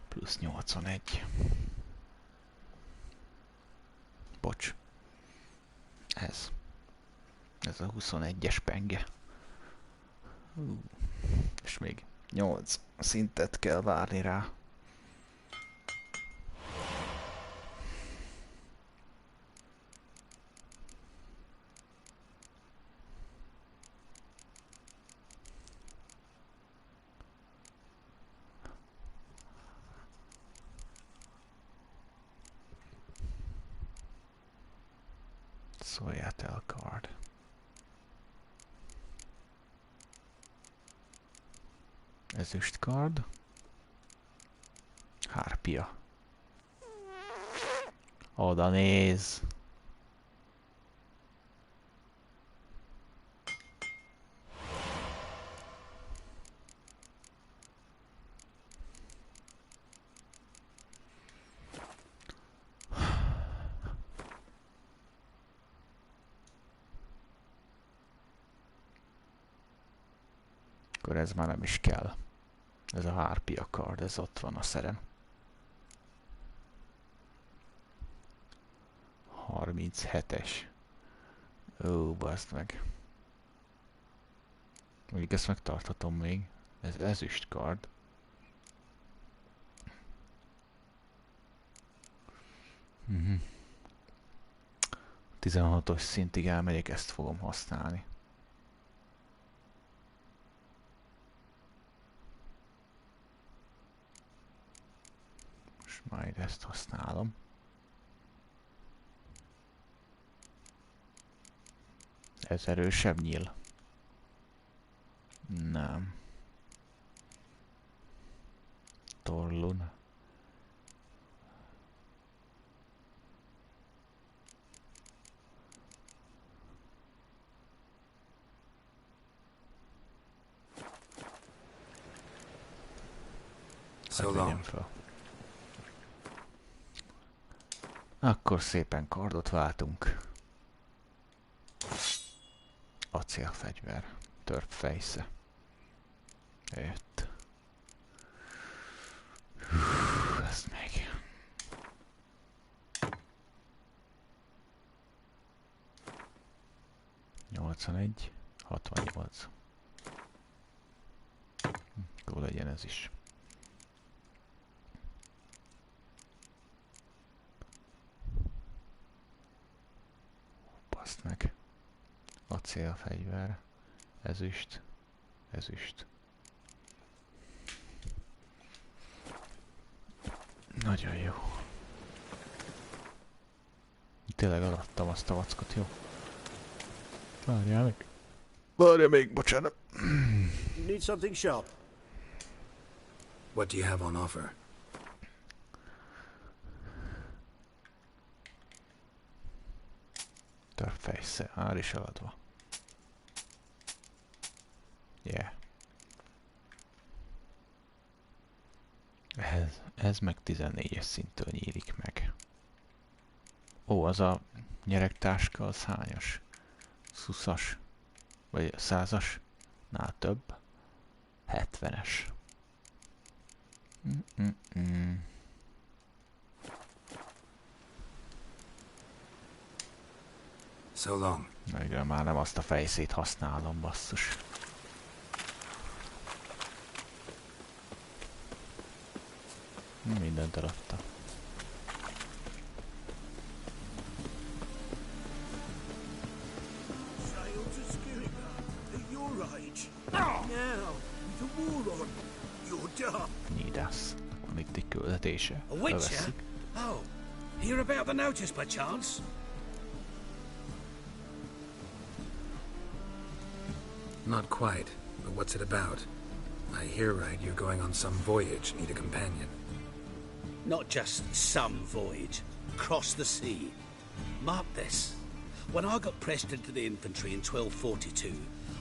S1: Plusz 81. Bocs. Ez a 21-es penge. És még 8 szintet kell várni rá. Szólját el card. Ezüst card. Hárpia. Oda néz. Akkor ez már nem is kell. Ez a hárpia card, ez ott van a szerem. 37-es. Ó, baszd meg. Mondjuk ezt megtarthatom még. Ez ezüst card. Mhm. 16-os szintig elmegyek, ezt fogom használni. Majd ezt használom. Ez erősebb nyíl. Nem. Torlun.
S4: So long.
S1: Akkor szépen kardot váltunk. Acélfegyver. Törpfejsze. Jött. Ez meg. ...81, 68. Jó legyen ez is. Baszd meg. Acélfegyver. Ezüst. Ezüst. Nagyon jó. Tényleg adattam azt a vackot, jó? Várjál még. Várjál még, bocsánat.
S9: Need something sharp.
S4: What do you have on offer?
S1: Törpfejsze, ár is eladva. Yeah. Ez meg 14-es szinttől nyílik meg. Ó, az a nyeregtáska, az hányas? 20-as? Vagy 100-as? Nál több. 70-es.
S4: So long.
S1: Igen, már nem azt a fejszét használom, basszus. Mindent eladta. Nyídász. Van itt egy küldetése.
S13: A witcher? Oh, hear about the notice by chance?
S4: Not quite, but what's it about? I hear right you're going on some voyage, need a companion.
S13: Not just some voyage. Across the sea. Mark this. When I got pressed into the infantry in 1242,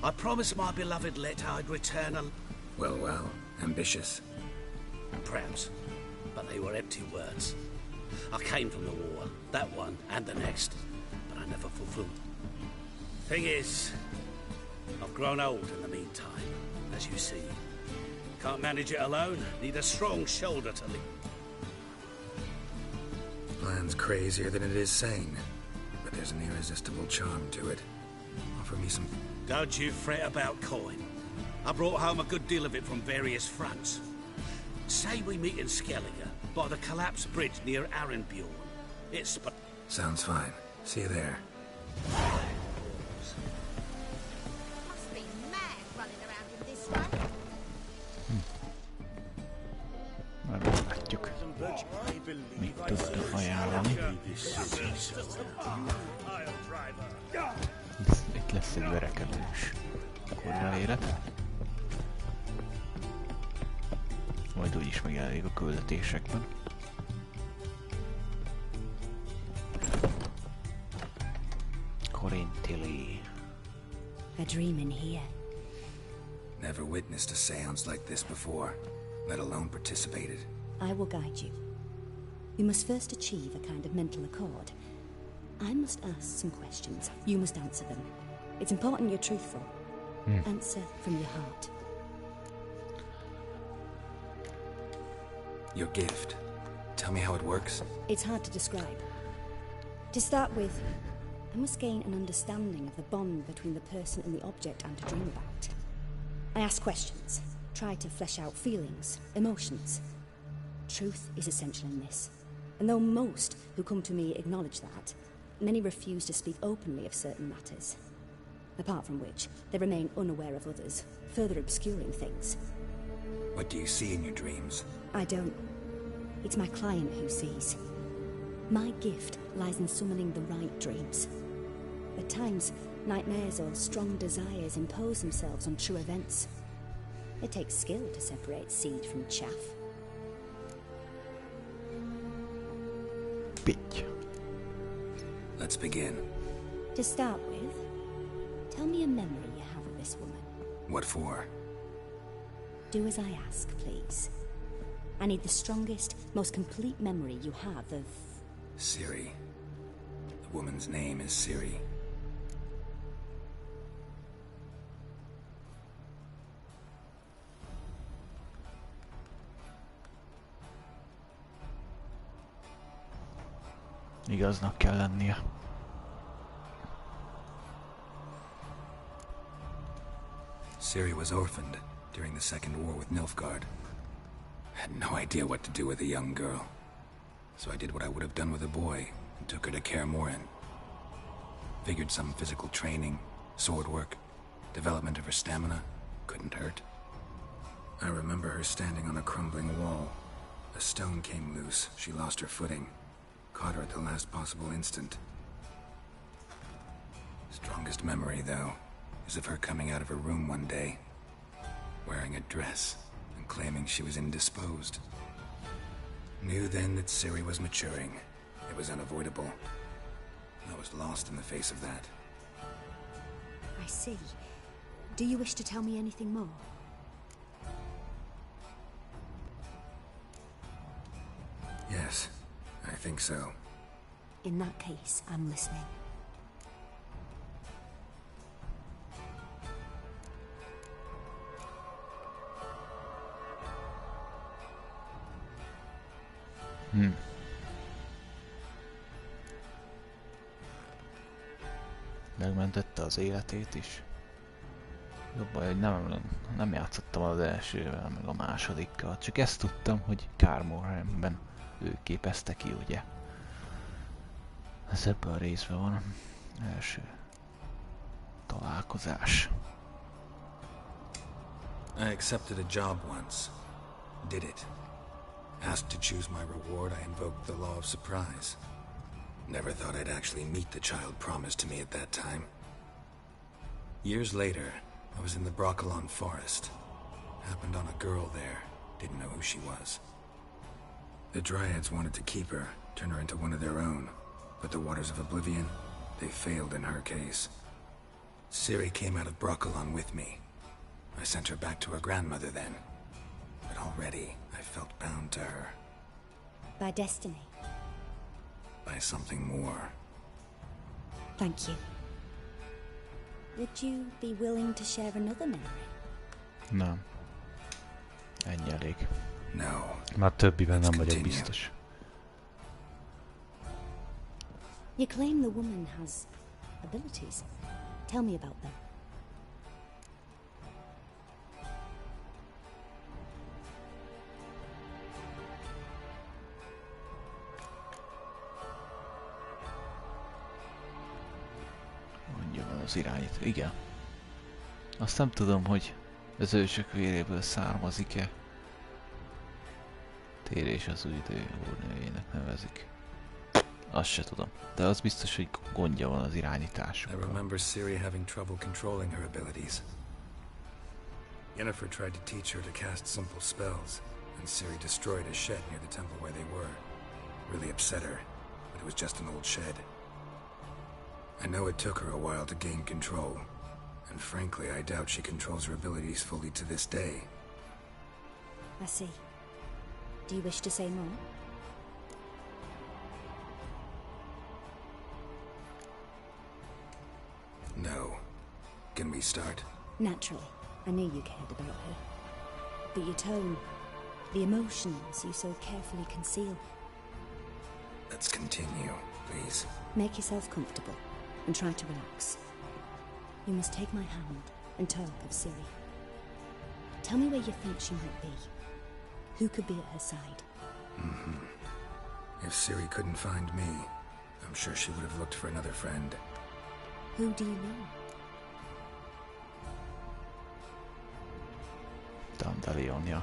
S13: I promised my beloved Let I'd return a...
S4: Well, well, ambitious.
S13: Perhaps. But they were empty words. I came from the war, that one and the next, but I never fulfilled. Thing is, I've grown old in the meantime, as you see. Can't manage it alone, need a strong shoulder to lean.
S4: Plan's crazier than it is sane, but there's an irresistible charm to it. Offer me some...
S13: Don't you fret about coin. I brought home a good deal of it from various fronts. Say we meet in Skellige, by the collapsed bridge near Arenbjorn. It's...
S4: Sounds fine. See you there.
S20: Must be mad running around in this one.
S1: Meglátjuk. Mit tudtok ajánlani. Itt lesz egy verekedős kurva élet. Majd úgyis megjelenik a küldetésekben. Corintili.
S21: A dream in here.
S4: Never witnessed a seance like this before, let alone participated.
S21: I will guide you. You must first achieve a kind of mental accord. I must ask some questions. You must answer them. It's important you're truthful. Answer from your heart.
S4: Your gift. Tell me how it works.
S21: It's hard to describe. To start with, I must gain an understanding of the bond between the person and the object I'm to dream about. I ask questions, try to flesh out feelings, emotions. Truth is essential in this. And though most who come to me acknowledge that, many refuse to speak openly of certain matters. Apart from which, they remain unaware of others, further obscuring things.
S4: What do you see in your dreams?
S21: I don't. It's my client who sees. My gift lies in summoning the right dreams. At times, nightmares or strong desires impose themselves on true events. It takes skill to separate seed from chaff.
S1: Pitch.
S4: Let's begin.
S21: To start with, tell me a memory you have of this woman.
S4: What for?
S21: Do as I ask, please. I need the strongest, most complete memory you have of...
S4: Ciri. The woman's name is Ciri.
S1: Igaznak kell lennie.
S4: Ciri was orphaned during the Second War with Nilfgaard. Had no idea what to do with a young girl. So I did what I would have done with a boy and took her to Kaer Morhen. Figured some physical training, sword work, development of her stamina couldn't hurt. I remember her standing on a crumbling wall. A stone came loose, she lost her footing. Caught her at the last possible instant. Strongest memory, though, is of her coming out of her room one day, wearing a dress and claiming she was indisposed. Knew then that Ciri was maturing. It was unavoidable. I was lost in the face of that.
S21: I see. Do you wish to tell me anything more?
S4: Yes, I think so.
S21: In that case, I'm listening.
S1: Megmentette az életét is. Jobban, hogy nem játszottam az elsővel, meg a másodikkal. Csak ezt tudtam, hogy Kaer Morhenben ő képezte ki, ugye? Ez ebben a részben van. Első találkozás.
S4: I accepted a job once. Did it. Asked to choose my reward, I invoked the law of surprise. Never thought I'd actually meet the child promised to me at that time. Years later, I was in the Broccolon forest. Happened on a girl there. Didn't know who she was. The Dryads wanted to keep her, turn her into one of their own. But the Waters of Oblivion, they failed in her case. Ciri came out of Broccolon with me. I sent her back to her grandmother then. But already, I felt bound to her.
S21: By destiny.
S4: By something more.
S21: Thank you. Would you be willing to share another memory?
S1: Nem. Ennyi elég.
S4: No.
S1: Már többiben nem vagyok biztos.
S21: You claim the woman has abilities. Tell me about them.
S1: Mondja van az irányító. Igen. Azt nem tudom, hogy az ősök véréből származik-e. Térés az új idő úrnőjének nevezik. Azt se tudom, de az biztos, hogy gondja van az irányításukkal.
S4: I remember Ciri having trouble controlling her abilities. Yennefer tried to teach her to cast simple spells, and Ciri destroyed a shed near the temple where they were. Really upset her, but it was just an old shed. I know it took her a while to gain control, and frankly, I doubt she controls her abilities fully to this day.
S21: I see. Do you wish to say more?
S4: No. Can we start?
S21: Naturally. I knew you cared about her. But your tone, the emotions you so carefully conceal.
S4: Let's continue, please.
S21: Make yourself comfortable and try to relax. You must take my hand and talk of Ciri. Tell me where you think she might be. Who could be at her side?
S4: If Ciri couldn't find me, I'm sure she would have looked for another friend.
S21: Who do you mean?
S1: Dandelion, yeah.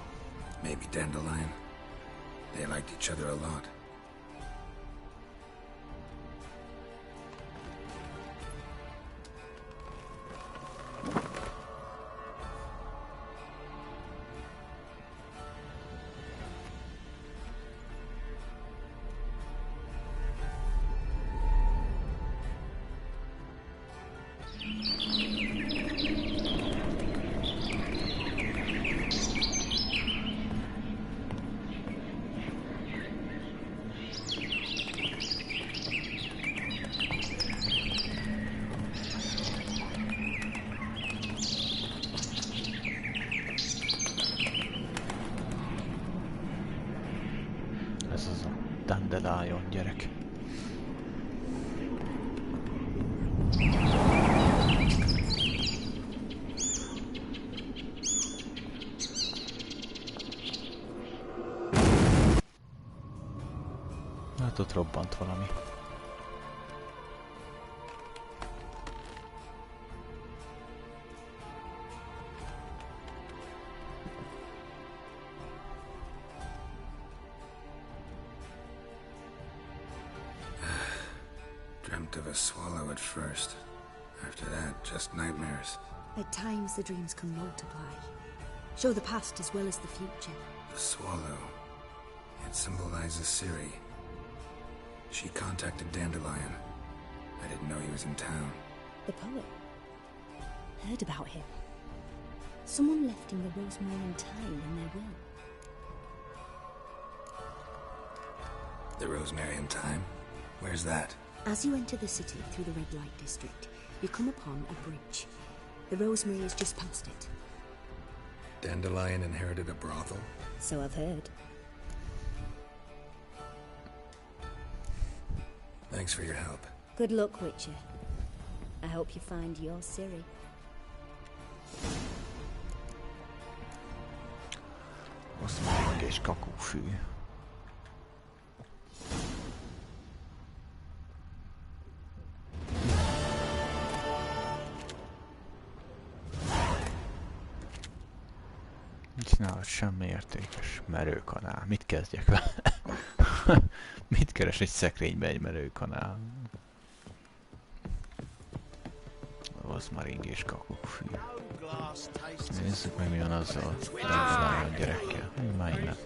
S4: Maybe Dandelion. They liked each other a lot.
S1: Ez az a Dandelion gyerek. Hát ott robbant valami.
S4: Dreamt of a swallow at first. After that, just nightmares.
S21: At times the dreams can multiply. Show the past as well as the future.
S4: The swallow. It symbolizes Ciri. She contacted Dandelion. I didn't know he was in town.
S21: The poet. Heard about him. Someone left him the rosemary and thyme in their will.
S4: The rosemary and thyme? Where's that?
S21: As you enter the city through the red light district, you come upon a bridge. The rosemary is just past it.
S4: Dandelion inherited a brothel?
S21: So I've heard.
S4: Thanks for your help.
S21: Good luck, Witcher. I hope you find your Ciri.
S1: Oszmányok és kakófű. Nincs nálad semmi értékes. Merőkanál. Mit kezdjek vele? Mit keres egy szekrénybe egy merőkanál? Rozmaring és kakófű. Nézzük meg, mi van azzal a gyerekkel. Már innen.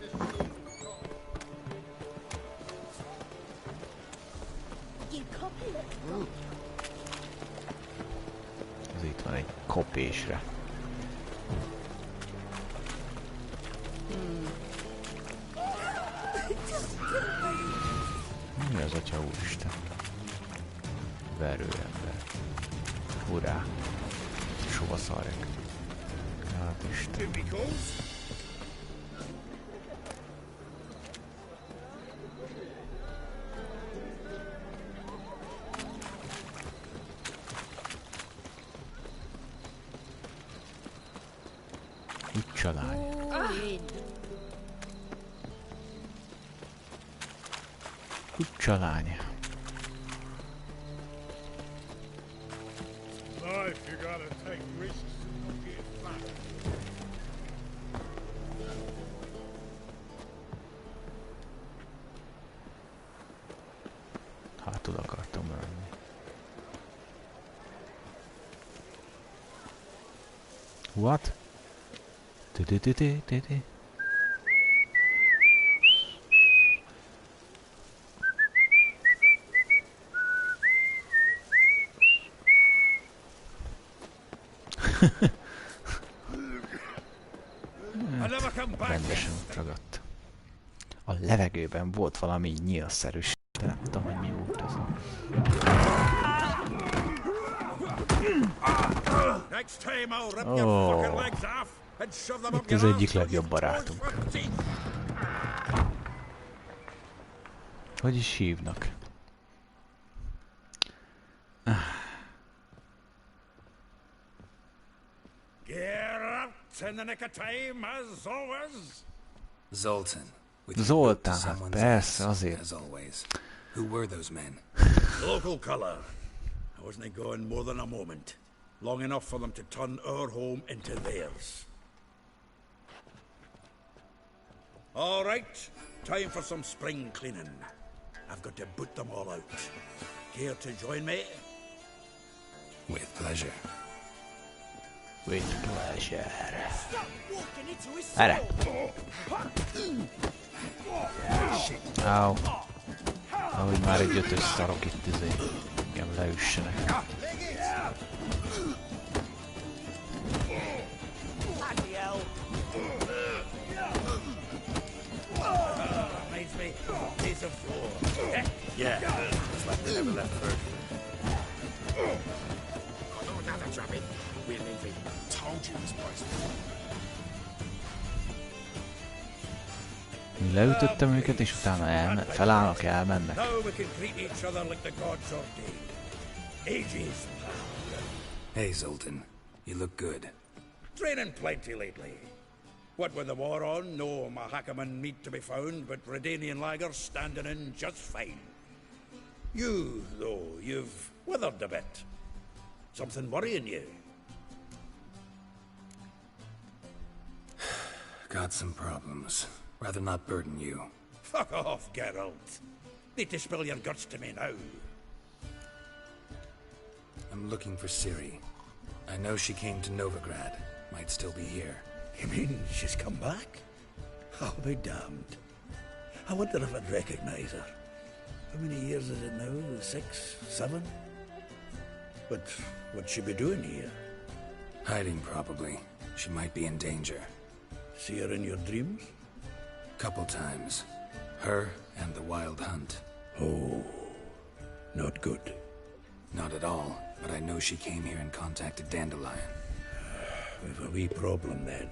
S1: Ez itt van egy kopésre. Mi az, atya úristen? Verőember. Urá! Sova szarek. Hát Isten. Kucsalány. Kucsalány.
S3: Life, you gotta take risks and not get fat.
S1: Hátul akartam menni. What? Ti-ti-ti-ti-ti-ti. Rendesen ragadt. A levegőben volt valami nyílszerűs, de nem tudom, hogy mi volt ez. Oh. Itt az egyik legjobb barátunk. Hogy is hívnak?
S3: In the nick of time, as always.
S4: Zoltan.
S1: Zoltán, hát persze, azért.
S4: As always. Who were those men?
S3: Local colour. I wasn't going more than a moment. Long enough for them to turn our home into theirs.
S16: All right, time for some spring cleaning. I've got to boot them all out. Care to join me?
S4: With pleasure.
S1: With pleasure.
S7: Stop walking into his
S1: Erre. Au. Ahogy már egy ötös szarok itt engem leüssenek.
S16: Reminds me of days of war. Yeah, it's like they never left first.
S11: Another drubbing. We're leaving. Told you this place.
S1: Leütöttem őket, és utána felállnak, elmennek.
S16: Now we can greet each other like the gods ordained. Ages past.
S4: Hey, Zoltan. You look good.
S16: Training plenty lately. What with the war on, no Mahakaman meat to be found, but Redanian lagers standing in just fine. You, though, you've withered a bit. Something worrying you?
S4: Got some problems. Rather not burden you.
S16: Fuck off, Geralt. Need to spill your guts to me now.
S4: I'm looking for Ciri. I know she came to Novigrad. Might still be here.
S16: You mean she's come back? I'll be damned. I wonder if I'd recognize her. How many years is it now? 6, 7? But what'd she be doing here?
S4: Hiding, probably. She might be in danger.
S16: See her in your dreams?
S4: Couple times. Her and the Wild Hunt.
S16: Oh, not good.
S4: Not at all, but I know she came here and contacted Dandelion.
S16: We've a wee problem then.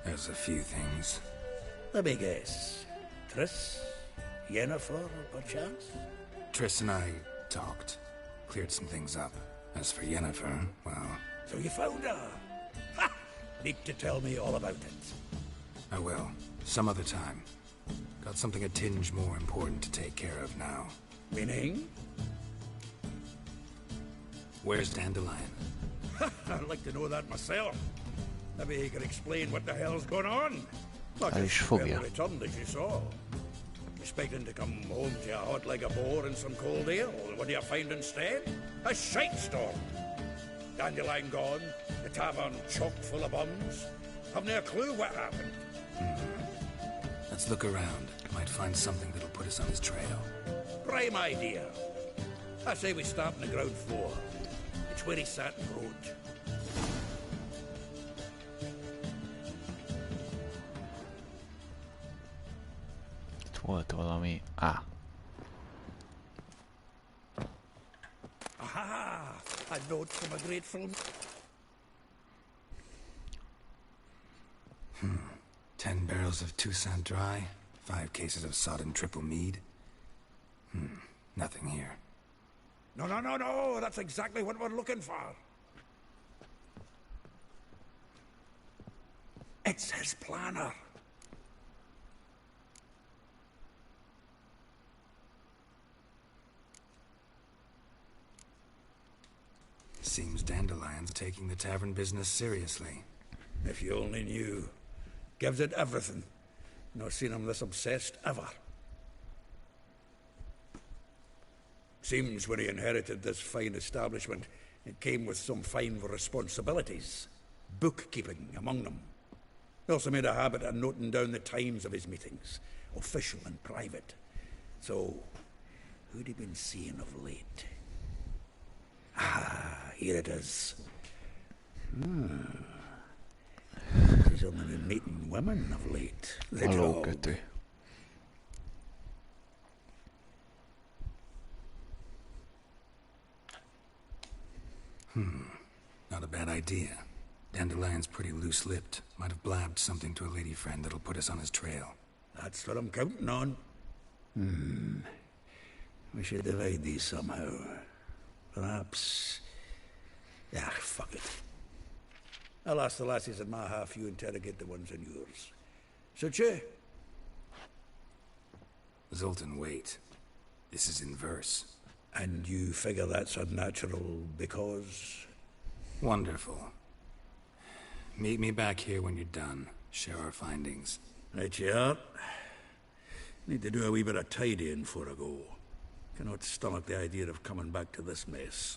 S4: There's a few things.
S16: Let me guess. Triss? Yennefer, perchance?
S4: Triss and I talked. Cleared some things up. As for Yennefer, well...
S16: So you found her? Ha! Need to tell me all about it.
S4: I will. Some other time. Got something a tinge more important to take care of now.
S16: Meaning?
S4: Where's Dandelion?
S16: I'd like to know that myself. Maybe he could explain what the hell's going on. Not
S1: I
S16: just
S1: phobia.
S16: well returned as you saw. Expecting to come home to a hot like a boar and some cold ale. What do you find instead? A shite storm. Dandelion gone, the tavern chock full of bums. Haven't a clue what happened.
S4: Let's look around. Might find something that'll put us on his trail.
S16: Prime idea. I say we start on the ground floor. It's where he sat and wrote.
S1: Itt volt valami... Ah.
S16: Aha! A note from a grateful...
S4: 10 barrels of Toussaint Dry, 5 cases of sodden triple mead. Nothing here.
S16: No, that's exactly what we're looking for. It's his planner.
S4: Seems Dandelion's taking the tavern business seriously.
S16: If you only knew. Gives it everything. Not seen him this obsessed ever. Seems when he inherited this fine establishment, it came with some fine responsibilities. Bookkeeping among them. He also made a habit of noting down the times of his meetings, official and private. So, who'd he been seeing of late? Ah, here it is. He's only been meeting women of late. The
S1: Hello,
S16: dog.
S1: Kitty.
S4: Not a bad idea. Dandelion's pretty loose-lipped. Might have blabbed something to a lady friend that'll put us on his trail.
S16: That's what I'm counting on. We should divide these somehow. Perhaps... Ah, fuck it. I'll ask the lassies in my half, you interrogate the ones in yours. Suit you?
S4: Zoltan, wait. This is in verse.
S16: And you figure that's unnatural because...
S4: Wonderful. Meet me back here when you're done. Share our findings.
S16: Right you are. Need to do a wee bit of tidying before I go. Cannot stomach the idea of coming back to this mess.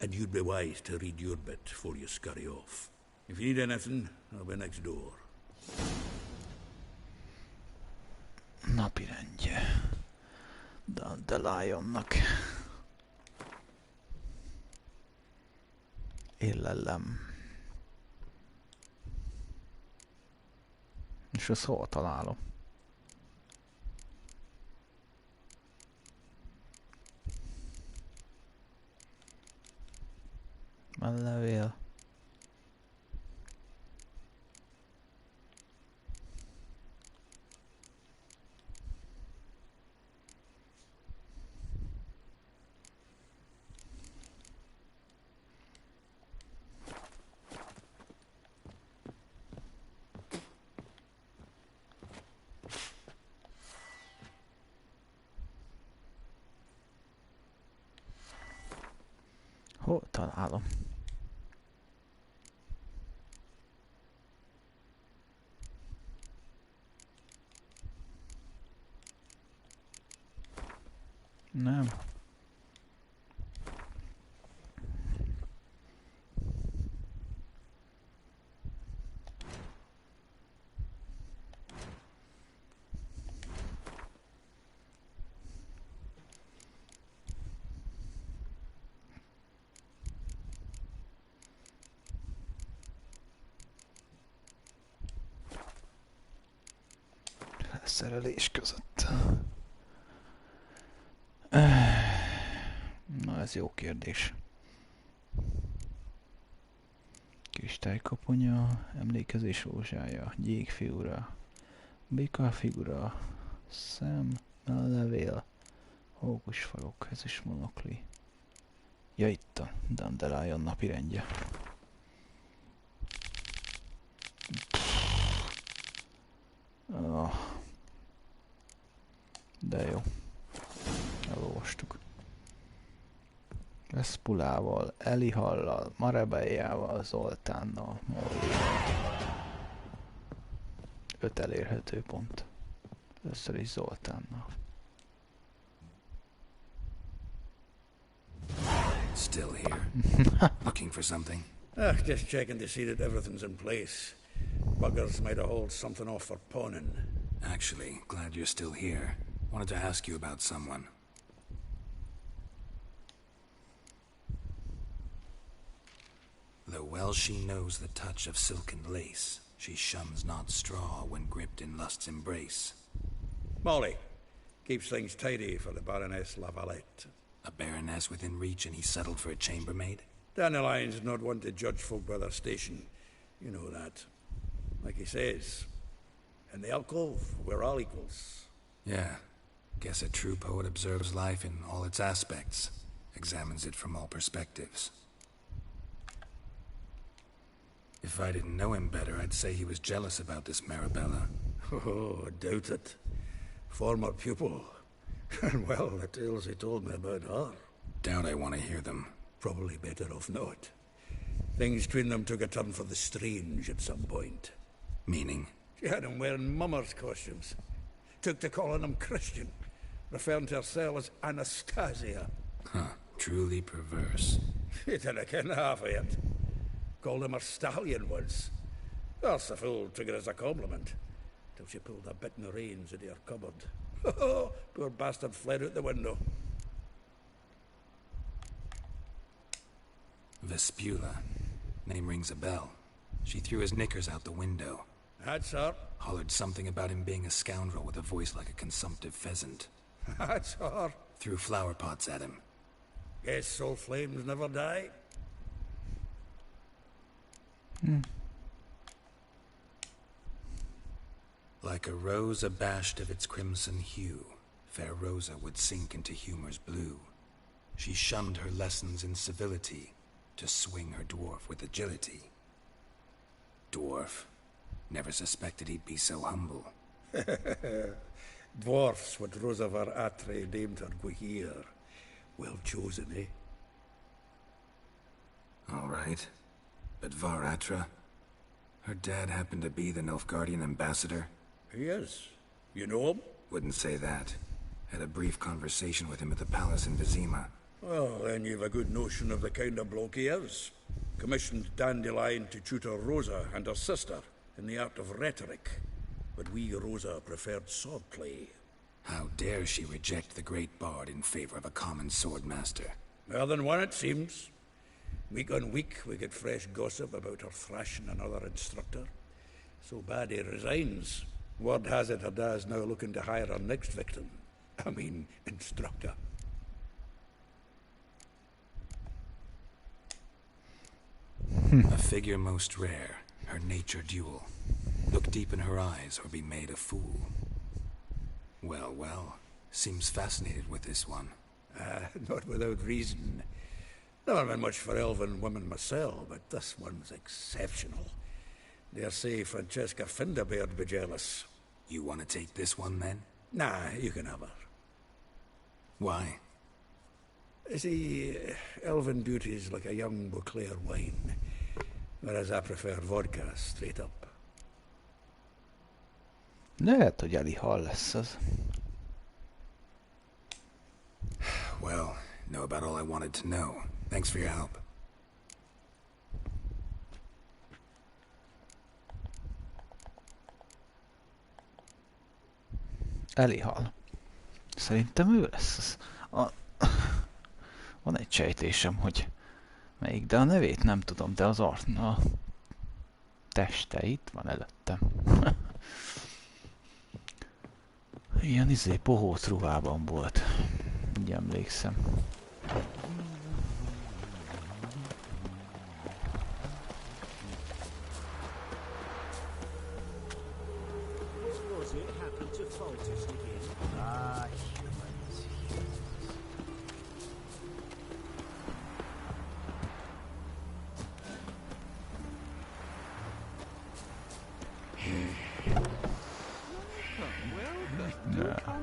S16: And you'd be wise to read your bit before you scurry off. If you need anything, I'll be next door.
S1: Napirendje. Dandelionnak. Élelem. És ezt hol találom? Levél. Hol találom? Nem. Felszerelés között. Na, ez jó kérdés. Kristálykoponya, emlékezés rózsája, gyékfigura, békafigura, szem, levél, hókusfarok, ez is monokli. Ja, itt a Dandelion napirendje. Oh. De jó. Elolvastuk. Veszpulával, Elihallal, Marebejával, Zoltánnal, Mollival. 5 elérhető pont. Először is Zoltánnal.
S4: Still here? Looking for something?
S16: Just checking to see that everything's in place. Buggers might have hauled something off for pawning.
S4: Actually, glad you're still here. Wanted to ask you about someone. Though well she knows the touch of silken lace, she shuns not straw when gripped in lust's embrace.
S16: Molly keeps things tidy for the Baroness Lavalette.
S4: A baroness within reach and he settled for a chambermaid?
S16: Dandelion's not one to judge folk by their station. You know that. Like he says, in the alcove, we're all equals.
S4: Yeah. Guess a true poet observes life in all its aspects, examines it from all perspectives. If I didn't know him better, I'd say he was jealous about this Marabella.
S16: Oh, I doubt it. Former pupil. And well, the tales he told me about her.
S4: Doubt I want to hear them.
S16: Probably better off not. Things between them took a turn for the strange at some point.
S4: Meaning?
S16: She had him wearing mummers' costumes. Took to calling him Christian, referring to herself as Anastasia.
S4: Huh, truly perverse.
S16: She didn't ken half of it. Called him her stallion once. That's the fool took it as a compliment. Till she pulled a bit in the reins into her cupboard. Poor bastard fled out the window.
S4: Vespula. Name rings a bell. She threw his knickers out the window.
S16: That's her.
S4: Hollered something about him being a scoundrel with a voice like a consumptive pheasant.
S16: That's her.
S4: Threw flower pots at him.
S16: Guess soul flames never die.
S4: Like a rose abashed of its crimson hue, fair Rosa would sink into humor's blue. She shunned her lessons in civility, to swing her dwarf with agility. Dwarf. Never suspected he'd be so humble.
S16: Dwarfs what Rosa var Atre named her Guihir. Well chosen, eh?
S4: All right. But Var Atra? Her dad happened to be the Nilfgaardian ambassador?
S16: He is. You know him?
S4: Wouldn't say that. Had a brief conversation with him at the palace in Vizima.
S16: Well, then you've a good notion of the kind of bloke he is. Commissioned Dandelion to tutor Rosa and her sister in the art of rhetoric. But we, Rosa, preferred swordplay.
S4: How dare she reject the great bard in favor of a common swordmaster?
S16: More than one, it seems. Week on week, we get fresh gossip about her thrashing another instructor. So bad he resigns. Word has it her dad's now looking to hire her next victim. I mean, instructor.
S4: A figure most rare, her nature dual. Look deep in her eyes or be made a fool. Well, well, seems fascinated with this one.
S16: Not without reason. Never been much for elven women myself, but this one's exceptional. Dare say Francesca Finderbeard be jealous.
S4: You want to take this one, then?
S16: Nah, you can have her.
S4: Why?
S16: See, elven beauty's like a young Beauclair wine, whereas I prefer vodka straight up.
S1: Lehet, hogy Elihal lesz az.
S4: Well, know about all I wanted to know. Thanks for your help.
S1: Elihal. Szerintem ő lesz az. Van egy sejtésem, hogy melyik, de a nevét nem tudom, de az a teste itt van előttem. Ilyen bohóc ruhában volt. Úgy emlékszem.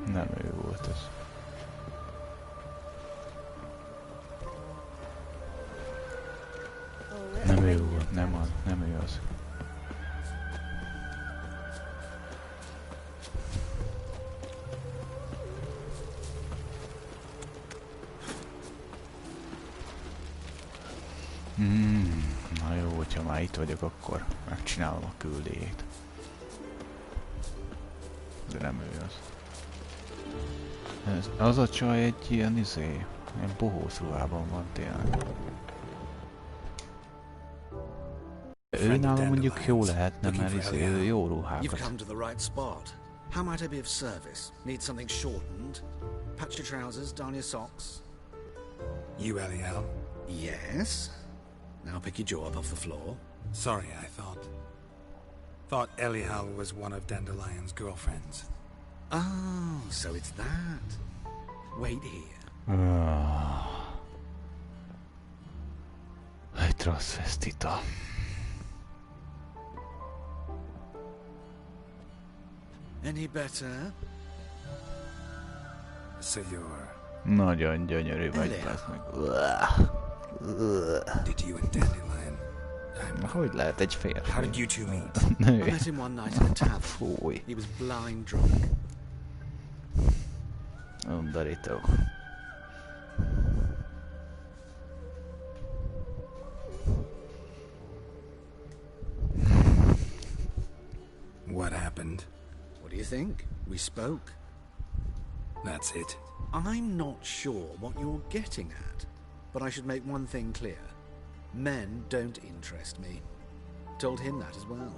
S1: Nem ő volt ez. Nem ő volt, nem ő az. Na jó, hogyha már itt vagyok, akkor megcsinálom a küldéjét. De nem ő az. Az a csaj egy ilyen ilyen bohóc ruhában van tényleg. Ő nálam mondjuk jó lehetne, mert ő jó ruhákat.
S2: You've come to the right spot. How might I be of service? Need something shortened? Patch your trousers, darn your socks.
S4: You, Eliel?
S2: Yes. Now pick your jaw up off the floor.
S4: Sorry, I thought Eliel was one of Dandelion's girlfriends.
S2: Oh, so it's that. Wait here.
S1: Egy transvestita.
S2: Any better?
S4: So you're...
S1: Nagyon gyönyörű vagy, bazd meg.
S4: Did you and Dandelion?
S1: Hogy lehet egy férfi?
S4: How did you two meet?
S2: I met him one night in a tavern.
S1: Fúj.
S2: He was blind drunk.
S1: Undorító.
S4: What happened?
S2: What do you think? We spoke.
S4: That's it.
S2: I'm not sure what you're getting at, but I should make one thing clear. Men don't interest me. Told him that as well.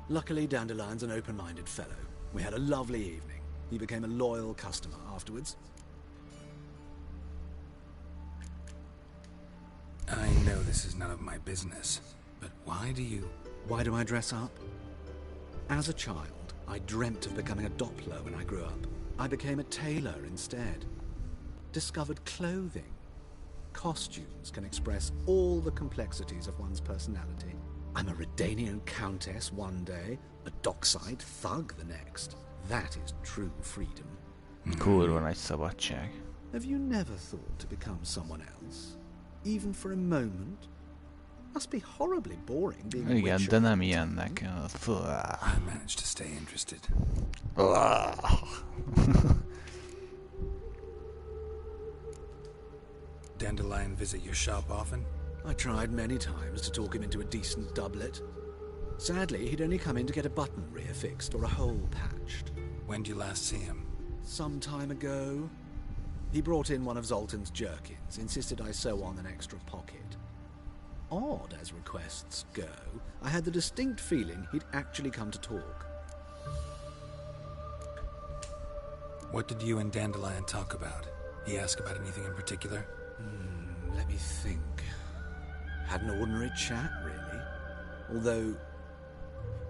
S2: Luckily, Dandelion's an open-minded fellow. We had a lovely evening. He became a loyal customer afterwards.
S4: I know this is none of my business, but why do you...
S2: Why do I dress up? As a child, I dreamt of becoming a Doppler when I grew up. I became a tailor instead. Discovered clothing. Costumes can express all the complexities of one's personality. I'm a Redanian countess one day, a dockside thug the next. That is true freedom.
S1: Kurva nagy szabadság.
S2: Have you never thought to become someone else? Even for a moment? Must be horribly boring being a
S1: Igen,
S2: witcher.
S1: de nem ilyennek.
S4: I managed to stay interested. Dandelion visit your shop often?
S2: I tried many times to talk him into a decent doublet. Sadly, he'd only come in to get a button rear fixed or a hole patched.
S4: When did you last see him?
S2: Some time ago. He brought in one of Zoltan's jerkins, insisted I sew on an extra pocket. Odd as requests go, I had the distinct feeling he'd actually come to talk.
S4: What did you and Dandelion talk about? He asked about anything in particular?
S2: Let me think. Had an ordinary chat, really. Although,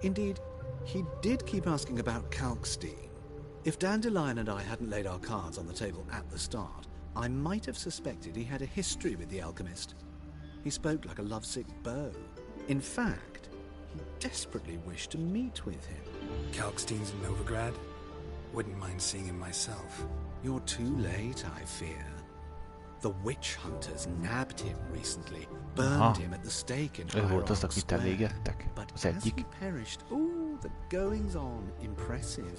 S2: indeed, he did keep asking about Kalkstein. If Dandelion and I hadn't laid our cards on the table at the start, I might have suspected he had a history with the alchemist. He spoke like a lovesick beau. In fact, he desperately wished to meet with him.
S4: Kalkstein's in Novigrad? Wouldn't mind seeing him myself.
S2: You're too late, I fear. The witch hunters nabbed him recently, burned him at the stake in
S1: volt az, akit
S2: Square.
S1: elégettek.
S2: But
S1: Az
S2: as
S1: egyik.
S2: he perished, the goings-on impressive.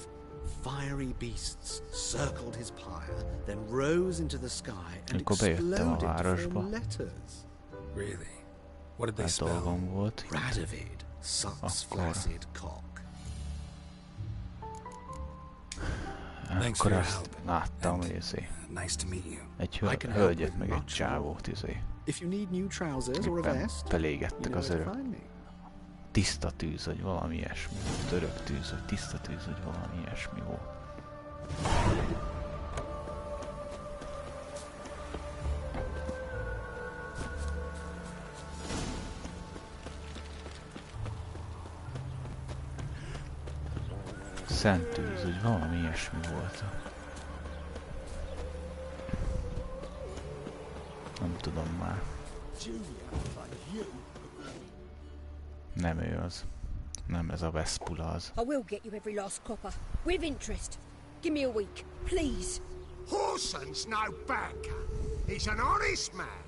S2: Fiery beasts circled his pyre, then rose into the sky and
S1: Amikor bejöttem a
S2: exploded to
S1: városba.
S2: form letters.
S4: Really? What did they
S1: Hát
S4: spell?
S1: dolgom volt.
S2: Radovid sucks
S1: Akkor.
S2: flaccid cock.
S4: Thanks
S1: Akkor
S4: for your
S1: azt
S4: help.
S1: láttam, hogy izé.
S4: Nice to meet you.
S1: Egy
S2: I can help
S1: hölgyet,
S2: with
S1: meg egy
S2: much
S1: csávót, izé.
S2: If you need new trousers or a
S1: Éppen
S2: vest,
S1: belégettek
S2: you know
S1: az
S2: where to
S1: örök.
S2: find me.
S1: Tiszta tűz, vagy valami ilyesmi. Török tűz, vagy tiszta tűz, vagy valami ilyesmi volt. Szent tűz, vagy valami ilyesmi volt. Nem tudom már. Nem ő az. Nem ez a Vespula az.
S10: I will get you every last copper. With interest. Give me a week, please.
S17: Horson's no banker. He's an honest man.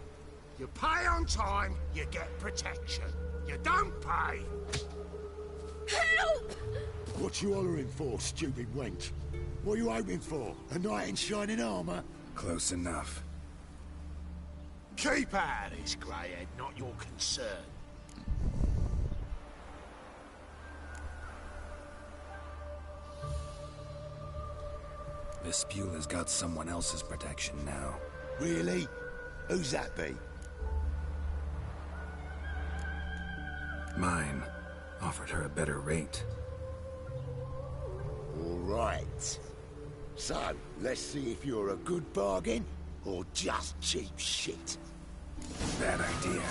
S17: You pay on time, you get protection. You don't pay.
S10: Help!
S9: What you hollering for, stupid wench? What you hoping for? A knight in shining armour?
S4: Close enough.
S17: Keep out of this, greyhead, not your concern.
S4: Vespula's got someone else's protection now.
S9: Really? Who's that be?
S4: Mine. Offered her a better rate.
S9: All right. So, let's see if you're a good bargain or just cheap shit.
S4: Bad idea.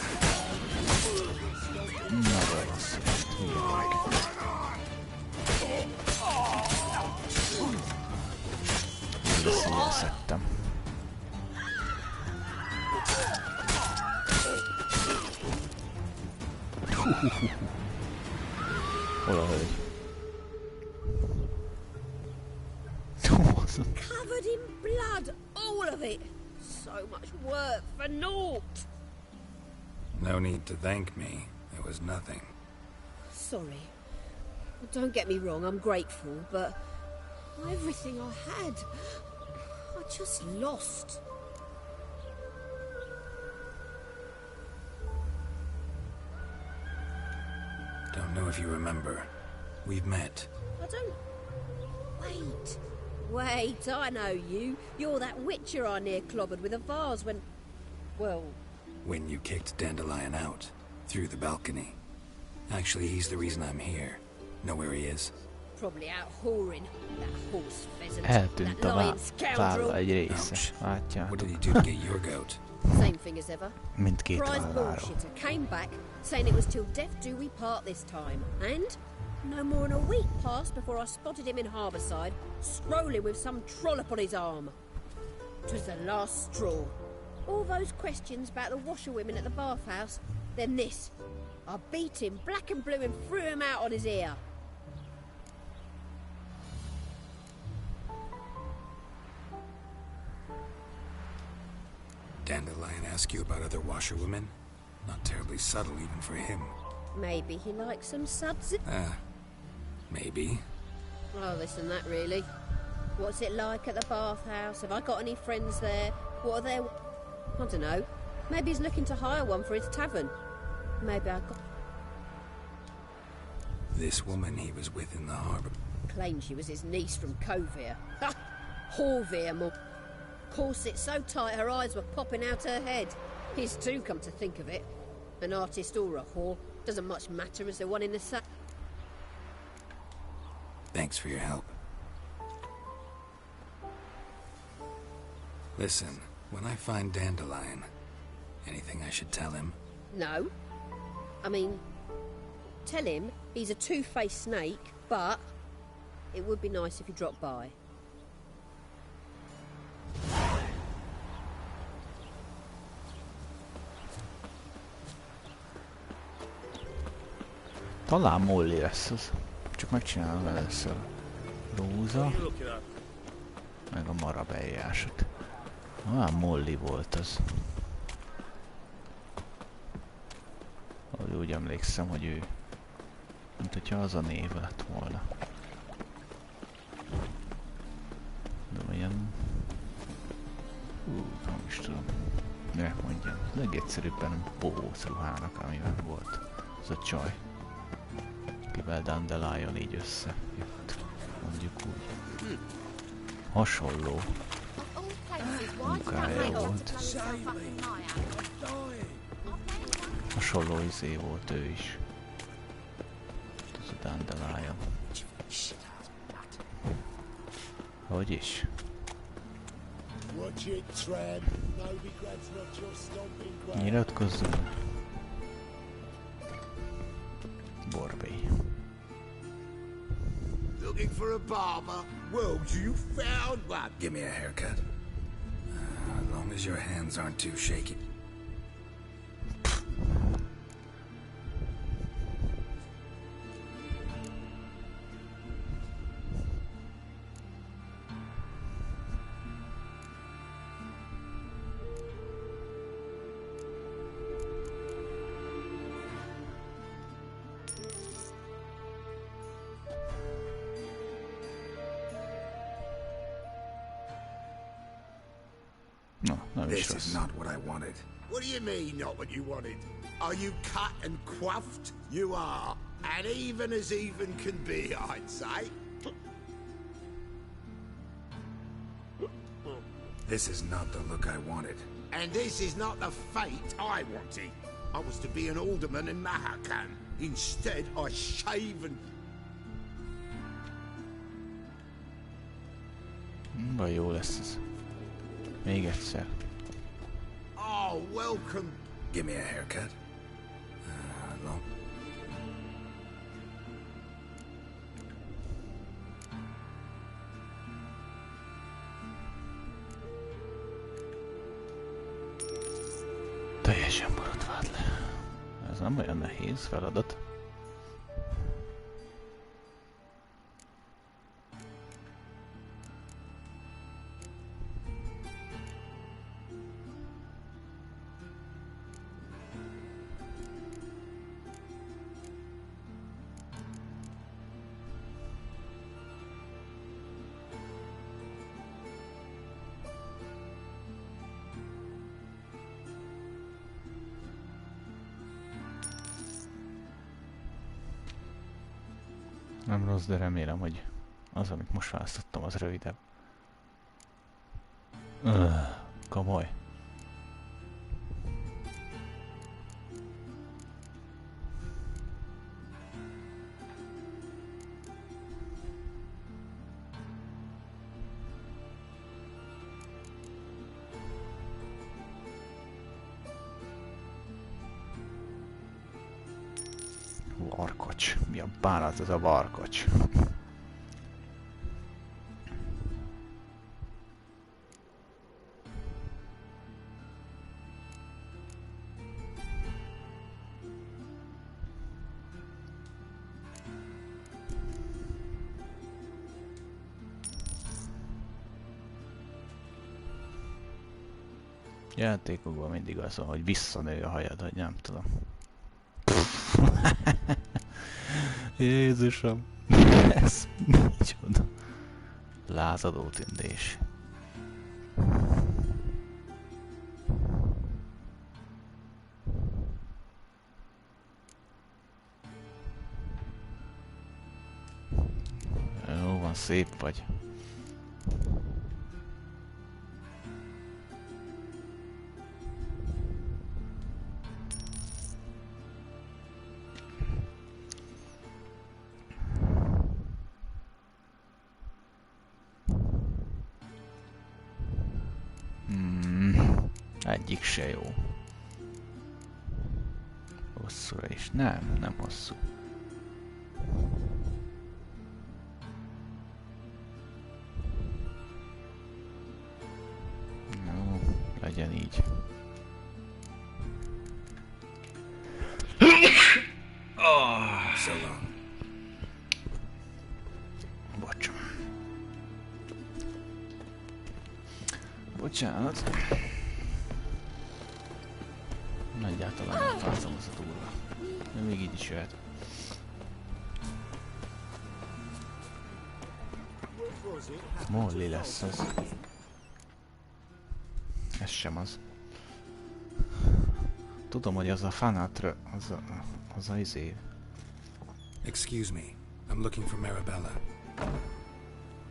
S1: Szétszedtem. Hol a hölgy?
S10: Covered in blood, all of it. So much work for naught.
S4: No need to thank me. It was nothing.
S10: Sorry. Don't get me wrong, I'm grateful, but everything I had, I just lost.
S4: Don't know if you remember. We've met.
S10: I don't... Wait, I know you. You're that witcher I near clobbered with a vase when... Well...
S4: When you kicked Dandelion out. Through the balcony. Actually, he's the reason I'm here. Know where he is?
S10: Probably out whoring. That horse pheasant.
S1: Eltűnt
S10: That
S1: a
S10: lying scoundrel.
S1: válla egy része. Látjátok?
S4: What did he do to get your goat?
S10: Same thing as ever.
S1: Mindkét
S10: Prize
S1: válláról.
S10: bullshitter came back, saying it was till death do we part this time. And no more than a week passed before I spotted him in Harbourside, strolling with some trollop on his arm. 'Twas the last straw. All those questions about the washerwomen at the bathhouse, then this. I beat him black and blue and threw him out on his ear.
S4: Dandelion ask you about other washerwomen? Not terribly subtle even for him.
S8: Maybe he likes some subs.
S4: Maybe.
S8: Oh, this and that, really. What's it like at the bathhouse? Have I got any friends there? What are their... I don't know. Maybe he's looking to hire one for his tavern. Maybe I got...
S4: This woman he was with in the harbour.
S8: Claimed she was his niece from Kovir. Ha! Horvir, more. Corset so tight her eyes were popping out her head. His too, come to think of it. An artist or a whore. Doesn't much matter as the one in the sun.
S4: Thanks for your help. Listen, when I find Dandelion, anything I should tell him?
S8: No. I mean, tell him he's a two-faced snake, but it would be nice if he dropped by.
S1: Talán Molly lesz az. Csak megcsinálom először a Róza, meg a marabelyásot. Talán Molly volt az. Ahogy úgy emlékszem, hogy ő... mint hogyha az a név lett volna. De olyan... nem is tudom. Ne mondjam, legegyszerűbben bohóc ruhának, amiben volt az a csaj. Akivel Dandelion így összejött, mondjuk úgy. Hasonló munkája volt. Hasonló izé volt ő is. Ez a Dandelion. Hogy is? Nyilatkozzunk. Borbély.
S17: Looking for a barber? Well, you found one.
S4: Give me a haircut. As long as your hands aren't too shaky. This is not what I wanted.
S17: What do you mean, not what you wanted? Are you cut and coiffed? You are. And even as even can be, I'd say.
S4: This is not the look I wanted.
S17: And this is not the fate I wanted. I was to be an alderman in Mahakan. Instead, I shave and...
S1: Vagy jó lesz ez. Még egyszer.
S17: Oh, welcome.
S4: Give me a haircut. Long.
S1: Teljesen borotvált le. Ez nem olyan nehéz feladat. Nem rossz, de remélem, hogy az, amit most választottam, az rövidebb. Komoly. Varkocs. Mi a bánat ez a varkocs? Játékokban mindig az van, hogy visszanő a hajad, hogy nem tudom. Jézusom! Ez micsoda? Lázadó tündés. Jó van, szép vagy. Egyik se jó. Hosszúra is. Nem hosszú. Jó, legyen így. Bocs. Bocsánat. Egyáltalán nem fázom az a túlra. De még így is jöhet. Molly lesz az. Ez sem az. Tudom, hogy az a fanatra, az a izé.
S4: Excuse me, I'm looking for Marabella.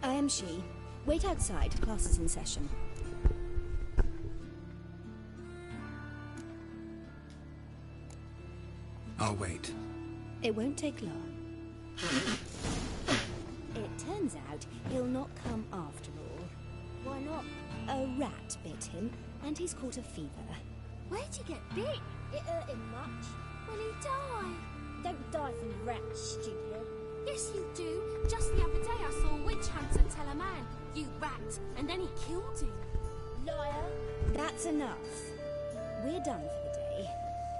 S21: I am she. Wait outside, class is in session.
S4: I'll wait.
S21: It won't take long. It turns out he'll not come after all.
S20: Why not?
S21: A rat bit him, and he's caught a fever.
S20: Where'd he get bit? It hurt him much. Will he die? Don't die from rats, stupid. Yes, you do. Just the other day I saw a witch hunter tell a man, "You rat," and then he killed him.
S21: Liar. That's enough. We're done for the day.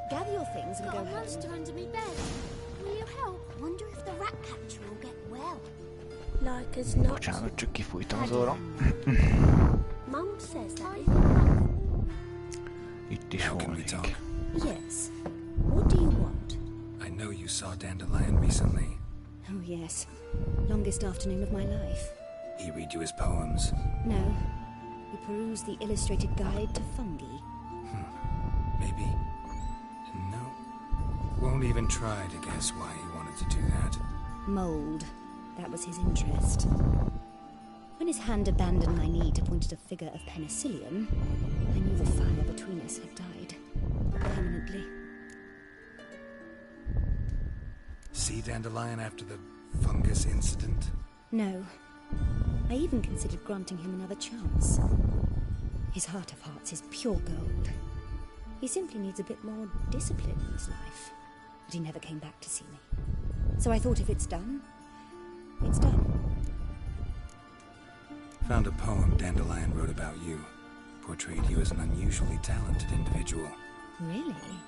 S21: Gather your things and
S20: Got
S21: go
S20: a
S21: home.
S20: monster under me bed. Will you help? Wonder if the rat catcher will get well. Like as not.
S1: Bocsánat, csak kifújtam az orrom.
S20: Mum says that.
S1: Itt is volnék.
S21: Yes. What do you want?
S4: I know you saw Dandelion recently.
S21: Oh, yes. Longest afternoon of my life.
S4: He read you his poems.
S21: No. We perused the illustrated guide to fungi.
S4: Maybe. No. Won't even try to guess why he wanted to do that.
S21: Mold. That was his interest. When his hand abandoned my knee to point at a figure of penicillium, I knew the fire between us had died. Permanently.
S4: See Dandelion after the fungus incident?
S21: No. I even considered granting him another chance. His heart of hearts is pure gold. He simply needs a bit more discipline in his life. But he never came back to see me. So I thought if it's done, it's done.
S4: Found a poem Dandelion wrote about you. Portrayed you as an unusually talented individual.
S21: Really?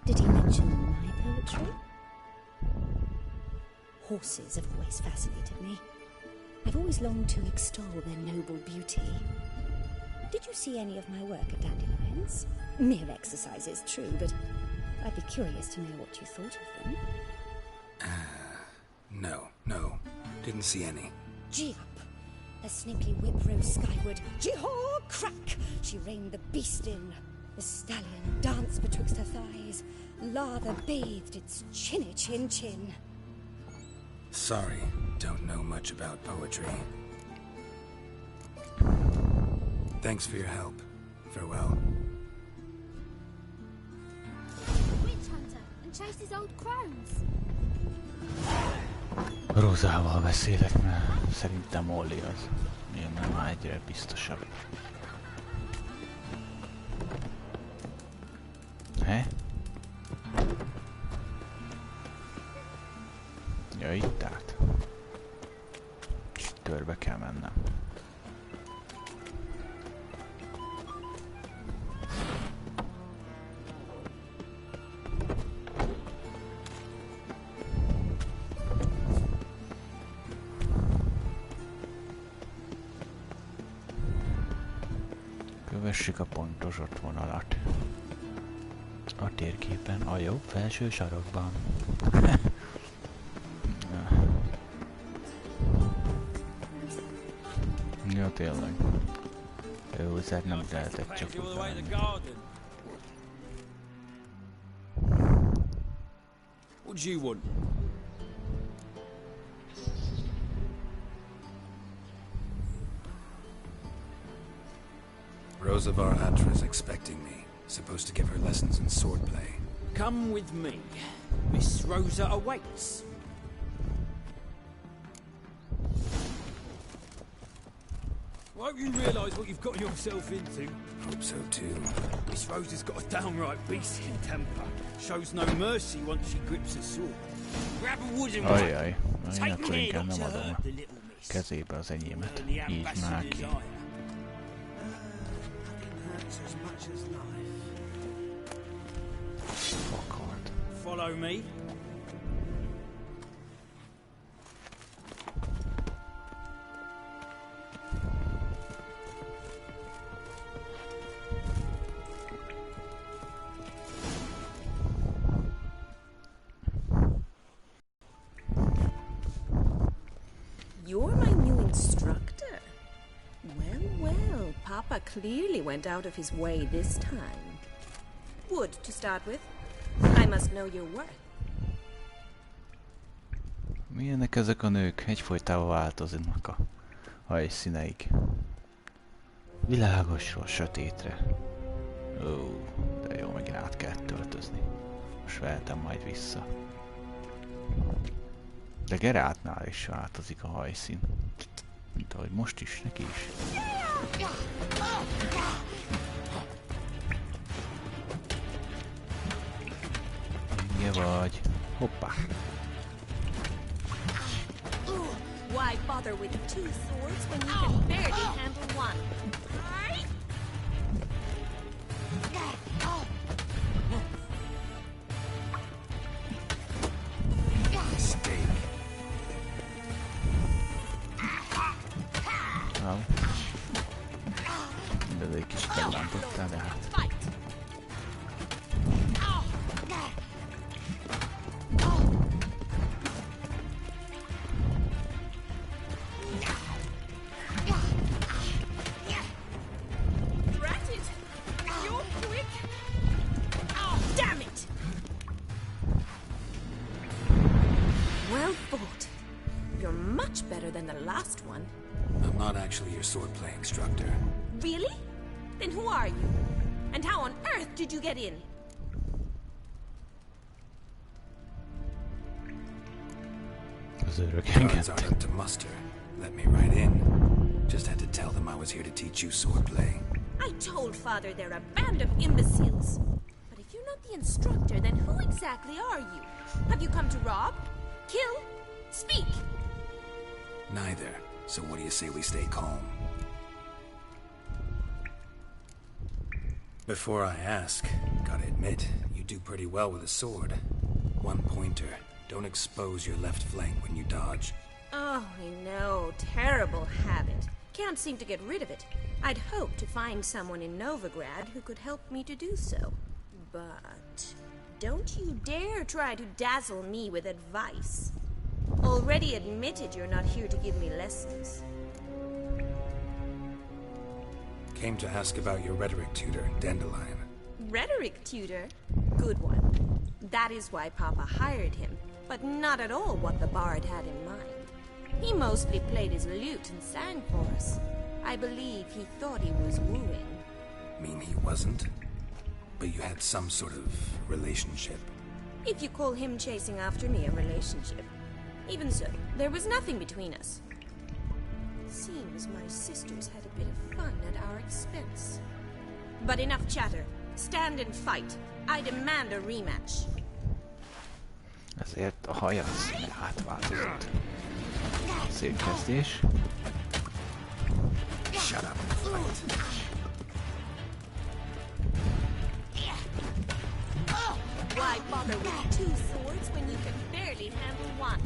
S21: Did he mention my poetry? Horses have always fascinated me. I've always longed to extol their noble beauty. Did you see any of my work at Dandelion's? Mere exercises, true, but I'd be curious to know what you thought of them.
S4: No. Didn't see any.
S21: Gee up! A snakely whip rose skyward. Gee-haw! Crack! She reined the beast in. The stallion danced betwixt her thighs. Lather bathed its chinny chin.
S4: Sorry, don't know much about poetry. Thanks for your help. Farewell.
S20: Witch hunter and chased his old crones.
S1: Rózával beszélek, mert szerintem Molly az. Ilyen már egyre biztosabb. He? Ja, itt át. Körbe kell mennem. Kövessük a pontosott vonalat. A térképen a jobb felső sarokban. Ja, tényleg. Jó, ezért nem lehetett csak úgy menni.
S12: What do you want?
S4: Rosa var Atra is expecting me. Supposed to give her lessons in swordplay.
S12: Come with me. Miss Rosa awaits. I hope you realise what you've got yourself into.
S4: Hope so too.
S12: Miss Rosa's got a downright beastly temper. Shows no mercy once she grips a sword. Grab a wooden one.
S1: Ajaj, én akkor inkább nem adom a kezébe az enyémet. Így már ki. Fakart.
S12: Follow me.
S10: You're my new instructor? Well, Papa clearly went out of his way this time. Wood, to start with. I must know your worth.
S1: Milyenek ezek a nők? Egyfolytában változnak a hajszíneik. Világosról sötétre. Ó, de jó, megint át kell töltözni. Most vehetem majd vissza. De Geráltnál is változik a hajszín. Mint ahogy most is, neki is. Ugye vagy? Hoppá!
S10: Why bother with two swords when you can barely handle one?
S1: Wow. De egy kicsit meglántottál, de hát.
S10: Well fought. You're much better than the last one.
S4: I'm not actually your swordplay instructor.
S10: Really? Then who are you? And how on earth did you get in?
S4: Guards aren't up to muster. Let me right in. Just had to tell them I was here to teach you swordplay.
S10: I told Father they're a band of imbeciles. But if you're not the instructor, then who exactly are you? Have you come to rob? Kill? Speak!
S4: Neither. So what do you say we stay calm? Before I ask, gotta admit, you do pretty well with a sword. One pointer. Don't expose your left flank when you dodge.
S10: Oh, I know. Terrible habit. Can't seem to get rid of it. I'd hoped to find someone in Novigrad who could help me to do so. But don't you dare try to dazzle me with advice. Already admitted you're not here to give me lessons.
S4: Came to ask about your rhetoric tutor, Dandelion.
S10: Rhetoric tutor? Good one. That is why Papa hired him, but not at all what the bard had in mind. He mostly played his lute and sang for us. I believe he thought he was wooing.
S4: Mean he wasn't? But you had some sort of relationship.
S10: If you call him chasing after me a relationship. Even so, there was nothing between us. Seems my sisters had a bit of fun at our expense. But enough chatter. Stand and fight. I demand a rematch.
S1: Ezért a haja színe átváltozott. Szép kezdés.
S4: Shut up and fight.
S10: Why bother with two swords when you can barely handle one?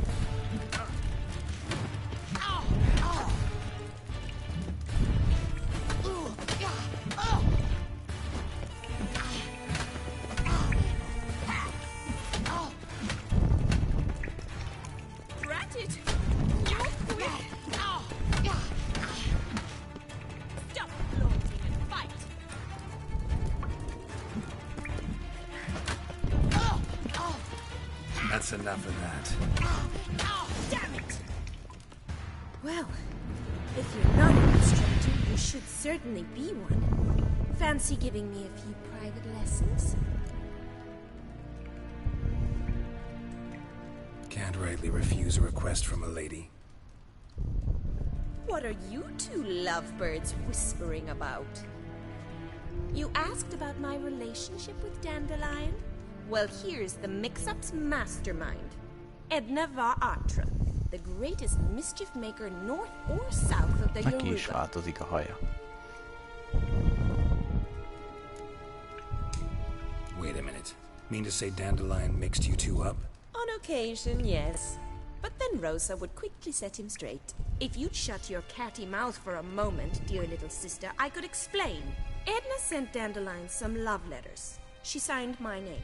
S4: That's enough of that.
S20: Oh, damn it!
S5: Well, if you're not an instructor, you should certainly be one. Fancy giving me a few private lessons?
S4: Can't rightly refuse a request from a lady.
S5: What are you two lovebirds whispering about? You asked about my relationship with Dandelion? Well, here's the mix-up's mastermind. Edna Va Atra, the greatest mischief maker north or south of the
S1: Neki is
S5: Yoruba.
S1: változik a haja.
S4: Wait a minute. Mean to say Dandelion mixed you two up?
S5: On occasion, yes. But then Rosa would quickly set him straight. If you'd shut your catty mouth for a moment, dear little sister, I could explain. Edna sent Dandelion some love letters. She signed my name.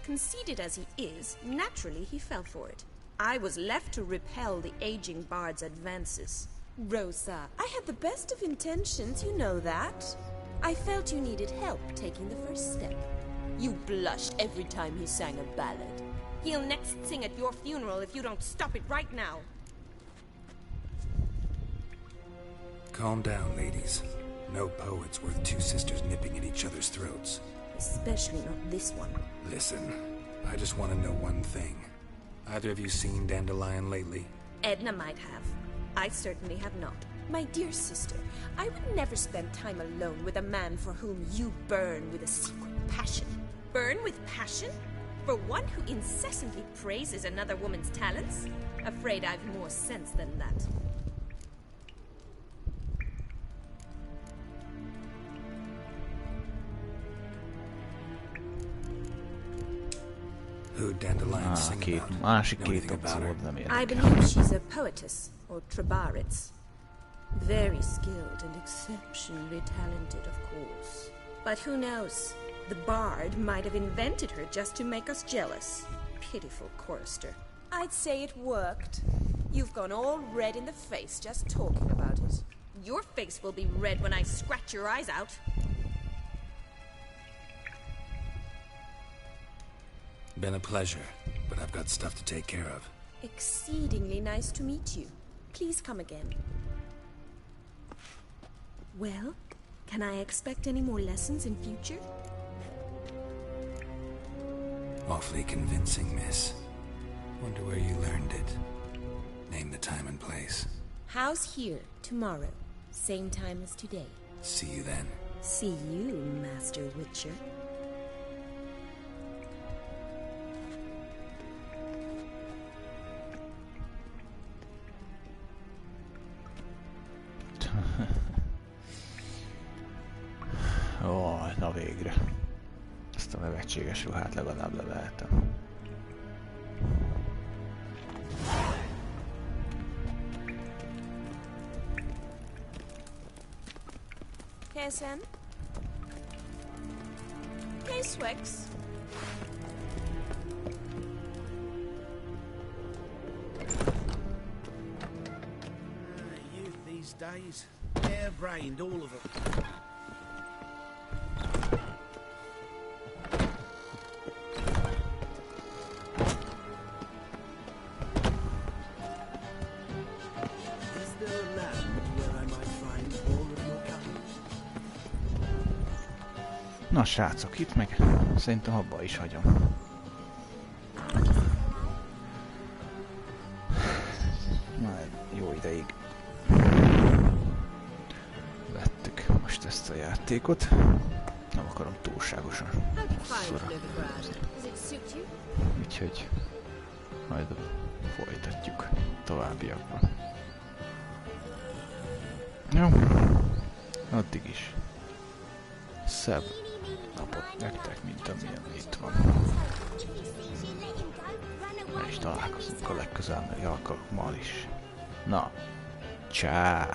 S5: Conceited as he is, naturally he fell for it. I was left to repel the aging bard's advances. Rosa, I had the best of intentions, you know that. I felt you needed help taking the first step. You blushed every time he sang a ballad. He'll next sing at your funeral if you don't stop it right now.
S4: Calm down, ladies. No poet's worth two sisters nipping at each other's throats.
S5: Especially not this one.
S4: Listen, I just want to know one thing. Either of you seen Dandelion lately?
S5: Edna might have. I certainly have not. My dear sister, I would never spend time alone with a man for whom you burn with a secret passion. Burn with passion? For one who incessantly praises another woman's talents? Afraid I've more sense than that.
S4: Who Dandelion sing about?
S1: Másik
S4: Know
S1: két
S4: anything about
S1: opció
S4: her?
S1: nem
S5: I
S1: érdekel.
S5: believe she's a poetess, or Trabaritz. Very skilled and exceptionally talented, of course. But who knows? The bard might have invented her just to make us jealous. Pitiful chorister. I'd say it worked. You've gone all red in the face just talking about it. Your face will be red when I scratch your eyes out.
S4: Been a pleasure, but I've got stuff to take care of.
S5: Exceedingly nice to meet you. Please come again. Well, can I expect any more lessons in future?
S4: Awfully convincing, miss. Wonder where you learned it. Name the time and place.
S5: House here, tomorrow. Same time as today.
S4: See you then.
S5: See you, Master Witcher.
S1: Ó, na végre. Ezt a nevetséges ruhát legalább levehetem.
S5: Kesen? K-Swex?
S9: Youth these days. Hair-brained, all of them. Is there a land where I might find more of your kind?
S1: Na srácok, itt meg szerintem abba is hagyom. Már jó ideig vettük most ezt a játékot. Nem akarom túlságosan hosszúra. Úgyhogy majd folytatjuk továbbiakban. Jó, addig is szebb napot nektek, mint amilyen itt van. És találkozunk a legközelebbi alkalommal is. Na, csá!